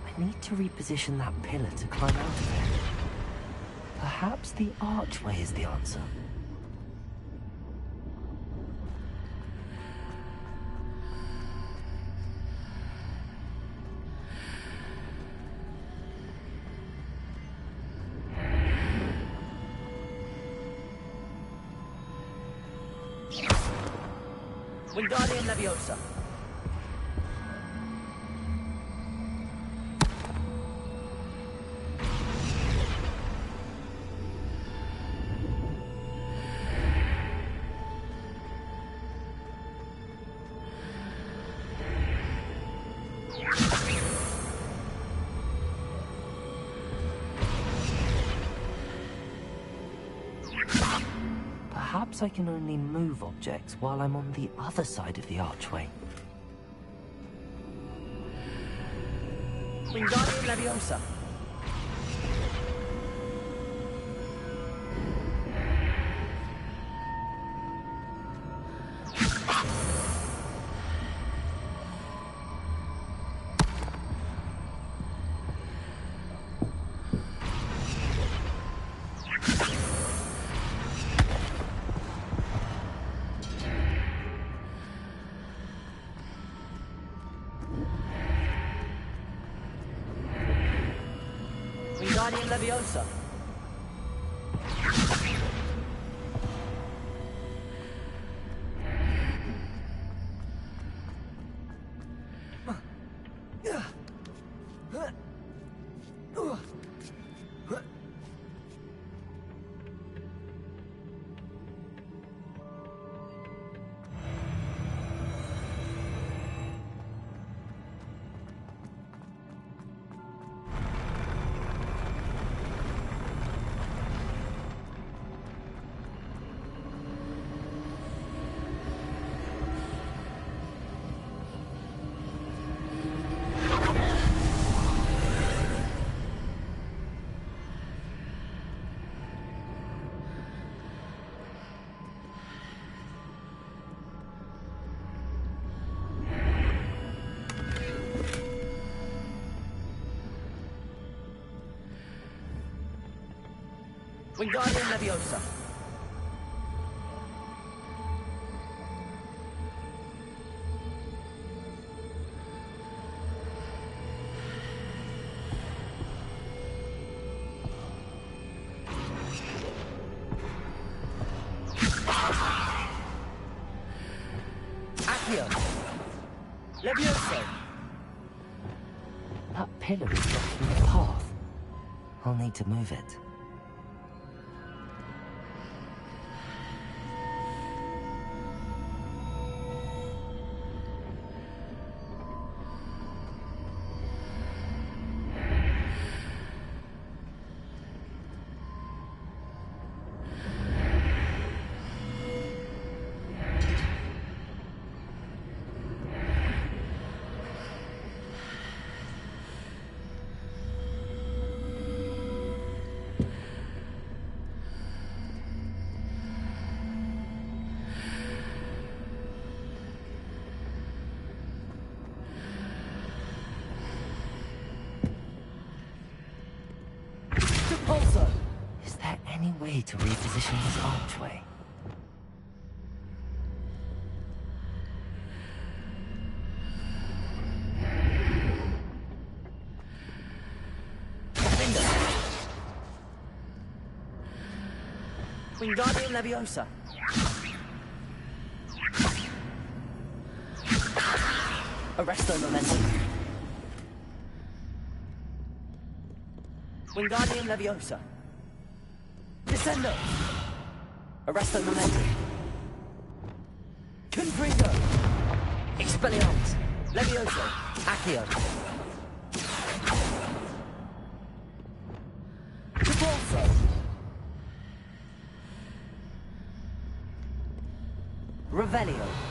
I need to reposition that pillar to climb out of it. Perhaps the archway is the answer. Wingardium Leviosa. Perhaps I can only move objects while I'm on the other side of the archway. Wingardium Leviosa. Wingardium Leviosa. Wingardium Leviosa. Accio. Levioso. That pillar is blocking the path. I'll need to move it. Is there any way to reposition this archway? Wingardium Leviosa. Arresto Momentum. Wingardium Leviosa. Descendo. Arresto Momentum. Confringo. Expelliarmus. Levioso. Accio. Repulso. Revelio.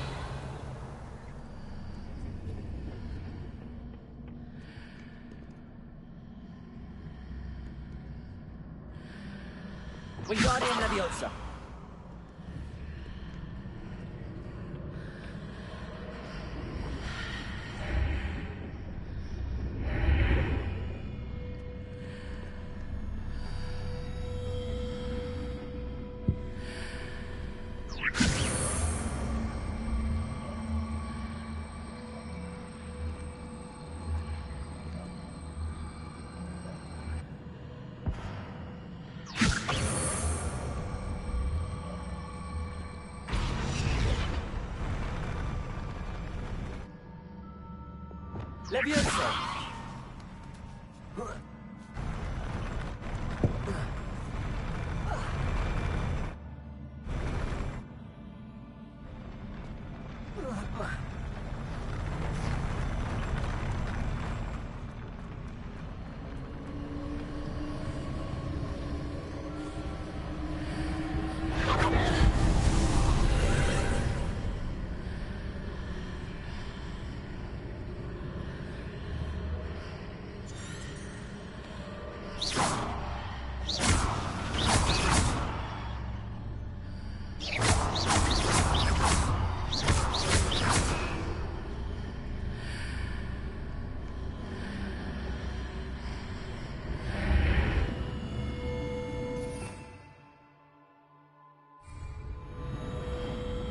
Wingardium Leviosa. Leviosa.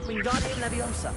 Wingardium Leviosa.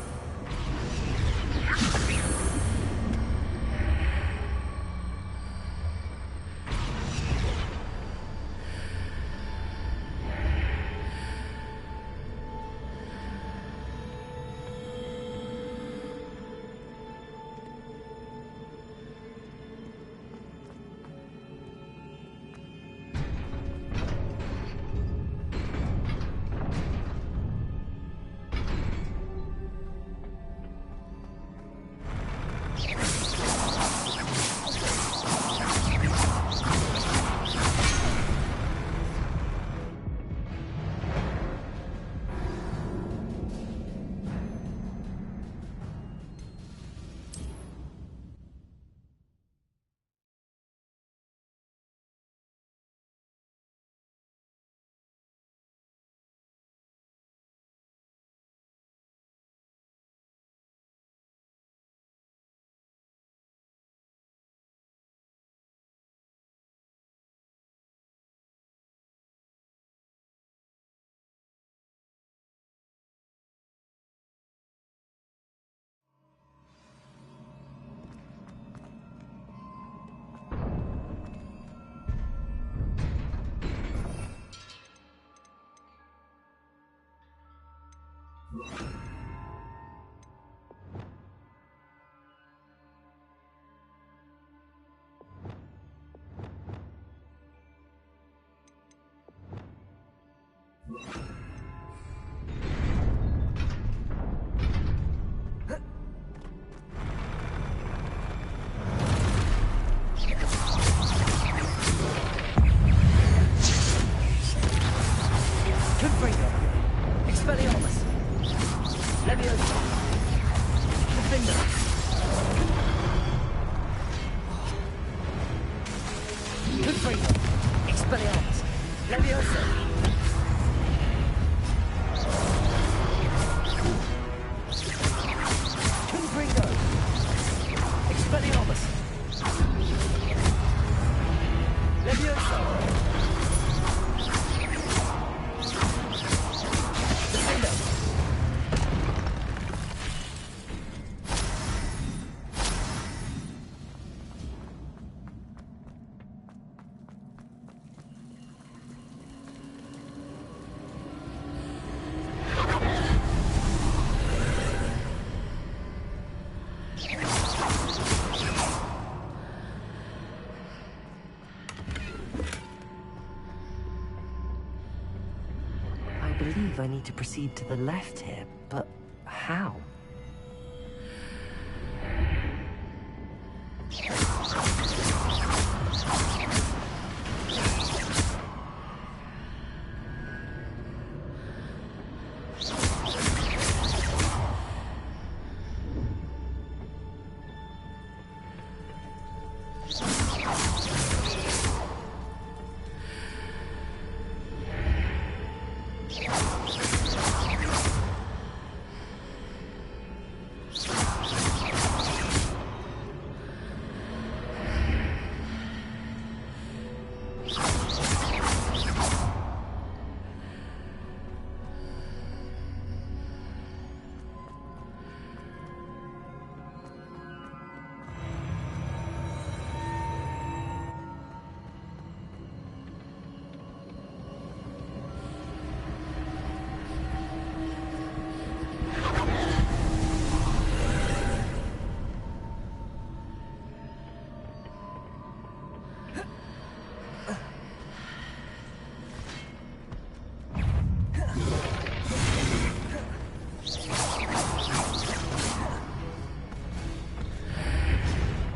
Confringo. Expelliarmus. Levioso. Confringo. Expelliarmus. Levioso. Defendo. I believe I need to proceed to the left here, but how?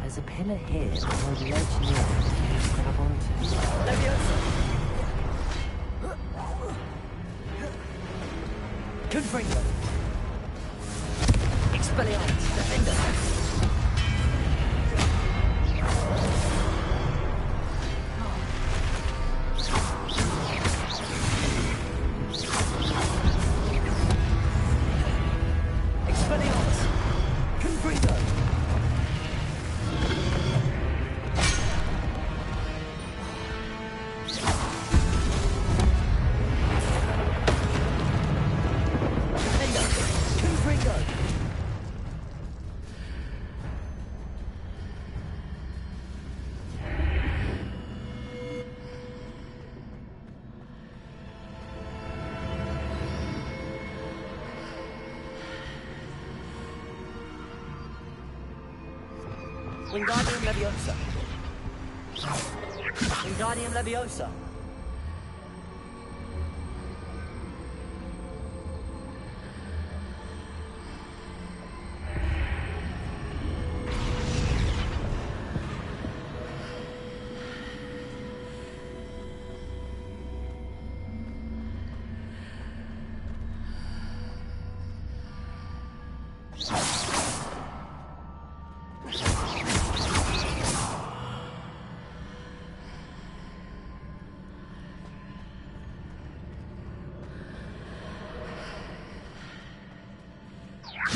There's a pillar here or a ledge near it to grab onto. Levioso. Confringo. Expelliarmus. Defender. Expelliarmus. Confringo. Wingardium Leviosa. Wingardium Leviosa.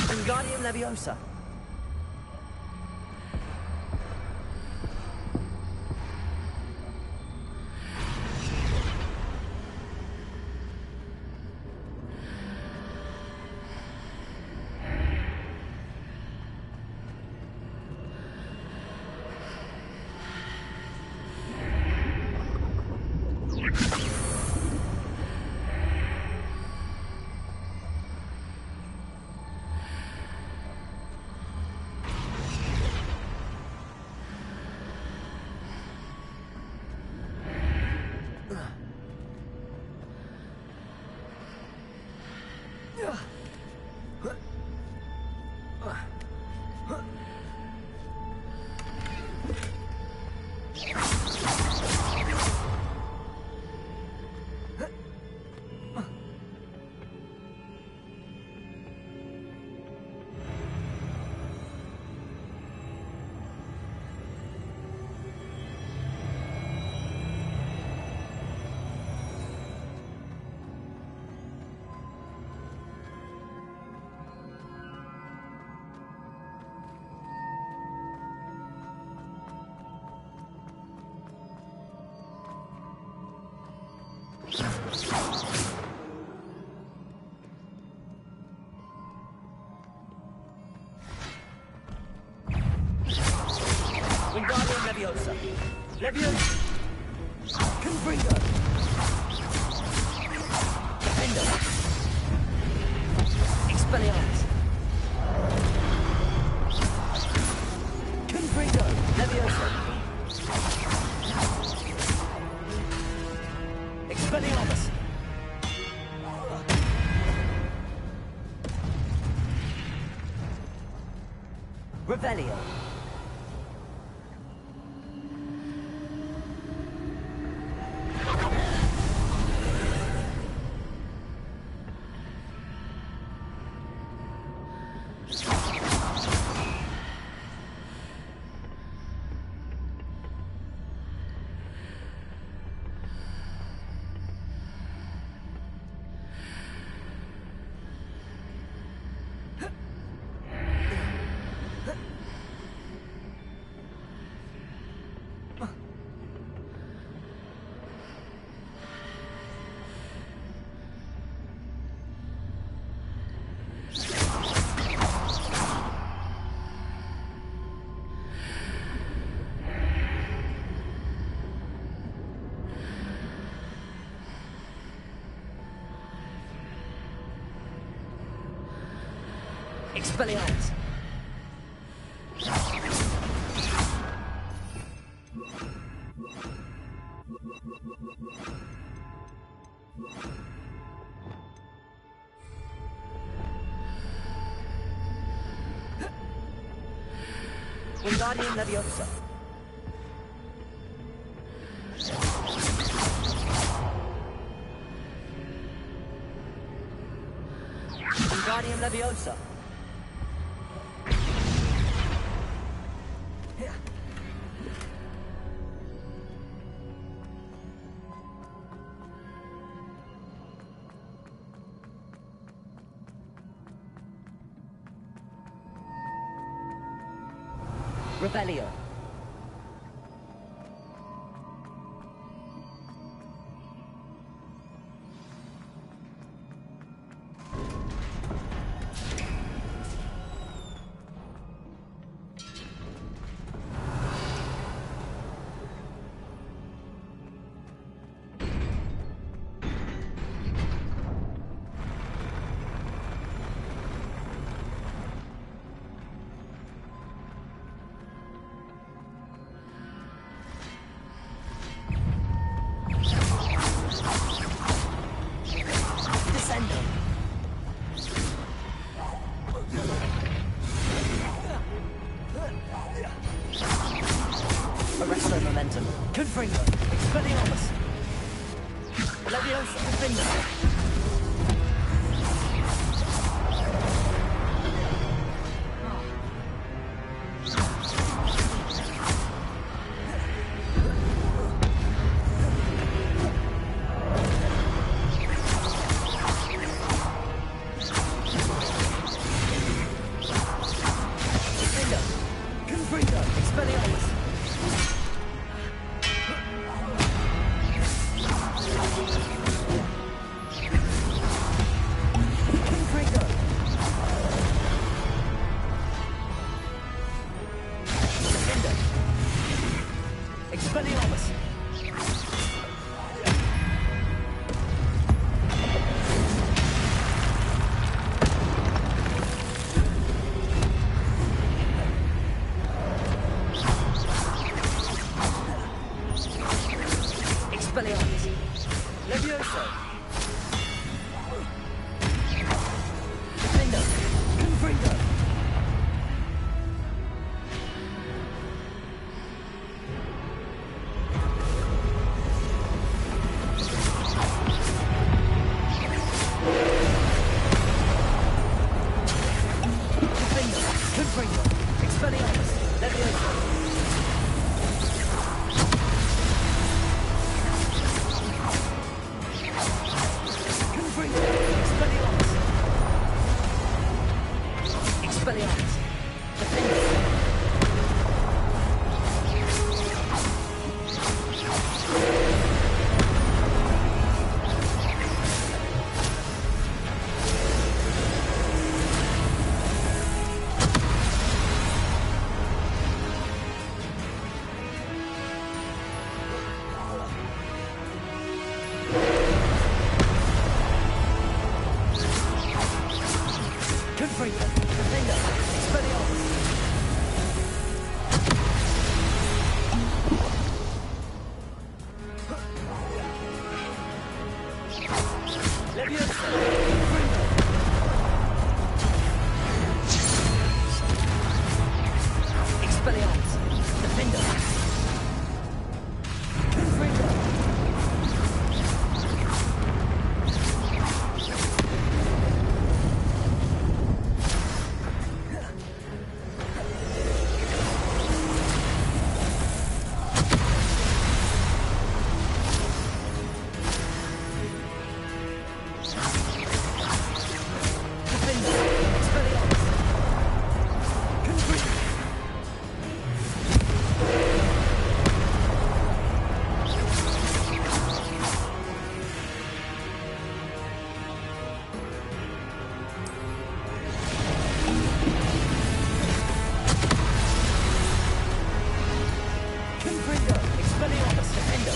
Wingardium Leviosa. Wingardium Leviosa. Leviosa. Confringo. Defendo. Expelliarmus. Confringo. Leviosa. Expelliarmus. Revelio. Expelliarmus. Wingardium Leviosa. Wingardium Leviosa. Revelio. Arresto momentum. Confringo. Expelliarmus. Leviosa. Confringo. Expelliarmus, Defender.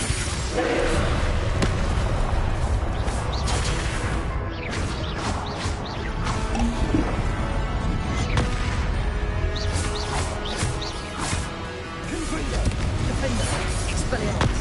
Confringo, Defender. Expelliarmus.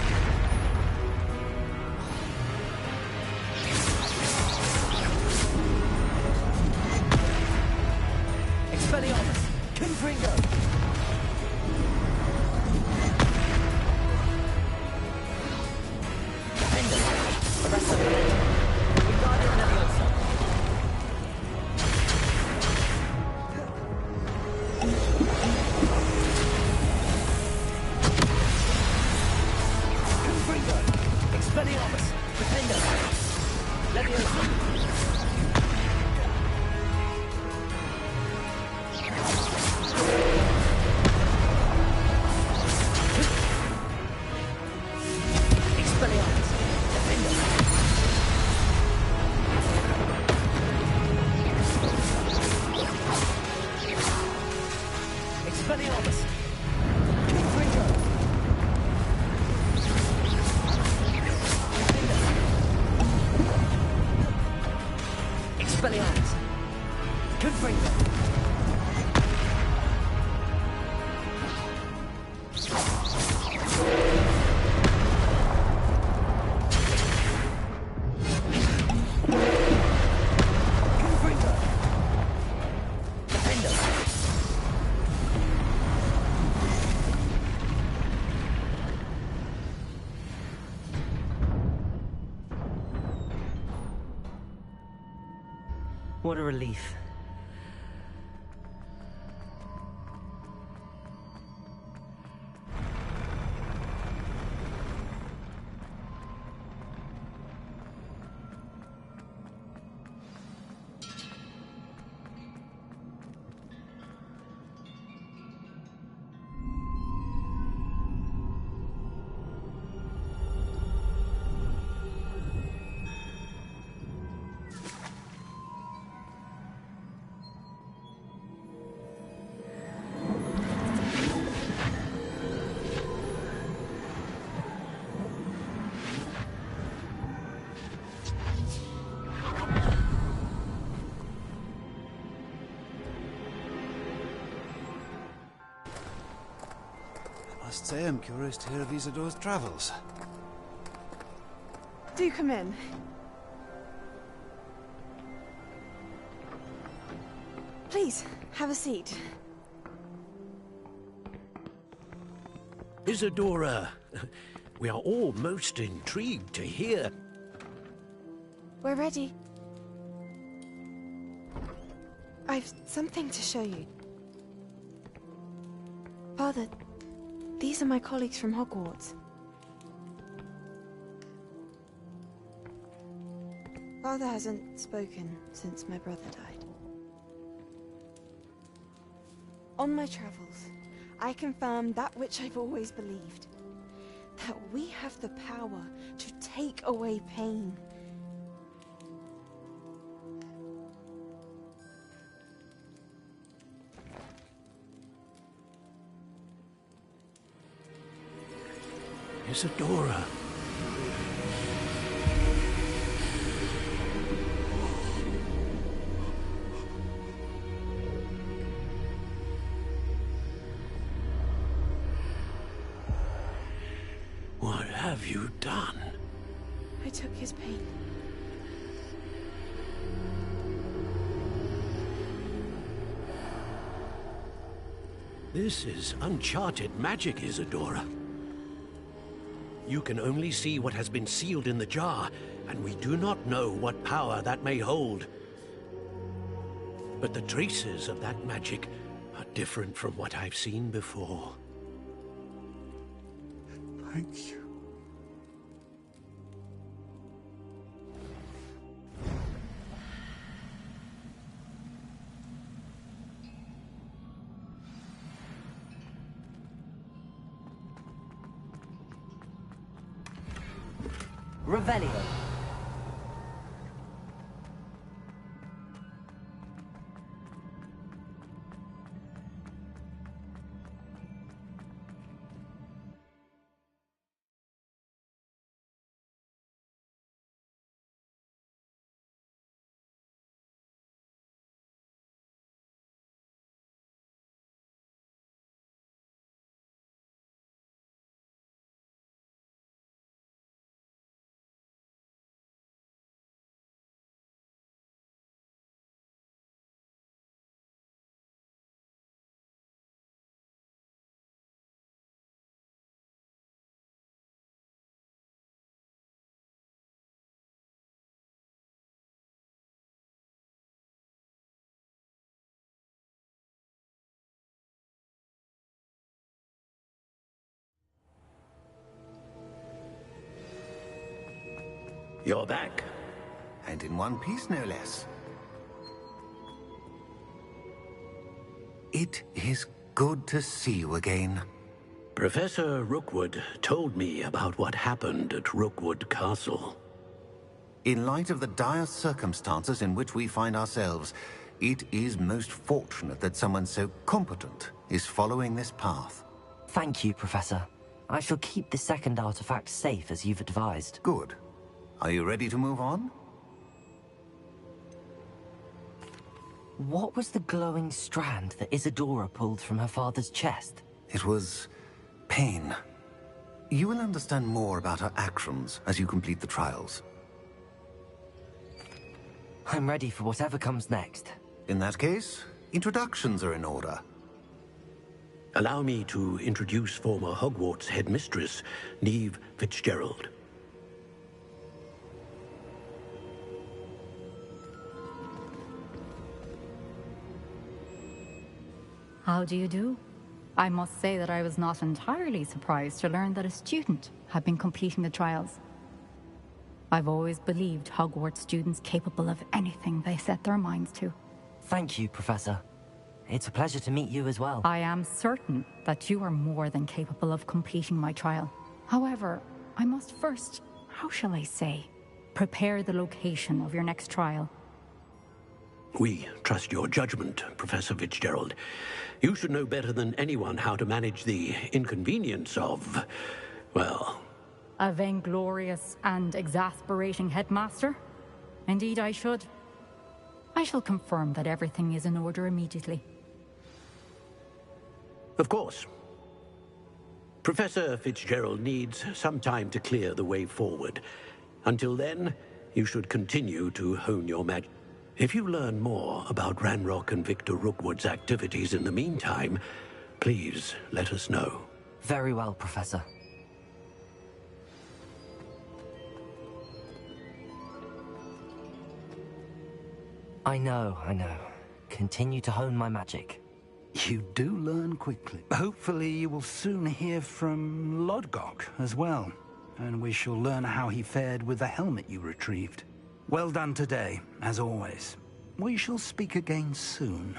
Expelliarmus, Confringo. What a relief. I must say I'm curious to hear of Isidore's travels. Do come in. Please, have a seat. Isadora, we are all most intrigued to hear. We're ready. I've something to show you. Father, these are my colleagues from Hogwarts. Father hasn't spoken since my brother died. On my travels, I confirmed that which I've always believed. That we have the power to take away pain. Isadora. What have you done? I took his pain. This is uncharted magic, Isadora. You can only see what has been sealed in the jar, and we do not know what power that may hold. But the traces of that magic are different from what I've seen before. Thank you. Revelio. You're back. And in one piece, no less. It is good to see you again. Professor Rookwood told me about what happened at Rookwood Castle. In light of the dire circumstances in which we find ourselves, it is most fortunate that someone so competent is following this path. Thank you, Professor. I shall keep the second artifact safe as you've advised. Good. Are you ready to move on? What was the glowing strand that Isadora pulled from her father's chest? It was pain. You will understand more about her actions as you complete the trials. I'm ready for whatever comes next. In that case, introductions are in order. Allow me to introduce former Hogwarts headmistress, Neve Fitzgerald. How do you do? I must say that I was not entirely surprised to learn that a student had been completing the trials. I've always believed Hogwarts students capable of anything they set their minds to. Thank you, Professor. It's a pleasure to meet you as well. I am certain that you are more than capable of completing my trial. However, I must first, how shall I say, prepare the location of your next trial. We trust your judgment, Professor Fitzgerald. You should know better than anyone how to manage the inconvenience of, well... A vainglorious and exasperating headmaster? Indeed I should. I shall confirm that everything is in order immediately. Of course. Professor Fitzgerald needs some time to clear the way forward. Until then, you should continue to hone your magic. If you learn more about Ranrock and Victor Rookwood's activities in the meantime, please let us know. Very well, Professor. I know. Continue to hone my magic. You do learn quickly. Hopefully you will soon hear from Lodgok as well, and we shall learn how he fared with the helmet you retrieved. Well done today, as always. We shall speak again soon.